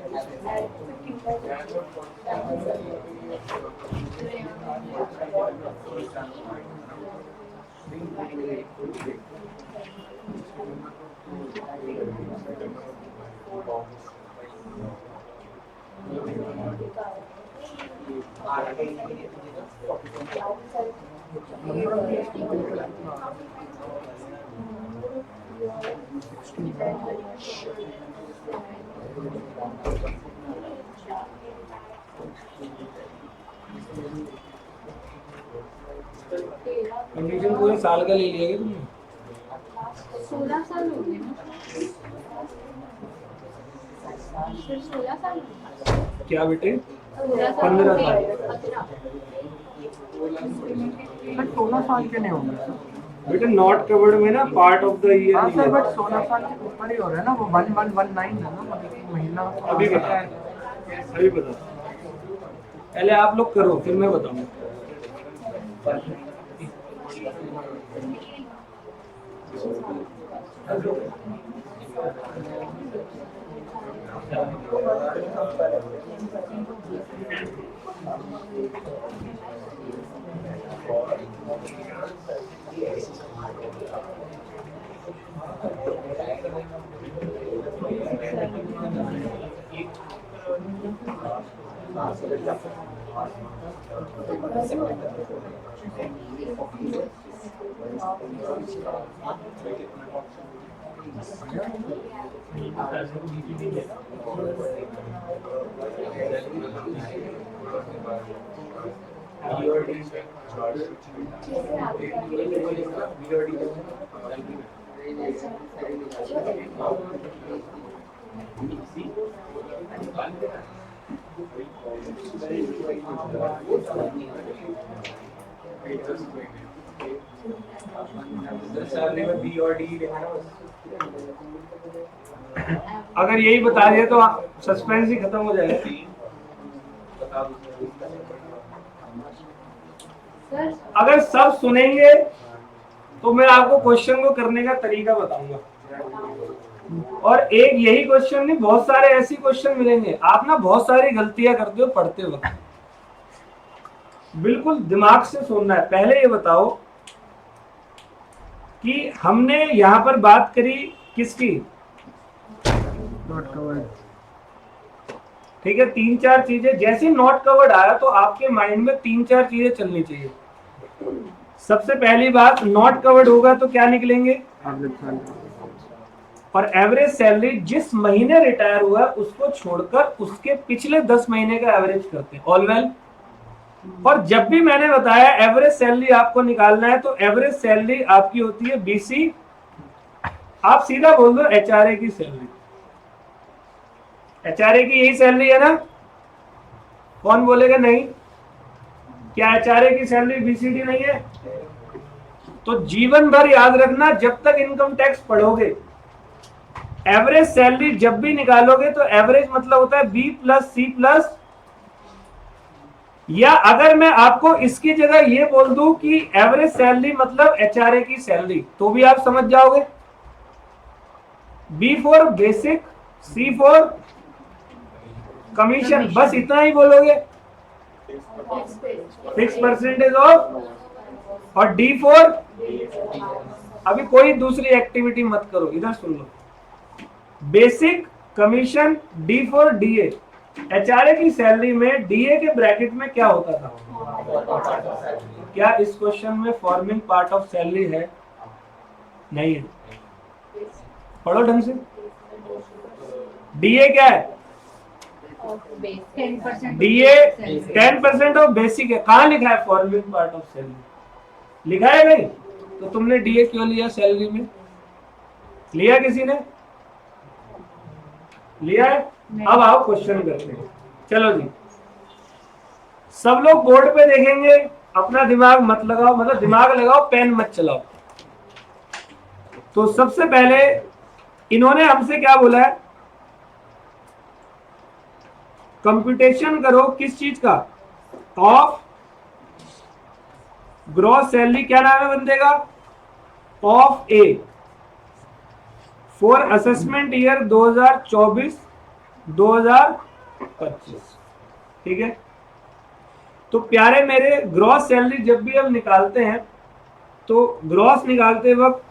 Speaker 1: कंडीशन पूरे साल का ले लिया क्या तुमने?
Speaker 4: 16 साल हो गए ना? सिर्फ 16 साल हो गए?
Speaker 1: क्या बेटे?
Speaker 4: 15
Speaker 1: साल।
Speaker 3: बट 16 साल के नहीं होंगे सर।
Speaker 1: बेटे नॉट कवर्ड में ना पार्ट ऑफ द ईयर
Speaker 3: हाँ
Speaker 1: नहीं
Speaker 3: सर,
Speaker 1: है।
Speaker 3: बट 16 साल के ऊपर ही हो रहा है ना, वो 1119 है ना, मतलब महीना।
Speaker 1: अभी बता, अभी बता। पहले आप लोग करो, फिर मैं बताऊंगा।
Speaker 7: BOD से
Speaker 4: जैसे आपका
Speaker 7: सैलरी में BOD लिखा है बस।
Speaker 1: अगर यही बता दिया तो सस्पेंस ही खत्म हो जाएगा।
Speaker 7: बता दो
Speaker 4: सर
Speaker 1: अगर सब सुनेंगे तो मैं आपको क्वेश्चन को करने का तरीका बताऊंगा, और एक यही क्वेश्चन नहीं, बहुत सारे ऐसे क्वेश्चन मिलेंगे। आप ना बहुत सारी गलतियां करते हो पढ़ते वक्त, बिल्कुल दिमाग से सुनना है। पहले ये बताओ कि हमने यहां पर बात करी किसकी,
Speaker 3: नॉट कवर्ड।
Speaker 1: ठीक है, 3-4 चीजें। जैसे नॉट कवर्ड आया तो आपके माइंड में 3-4 चीजें चलनी चाहिए। सबसे पहली बात, नॉट कवर्ड होगा तो क्या निकलेंगे,
Speaker 3: एवरेज सैलरी।
Speaker 1: और एवरेज सैलरी जिस महीने रिटायर हुआ है उसको छोड़कर उसके पिछले 10 महीने का एवरेज करते हैं। All well. और जब भी मैंने बताया एवरेज सैलरी आपको निकालना है तो एवरेज सैलरी आपकी होती है बीसी, आप सीधा बोल दो एचआरए की सैलरी। एचआरए की यही सैलरी है ना, कौन बोलेगा नहीं? क्या एचआरए की सैलरी बीसीडी नहीं है? तो जीवन भर याद रखना, जब तक इनकम टैक्स पढ़ोगे एवरेज सैलरी जब भी निकालोगे तो एवरेज मतलब होता है बी प्लस सी प्लस, या अगर मैं आपको इसकी जगह ये बोल दूं कि एवरेज सैलरी मतलब एचआरए की सैलरी, तो भी आप समझ जाओगे। B for basic, C for commission, बस इतना ही बोलोगे। 6% ऑफ, और डी फॉर, अभी कोई दूसरी एक्टिविटी मत करो, इधर सुन लो। Basic, commission, D for DA. HRA की सैलरी में डीए के ब्रैकेट में क्या होता था? क्या इस क्वेश्चन में फॉर्मिंग पार्ट ऑफ सैलरी है? नहीं है। पढ़ो ढंग से। डीए क्या है?
Speaker 2: 10%
Speaker 1: डीए 10% ऑफ बेसिक है। कहाँ लिखा है फॉर्मिंग पार्ट ऑफ सैलरी? लिखा है नहीं? तो तुमने डीए क्यों लिया सैलरी में? लिया किसी ने? लिया है? अब आओ क्वेश्चन करते हैं। चलो जी, सब लोग बोर्ड पे देखेंगे, अपना दिमाग मत लगाओ, मतलब दिमाग लगाओ, पेन मत चलाओ। तो सबसे पहले इन्होंने हमसे क्या बोला है, कंप्यूटेशन करो किस चीज का, ऑफ ग्रॉस सैलरी, क्या नाम है बंदे का, of A, for assessment year 2024-2025। ठीक है। तो प्यारे मेरे, ग्रॉस सैलरी जब भी हम निकालते हैं तो ग्रॉस निकालते वक्त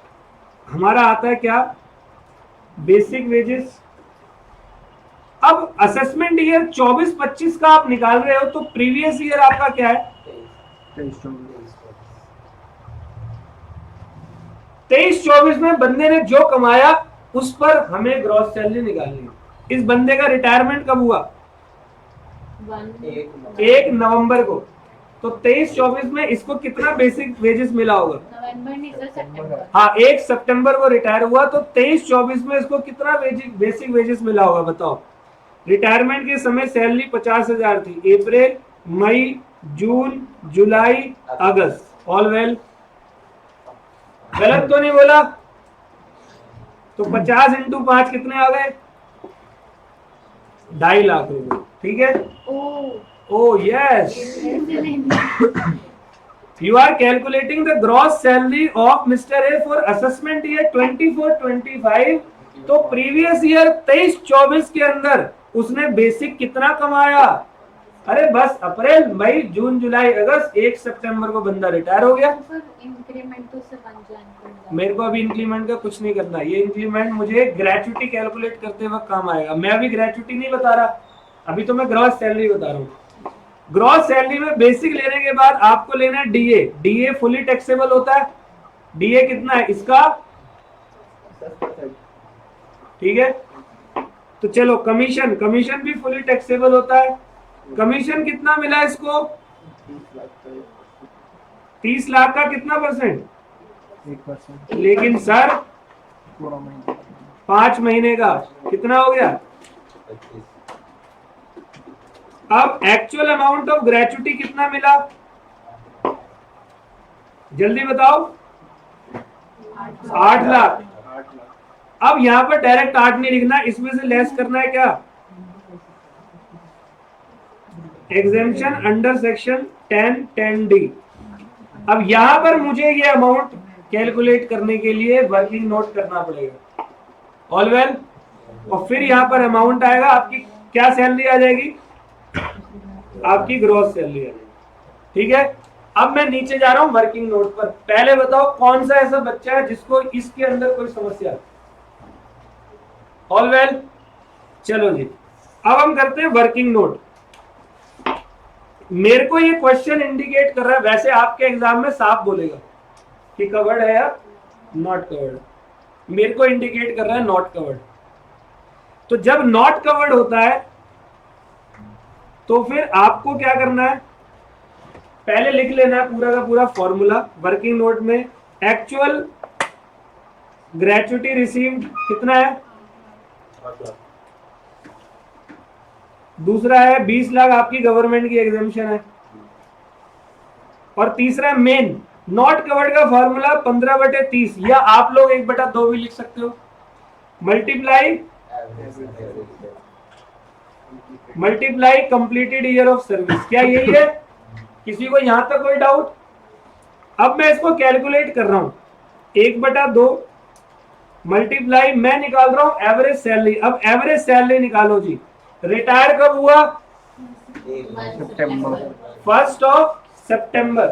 Speaker 1: हमारा आता है क्या, बेसिक वेजेस। अब असेसमेंट ईयर 24-25 का आप निकाल रहे हो तो प्रीवियस ईयर आपका क्या है, 23-24 में बंदे ने जो कमाया उस पर हमें ग्रॉस सैलरी निकालनी है। इस बंदे का रिटायरमेंट कब हुआ? 1 नवंबर को। तो 23-24 में इसको कितना बेसिक वेजेस मिला होगा?
Speaker 2: नवंबर नहीं सर, सितंबर।
Speaker 1: हाँ, 1 सितंबर को रिटायर हुआ, तो 23-24 में इसको कितना बेसिक वेजेस मिला होगा बताओ। रिटायरमेंट के समय सैलरी 50,000 थी। अप्रैल, मई, जून, जुलाई, अगस्त। All well. गलत तो नहीं बोला? तो 50 × 5 कितने आ गए? 2.5 लाख रुपए। ठीक है। Oh yes, you are calculating the gross salary of Mr. A for assessment year 24-25। तो प्रीवियस ईयर 23-24 के अंदर उसने बेसिक कितना कमाया? अरे बस अप्रैल, मई, जून, जुलाई, अगस्त, 1 सितंबर को बंदा रिटायर हो गया।
Speaker 2: सर इंक्रीमेंट तो से बन जाए।
Speaker 1: मेरे को अभी इंक्रीमेंट का कुछ नहीं करना, ये इंक्रीमेंट मुझे ग्रेचुटी कैलकुलेट करते वक्त काम आएगा। मैं अभी ग्रेचुटी नहीं बता रहा, अभी तो मैं ग्रॉस सैलरी बता रहा हूँ। ग्रॉस सैलरी में बेसिक लेने के बाद आपको लेना है डीए। डीए फुली टैक्सेबल होता है। डीए कितना है इसका?
Speaker 6: 10%।
Speaker 1: ठीक है। तो चलो कमीशन, कमीशन भी फुली टैक्सेबल होता है। कमीशन कितना मिला इसको? 30 लाख का कितना परसेंट?
Speaker 3: 1%।
Speaker 1: लेकिन सर
Speaker 3: पूरा महीना
Speaker 1: 5 महीने का कितना हो गया? अब एक्चुअल अमाउंट ऑफ ग्रेचुटी कितना मिला? जल्दी बताओ। 8 लाख। अब यहां पर डायरेक्ट 8 नहीं लिखना, इसमें से लेस करना है क्या? Exemption under section 10(10)(d). अब यहां पर मुझे ये अमाउंट कैलकुलेट करने के लिए वर्किंग नोट करना पड़ेगा। All well. और फिर यहां पर अमाउंट आएगा, आपकी क्या सैलरी आ जाएगी? आपकी ग्रॉस सैलरी आ जाएगी। ठीक है। अब मैं नीचे जा रहा हूं वर्किंग नोट पर। पहले बताओ कौन सा ऐसा बच्चा है जिसको इसके अंदर कोई समस्या है? All well. चलो जी, अब हम करते हैं वर्किंग नोट। मेरे को ये क्वेश्चन इंडिकेट कर रहा है, वैसे आपके एग्जाम में साफ बोलेगा कि कवर्ड है या नॉट कवर्ड। मेरे को इंडिकेट कर रहा है नॉट कवर्ड। तो जब नॉट कवर्ड होता है तो फिर आपको क्या करना है? पहले लिख लेना है पूरा का पूरा फॉर्मूला वर्किंग नोट में। एक्चुअल ग्रेचुटी रिसीव्ड कितना है? दूसरा है 20 लाख आपकी गवर्नमेंट की एग्जेम्पशन है। और तीसरा मेन नॉट कवर्ड का फॉर्मूला 15/30, या आप लोग 1/2 भी लिख सकते हो। Multiply completed year of service. क्या यही है? किसी को यहां तक कोई डाउट? अब मैं इसको कैलकुलेट कर रहा हूं। 1/2 मल्टीप्लाई, मैं निकाल रहा हूं एवरेज सैलरी। अब एवरेज सैलरी निकालो जी। रिटायर कब हुआ?
Speaker 3: सितंबर।
Speaker 1: 1 सितंबर।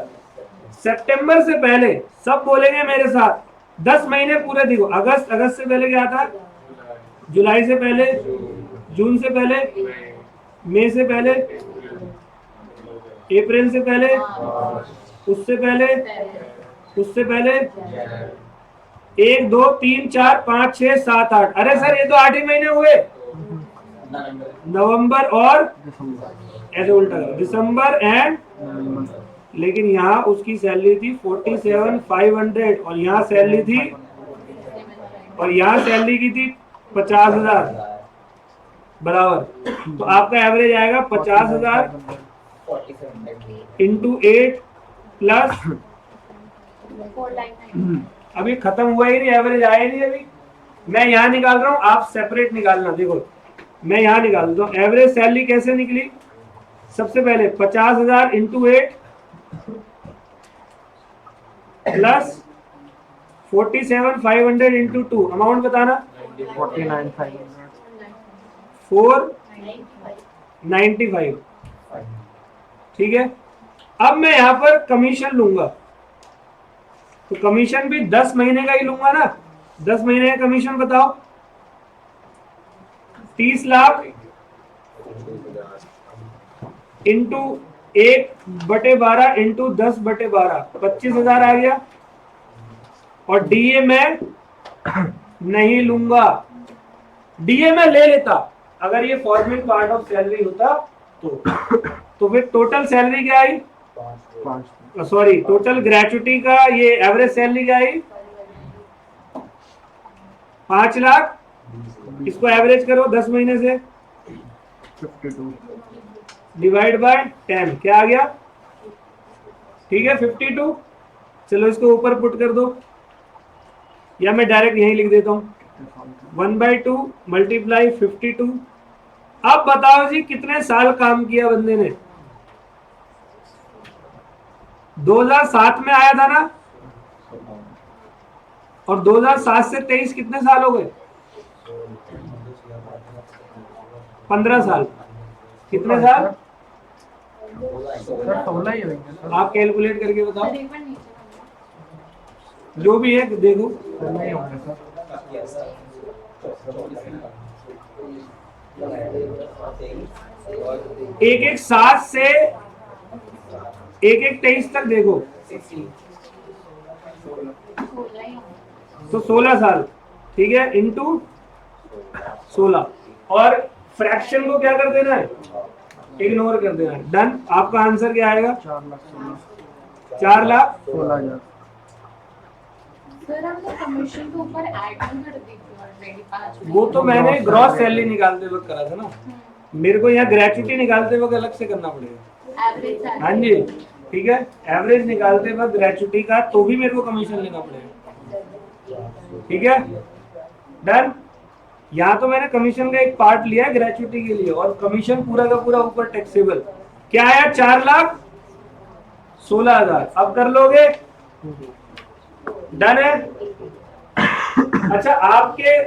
Speaker 1: सितंबर से पहले सब बोलेंगे मेरे साथ, 10 महीने पूरे देखो। अगस्त, अगस्त से पहले क्या था? जुलाई से पहले, जून से पहले, मई से पहले, अप्रैल से पहले, उससे पहले, उससे पहले, 1 2 3 4 5 6 7 8। अरे सर ये तो 8 ही महीने हुए। नवंबर और ऐसे उल्टा करो, दिसंबर एंड। लेकिन यहाँ उसकी सैलरी थी 47,500 और यहाँ सैलरी थी, और यहाँ सैलरी की थी 50,000 बराबर। तो आपका एवरेज आएगा 50,000 इंटू 8 प्लस, अभी खत्म हुआ ही नहीं, एवरेज आया नहीं अभी। मैं यहाँ निकाल रहा हूँ, आप सेपरेट निकालना। देखो मैं यहाँ निकाल देता हूँ। एवरेज सैलरी कैसे निकली? सबसे पहले 50,000 इंटू 8 प्लस 47,500 इंटू 2। अमाउंट बताना।
Speaker 3: 49,500।
Speaker 1: 495। ठीक है। अब मैं यहाँ पर कमीशन लूंगा, तो कमीशन भी 10 महीने का ही लूंगा ना। 10 महीने का कमीशन बताओ। 30 लाख इंटू 1/12 इंटू 10/12, 25,000 आ गया। और डीए मैं नहीं लूंगा। डीए मैं ले लेता अगर ये फॉर्मल पार्ट ऑफ सैलरी होता तो फिर टोटल सैलरी क्या आई?
Speaker 3: 5।
Speaker 1: सॉरी, टोटल ग्रेचुटी का ये एवरेज सैलरी क्या आई? 5 लाख। इसको एवरेज करो 10 महीने से,
Speaker 3: 52।
Speaker 1: डिवाइड बाय 10, क्या आ गया? ठीक है 52। चलो इसको ऊपर पुट कर दो, या मैं डायरेक्ट यहीं लिख देता हूँ 1/2 मल्टीप्लाई 52। अब बताओ जी कितने साल काम किया बंदे ने? 2007 में आया था ना, और 2007 से 23 कितने साल हो गए? 15 साल। कितने साल?
Speaker 3: सर 16 ही होंगे सर।
Speaker 1: आप कैलकुलेट करके बताओ, जो भी है देखो।
Speaker 3: 16 ही होंगे सर।
Speaker 1: एक 7 से एक 23 तक देखो, तो 16 साल। ठीक है, इंटू 16। और फ्रैक्शन को क्या कर देना है? इग्नोर कर देना। डन। आपका आंसर क्या आएगा?
Speaker 3: 4,16,000।
Speaker 4: सर हमने कमीशन के ऊपर ऐड कर दी थी ऑलरेडी 5
Speaker 1: वो तो मैंने ग्रॉस सैलरी निकालते वक्त करा था ना, मेरे को यहाँ ग्रेचुटी निकालते वक्त अलग से करना पड़ेगा।
Speaker 4: एवरेज
Speaker 1: हाँ जी, ठीक है। एवरेज निकालते वक्त ग्रेचुटी का तो भी मेरे को कमीशन लेना पड़ेगा, ठीक है। डन। यहाँ तो मैंने कमीशन का एक पार्ट लिया है ग्रेचुटी के लिए, और कमीशन पूरा का पूरा ऊपर टैक्सेबल क्या आया? 4,16,000। अब कर लोगे? डन है। अच्छा, आपके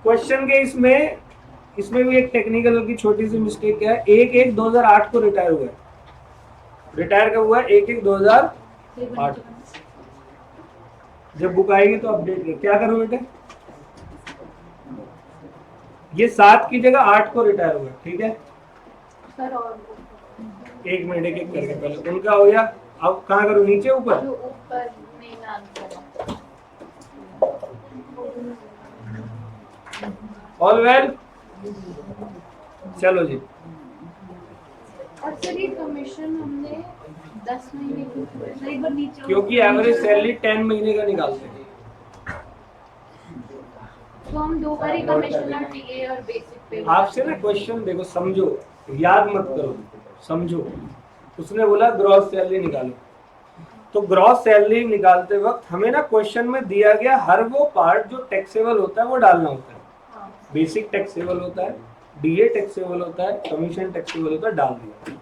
Speaker 1: क्वेश्चन के इसमें भी एक टेक्निकल की छोटी सी मिस्टेक क्या है, 1/1/2008 को रिटायर हुआ है। रिटायर कब हुआ है? 1/1/2008। जब बुक आएगी तो अपडेट कर। क्या करो बेटे? ये 7 की जगह 8 को रिटायर हुआ है, ठीक है।
Speaker 4: सर और
Speaker 1: 1 मिनट एक करके पहले उनका हो गया। अब कहाँ करूँ? नीचे ऊपर?
Speaker 4: जो ऊपर मेन आंसर है।
Speaker 1: All well. चलो जी।
Speaker 4: और सर ये कमीशन हमने 10 महीने की
Speaker 2: सर एक बार नीचे
Speaker 1: क्योंकि एवरेज सैलरी 10 महीने का निकालते हैं।
Speaker 4: तो हम 2 बार ही कमिश्नर टीए और बेसिक पे
Speaker 1: आपसे ना क्वेश्चन देखो, समझो, याद मत करो, समझो। उसने बोला ग्रॉस सैलरी निकालो, तो ग्रॉस सैलरी निकालते वक्त हमें ना क्वेश्चन में दिया गया हर वो पार्ट जो टैक्सेबल होता है वो डालना होता है। बेसिक टैक्सेबल होता है, डीए टैक्सेबल होता है, कमीशन टैक्सेबल होता है, डाल दिया।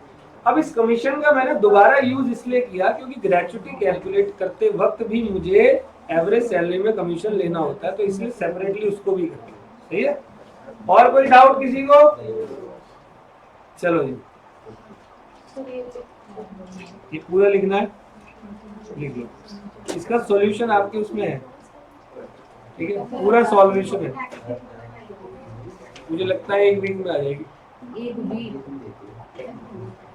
Speaker 1: अब इस कमीशन का मैंने दोबारा यूज इसलिए किया क्योंकि ग्रेचुटी कैलकुलेट करते वक्त भी मुझे एवरेज सैलरी में कमीशन लेना होता है, तो इसलिए सेपरेटली उसको भी करते हैं। सही है। और कोई डाउट किसी को? चलो जी, ये पूरा लिखना है, लिख लो। इसका सॉल्यूशन आपके उसमें है, ठीक है, पूरा सॉल्यूशन है। मुझे लगता है 1 वीक में आ जाएगी।
Speaker 2: एक भी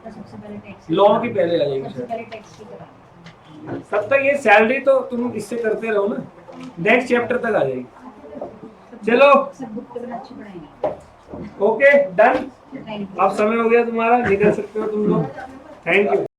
Speaker 2: सबसे पहले टैक्स
Speaker 1: लॉ की पहले आ जाएगी
Speaker 2: सबसे
Speaker 1: शायद।
Speaker 2: पहले टैक्स की करा।
Speaker 1: तब तक ये सैलरी तो तुम इससे करते रहो ना, नेक्स्ट चैप्टर तक आ जाएगी। चलो
Speaker 2: सब बुक तो अच्छी पढ़ाएंगे।
Speaker 1: Okay, done.
Speaker 2: Thank you.
Speaker 1: अब समय हो गया तुम्हारा, निकल सकते हो तुम लोग। Thank you.